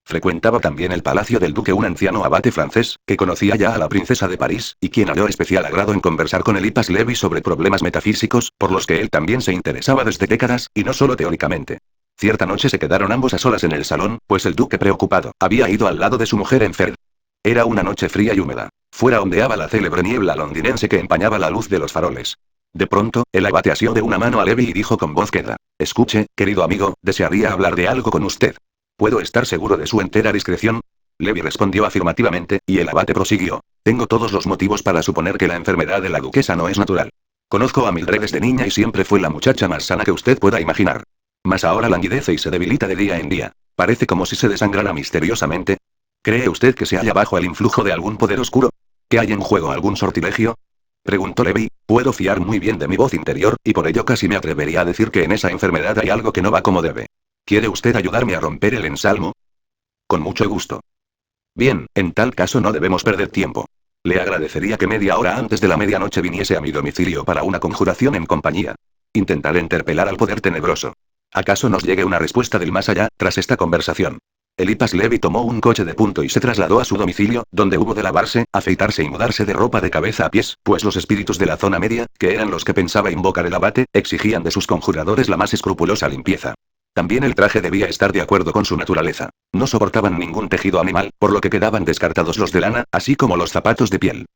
Frecuentaba también el palacio del duque un anciano abate francés, que conocía ya a la princesa de París, y quien halló especial agrado en conversar con Eliphas Levi sobre problemas metafísicos, por los que él también se interesaba desde décadas, y no solo teóricamente. Cierta noche se quedaron ambos a solas en el salón, pues el duque preocupado, había ido al lado de su mujer enferma. Era una noche fría y húmeda. Fuera ondeaba la célebre niebla londinense que empañaba la luz de los faroles. De pronto, el abate asió de una mano a Levi y dijo con voz queda: «Escuche, querido amigo, desearía hablar de algo con usted. ¿Puedo estar seguro de su entera discreción?». Levi respondió afirmativamente, y el abate prosiguió: «Tengo todos los motivos para suponer que la enfermedad de la duquesa no es natural. Conozco a Mildred desde niña y siempre fue la muchacha más sana que usted pueda imaginar. Mas ahora languidece y se debilita de día en día. Parece como si se desangrara misteriosamente. ¿Cree usted que se halla bajo el influjo de algún poder oscuro? ¿Que hay en juego algún sortilegio?», preguntó Levi. «Puedo fiar muy bien de mi voz interior, y por ello casi me atrevería a decir que en esa enfermedad hay algo que no va como debe. ¿Quiere usted ayudarme a romper el ensalmo?». «Con mucho gusto». «Bien, en tal caso no debemos perder tiempo. Le agradecería que media hora antes de la medianoche viniese a mi domicilio para una conjuración en compañía. Intentaré interpelar al poder tenebroso. ¿Acaso nos llegue una respuesta del más allá, tras esta conversación?». Eliphas Levi tomó un coche de punto y se trasladó a su domicilio, donde hubo de lavarse, afeitarse y mudarse de ropa de cabeza a pies, pues los espíritus de la zona media, que eran los que pensaba invocar el abate, exigían de sus conjuradores la más escrupulosa limpieza. También el traje debía estar de acuerdo con su naturaleza. No soportaban ningún tejido animal, por lo que quedaban descartados los de lana, así como los zapatos de piel.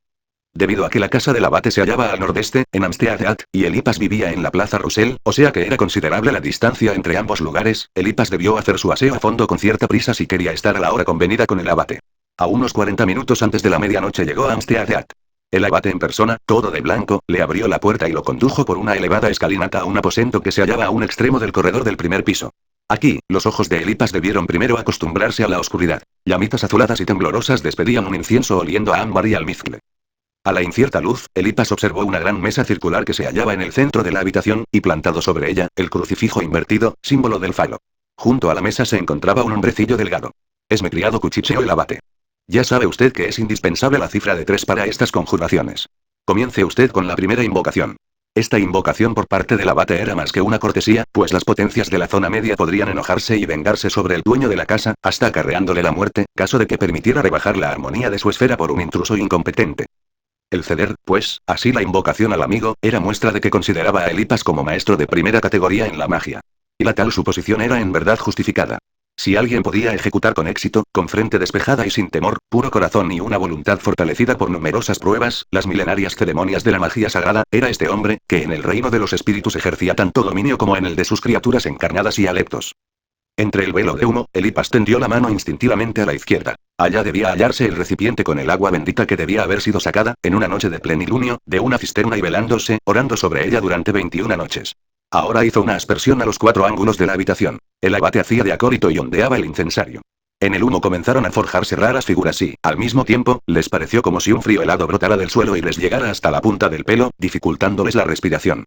Debido a que la casa del abate se hallaba al nordeste, en Amstead, y Eliphas vivía en la plaza Russell, o sea que era considerable la distancia entre ambos lugares, Eliphas debió hacer su aseo a fondo con cierta prisa si quería estar a la hora convenida con el abate. A unos 40 minutos antes de la medianoche llegó a Amstead. El abate en persona, todo de blanco, le abrió la puerta y lo condujo por una elevada escalinata a un aposento que se hallaba a un extremo del corredor del primer piso. Aquí, los ojos de Eliphas debieron primero acostumbrarse a la oscuridad. Llamitas azuladas y temblorosas despedían un incienso oliendo a ámbar y almizcle. A la incierta luz, Eliphas observó una gran mesa circular que se hallaba en el centro de la habitación, y plantado sobre ella, el crucifijo invertido, símbolo del falo. Junto a la mesa se encontraba un hombrecillo delgado. «Es mi criado», cuchicheó el abate. «Ya sabe usted que es indispensable la cifra de 3 para estas conjuraciones. Comience usted con la primera invocación». Esta invocación por parte del abate era más que una cortesía, pues las potencias de la zona media podrían enojarse y vengarse sobre el dueño de la casa, hasta acarreándole la muerte, caso de que permitiera rebajar la armonía de su esfera por un intruso incompetente. El ceder, pues, así la invocación al amigo, era muestra de que consideraba a Eliphas como maestro de primera categoría en la magia. Y la tal suposición era en verdad justificada. Si alguien podía ejecutar con éxito, con frente despejada y sin temor, puro corazón y una voluntad fortalecida por numerosas pruebas, las milenarias ceremonias de la magia sagrada, era este hombre, que en el reino de los espíritus ejercía tanto dominio como en el de sus criaturas encarnadas y adeptos. Entre el velo de humo, Eliphas tendió la mano instintivamente a la izquierda. Allá debía hallarse el recipiente con el agua bendita que debía haber sido sacada, en una noche de plenilunio, de una cisterna y velándose, orando sobre ella durante 21 noches. Ahora hizo una aspersión a los 4 ángulos de la habitación. El abate hacía de acólito y ondeaba el incensario. En el humo comenzaron a forjarse raras figuras y, al mismo tiempo, les pareció como si un frío helado brotara del suelo y les llegara hasta la punta del pelo, dificultándoles la respiración.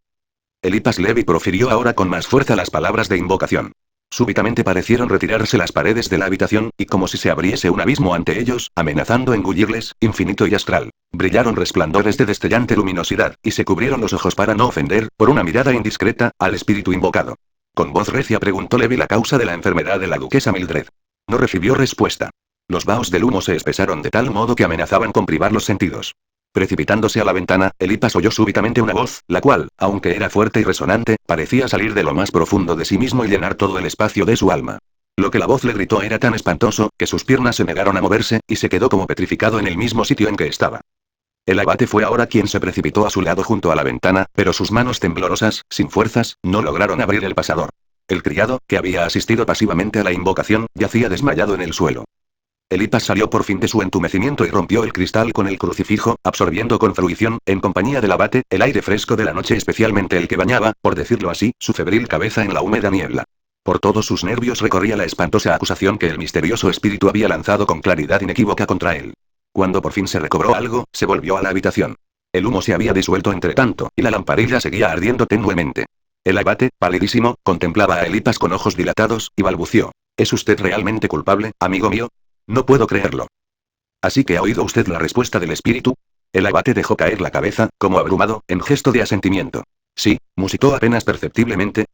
Eliphas Levi profirió ahora con más fuerza las palabras de invocación. Súbitamente parecieron retirarse las paredes de la habitación, y como si se abriese un abismo ante ellos, amenazando engullirles, infinito y astral. Brillaron resplandores de destellante luminosidad, y se cubrieron los ojos para no ofender, por una mirada indiscreta, al espíritu invocado. Con voz recia preguntó Levi la causa de la enfermedad de la duquesa Mildred. No recibió respuesta. Los vaos del humo se espesaron de tal modo que amenazaban con privar los sentidos. Precipitándose a la ventana, Eliphas oyó súbitamente una voz, la cual, aunque era fuerte y resonante, parecía salir de lo más profundo de sí mismo y llenar todo el espacio de su alma. Lo que la voz le gritó era tan espantoso, que sus piernas se negaron a moverse, y se quedó como petrificado en el mismo sitio en que estaba. El abate fue ahora quien se precipitó a su lado junto a la ventana, pero sus manos temblorosas, sin fuerzas, no lograron abrir el pasador. El criado, que había asistido pasivamente a la invocación, yacía desmayado en el suelo. Eliphas salió por fin de su entumecimiento y rompió el cristal con el crucifijo, absorbiendo con fruición, en compañía del abate, el aire fresco de la noche, especialmente el que bañaba, por decirlo así, su febril cabeza en la húmeda niebla. Por todos sus nervios recorría la espantosa acusación que el misterioso espíritu había lanzado con claridad inequívoca contra él. Cuando por fin se recobró algo, se volvió a la habitación. El humo se había disuelto entre tanto, y la lamparilla seguía ardiendo tenuemente. El abate, palidísimo, contemplaba a Elipas con ojos dilatados, y balbució. ¿Es usted realmente culpable, amigo mío? No puedo creerlo. ¿Así que ha oído usted la respuesta del espíritu? El abate dejó caer la cabeza, como abrumado, en gesto de asentimiento. Sí, musitó apenas perceptiblemente.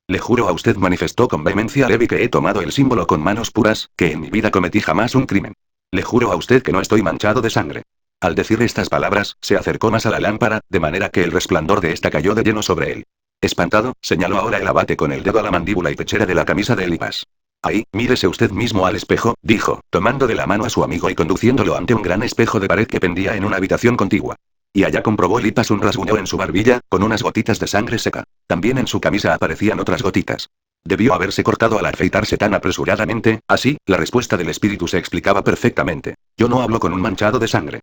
Le juro a usted, manifestó con vehemencia Levi, que he tomado el símbolo con manos puras, que en mi vida cometí jamás un crimen. Le juro a usted que no estoy manchado de sangre. Al decir estas palabras, se acercó más a la lámpara, de manera que el resplandor de esta cayó de lleno sobre él. Espantado, señaló ahora el abate con el dedo a la mandíbula y pechera de la camisa de Elipas. Ahí, mírese usted mismo al espejo, dijo, tomando de la mano a su amigo y conduciéndolo ante un gran espejo de pared que pendía en una habitación contigua. Y allá comprobó Elipas un rasguño en su barbilla, con unas gotitas de sangre seca. También en su camisa aparecían otras gotitas. Debió haberse cortado al afeitarse tan apresuradamente, así, la respuesta del espíritu se explicaba perfectamente. Yo no hablo con un manchado de sangre.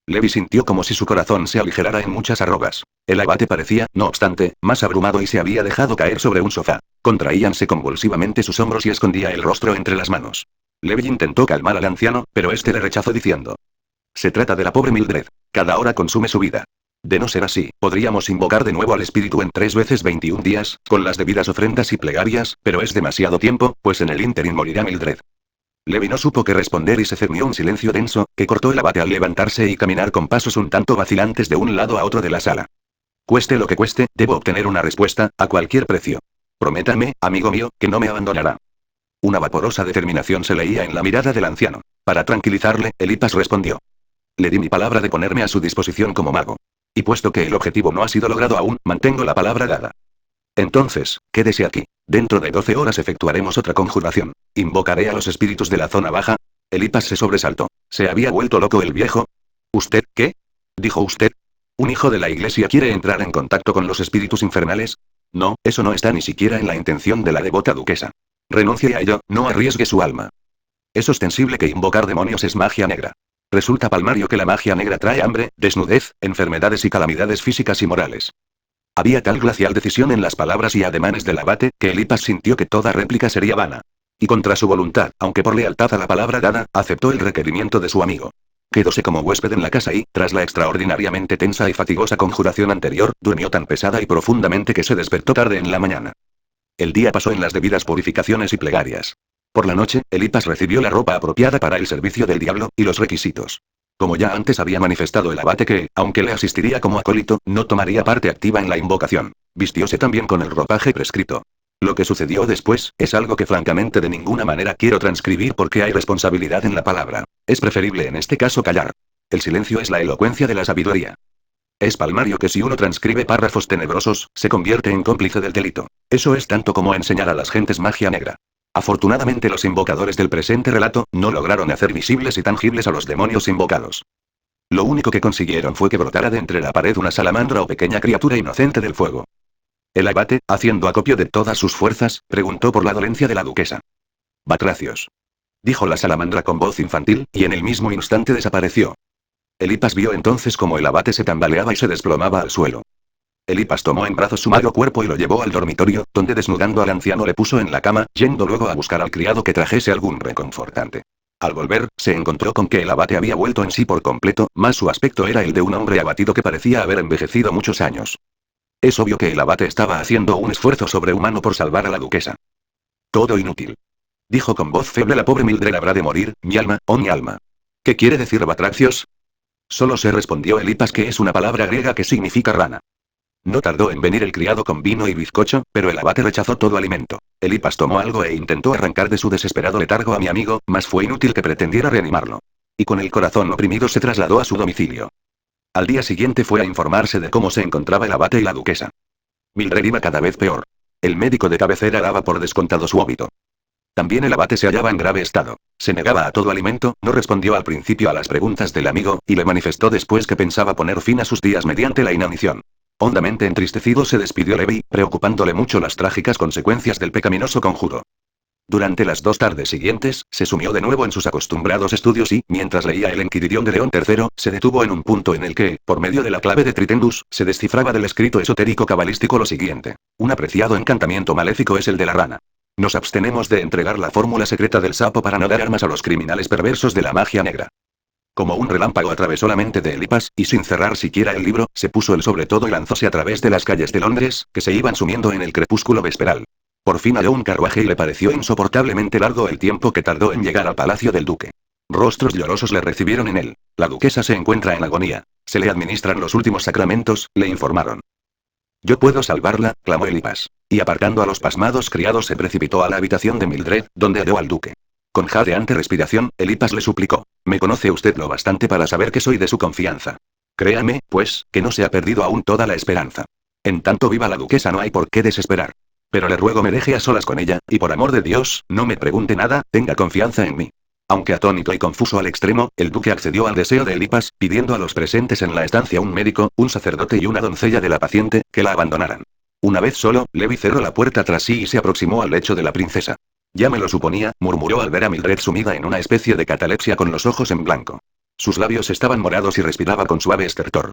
Levi sintió como si su corazón se aligerara en muchas arrugas. El abate parecía, no obstante, más abrumado y se había dejado caer sobre un sofá. Contraíanse convulsivamente sus hombros y escondía el rostro entre las manos. Levi intentó calmar al anciano, pero este le rechazó diciendo. Se trata de la pobre Mildred. Cada hora consume su vida. De no ser así, podríamos invocar de nuevo al espíritu en 3 veces 21 días, con las debidas ofrendas y plegarias, pero es demasiado tiempo, pues en el ínterin morirá Mildred. Levi no supo qué responder y se cernió un silencio denso, que cortó el abate al levantarse y caminar con pasos un tanto vacilantes de un lado a otro de la sala. Cueste lo que cueste, debo obtener una respuesta, a cualquier precio. Prométame, amigo mío, que no me abandonará. Una vaporosa determinación se leía en la mirada del anciano. Para tranquilizarle, Elipas respondió. Le di mi palabra de ponerme a su disposición como mago. Y puesto que el objetivo no ha sido logrado aún, mantengo la palabra dada. Entonces, quédese aquí. Dentro de 12 horas efectuaremos otra conjuración. Invocaré a los espíritus de la zona baja. Elipas se sobresaltó. ¿Se había vuelto loco el viejo? ¿Usted qué? ¿Dijo usted? ¿Un hijo de la iglesia quiere entrar en contacto con los espíritus infernales? No, eso no está ni siquiera en la intención de la devota duquesa. Renuncie a ello, no arriesgue su alma. Es ostensible que invocar demonios es magia negra. Resulta palmario que la magia negra trae hambre, desnudez, enfermedades y calamidades físicas y morales. Había tal glacial decisión en las palabras y ademanes del abate, que Elipas sintió que toda réplica sería vana. Y contra su voluntad, aunque por lealtad a la palabra dada, aceptó el requerimiento de su amigo. Quedóse como huésped en la casa y, tras la extraordinariamente tensa y fatigosa conjuración anterior, durmió tan pesada y profundamente que se despertó tarde en la mañana. El día pasó en las debidas purificaciones y plegarias. Por la noche, Elipas recibió la ropa apropiada para el servicio del diablo, y los requisitos. Como ya antes había manifestado el abate que, aunque le asistiría como acólito, no tomaría parte activa en la invocación, vistióse también con el ropaje prescrito. Lo que sucedió después, es algo que francamente de ninguna manera quiero transcribir porque hay responsabilidad en la palabra. Es preferible en este caso callar. El silencio es la elocuencia de la sabiduría. Es palmario que si uno transcribe párrafos tenebrosos, se convierte en cómplice del delito. Eso es tanto como enseñar a las gentes magia negra. Afortunadamente los invocadores del presente relato, no lograron hacer visibles y tangibles a los demonios invocados. Lo único que consiguieron fue que brotara de entre la pared una salamandra o pequeña criatura inocente del fuego. El abate, haciendo acopio de todas sus fuerzas, preguntó por la dolencia de la duquesa. Batracios. Dijo la salamandra con voz infantil, y en el mismo instante desapareció. Elipas vio entonces cómo el abate se tambaleaba y se desplomaba al suelo. Elipas tomó en brazos su magro cuerpo y lo llevó al dormitorio, donde desnudando al anciano le puso en la cama, yendo luego a buscar al criado que trajese algún reconfortante. Al volver, se encontró con que el abate había vuelto en sí por completo, mas su aspecto era el de un hombre abatido que parecía haber envejecido muchos años. Es obvio que el abate estaba haciendo un esfuerzo sobrehumano por salvar a la duquesa. Todo inútil. Dijo con voz feble: la pobre Mildred habrá de morir, mi alma, oh mi alma. ¿Qué quiere decir Batracios? Solo se respondió Elipas que es una palabra griega que significa rana. No tardó en venir el criado con vino y bizcocho, pero el abate rechazó todo alimento. Elipas tomó algo e intentó arrancar de su desesperado letargo a mi amigo, mas fue inútil que pretendiera reanimarlo. Y con el corazón oprimido se trasladó a su domicilio. Al día siguiente fue a informarse de cómo se encontraba el abate y la duquesa. Mildred iba cada vez peor. El médico de cabecera daba por descontado su óbito. También el abate se hallaba en grave estado. Se negaba a todo alimento, no respondió al principio a las preguntas del amigo, y le manifestó después que pensaba poner fin a sus días mediante la inanición. Hondamente entristecido se despidió Levi, preocupándole mucho las trágicas consecuencias del pecaminoso conjuro. Durante las 2 tardes siguientes, se sumió de nuevo en sus acostumbrados estudios y, mientras leía el Enquiridión de León III, se detuvo en un punto en el que, por medio de la clave de Tritendus, se descifraba del escrito esotérico cabalístico lo siguiente: un apreciado encantamiento maléfico es el de la rana. Nos abstenemos de entregar la fórmula secreta del sapo para no dar armas a los criminales perversos de la magia negra. Como un relámpago atravesó la mente de Elipas, y sin cerrar siquiera el libro, se puso el sobre todo y lanzóse a través de las calles de Londres, que se iban sumiendo en el crepúsculo vesperal. Por fin halló un carruaje y le pareció insoportablemente largo el tiempo que tardó en llegar al palacio del duque. Rostros llorosos le recibieron en él. La duquesa se encuentra en agonía. Se le administran los últimos sacramentos, le informaron. Yo puedo salvarla, clamó Elipas. Y apartando a los pasmados criados se precipitó a la habitación de Mildred, donde halló al duque. Con jadeante respiración, Elipas le suplicó. Me conoce usted lo bastante para saber que soy de su confianza. Créame, pues, que no se ha perdido aún toda la esperanza. En tanto viva la duquesa no hay por qué desesperar. Pero le ruego me deje a solas con ella, y por amor de Dios, no me pregunte nada, tenga confianza en mí. Aunque atónito y confuso al extremo, el duque accedió al deseo de Elipas, pidiendo a los presentes en la estancia un médico, un sacerdote y una doncella de la paciente, que la abandonaran. Una vez solo, Levi cerró la puerta tras sí y se aproximó al lecho de la princesa. Ya me lo suponía, murmuró al ver a Mildred sumida en una especie de catalepsia con los ojos en blanco. Sus labios estaban morados y respiraba con suave estertor.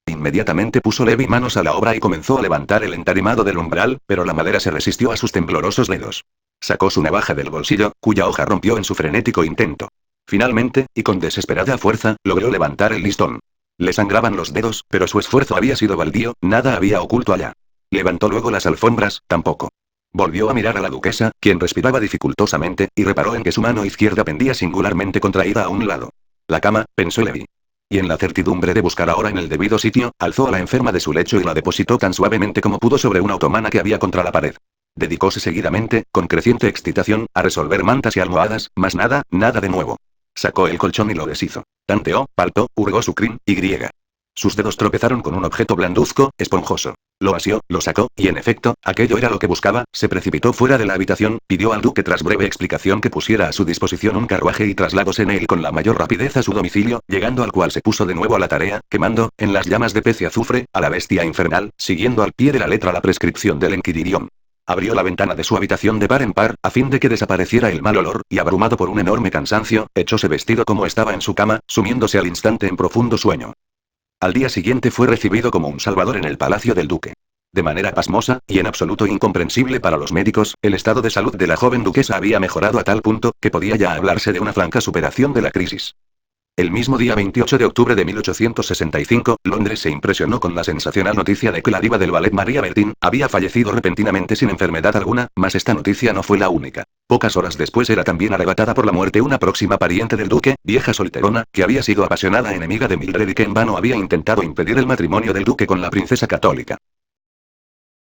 Inmediatamente puso Levi manos a la obra y comenzó a levantar el entarimado del umbral, pero la madera se resistió a sus temblorosos dedos. Sacó su navaja del bolsillo, cuya hoja rompió en su frenético intento. Finalmente, y con desesperada fuerza, logró levantar el listón. Le sangraban los dedos, pero su esfuerzo había sido baldío, nada había oculto allá. Levantó luego las alfombras, tampoco. Volvió a mirar a la duquesa, quien respiraba dificultosamente, y reparó en que su mano izquierda pendía singularmente contraída a un lado. La cama, pensó Levi. Y en la certidumbre de buscar ahora en el debido sitio, alzó a la enferma de su lecho y la depositó tan suavemente como pudo sobre una otomana que había contra la pared. Dedicóse seguidamente, con creciente excitación, a resolver mantas y almohadas, mas nada, nada de nuevo. Sacó el colchón y lo deshizo. Tanteó, palpó, hurgó su crin, y griega. Sus dedos tropezaron con un objeto blanduzco, esponjoso. Lo asió, lo sacó, y en efecto, aquello era lo que buscaba, se precipitó fuera de la habitación, pidió al duque tras breve explicación que pusiera a su disposición un carruaje y traslados en él con la mayor rapidez a su domicilio, llegando al cual se puso de nuevo a la tarea, quemando, en las llamas de pez y azufre, a la bestia infernal, siguiendo al pie de la letra la prescripción del Enquiridión. Abrió la ventana de su habitación de par en par, a fin de que desapareciera el mal olor, y abrumado por un enorme cansancio, echóse vestido como estaba en su cama, sumiéndose al instante en profundo sueño. Al día siguiente fue recibido como un salvador en el palacio del duque. De manera pasmosa, y en absoluto incomprensible para los médicos, el estado de salud de la joven duquesa había mejorado a tal punto, que podía ya hablarse de una franca superación de la crisis. El mismo día 28 de octubre de 1865, Londres se impresionó con la sensacional noticia de que la diva del ballet María Bertin había fallecido repentinamente sin enfermedad alguna, mas esta noticia no fue la única. Pocas horas después era también arrebatada por la muerte una próxima pariente del duque, vieja solterona, que había sido apasionada enemiga de Mildred y que en vano había intentado impedir el matrimonio del duque con la princesa católica.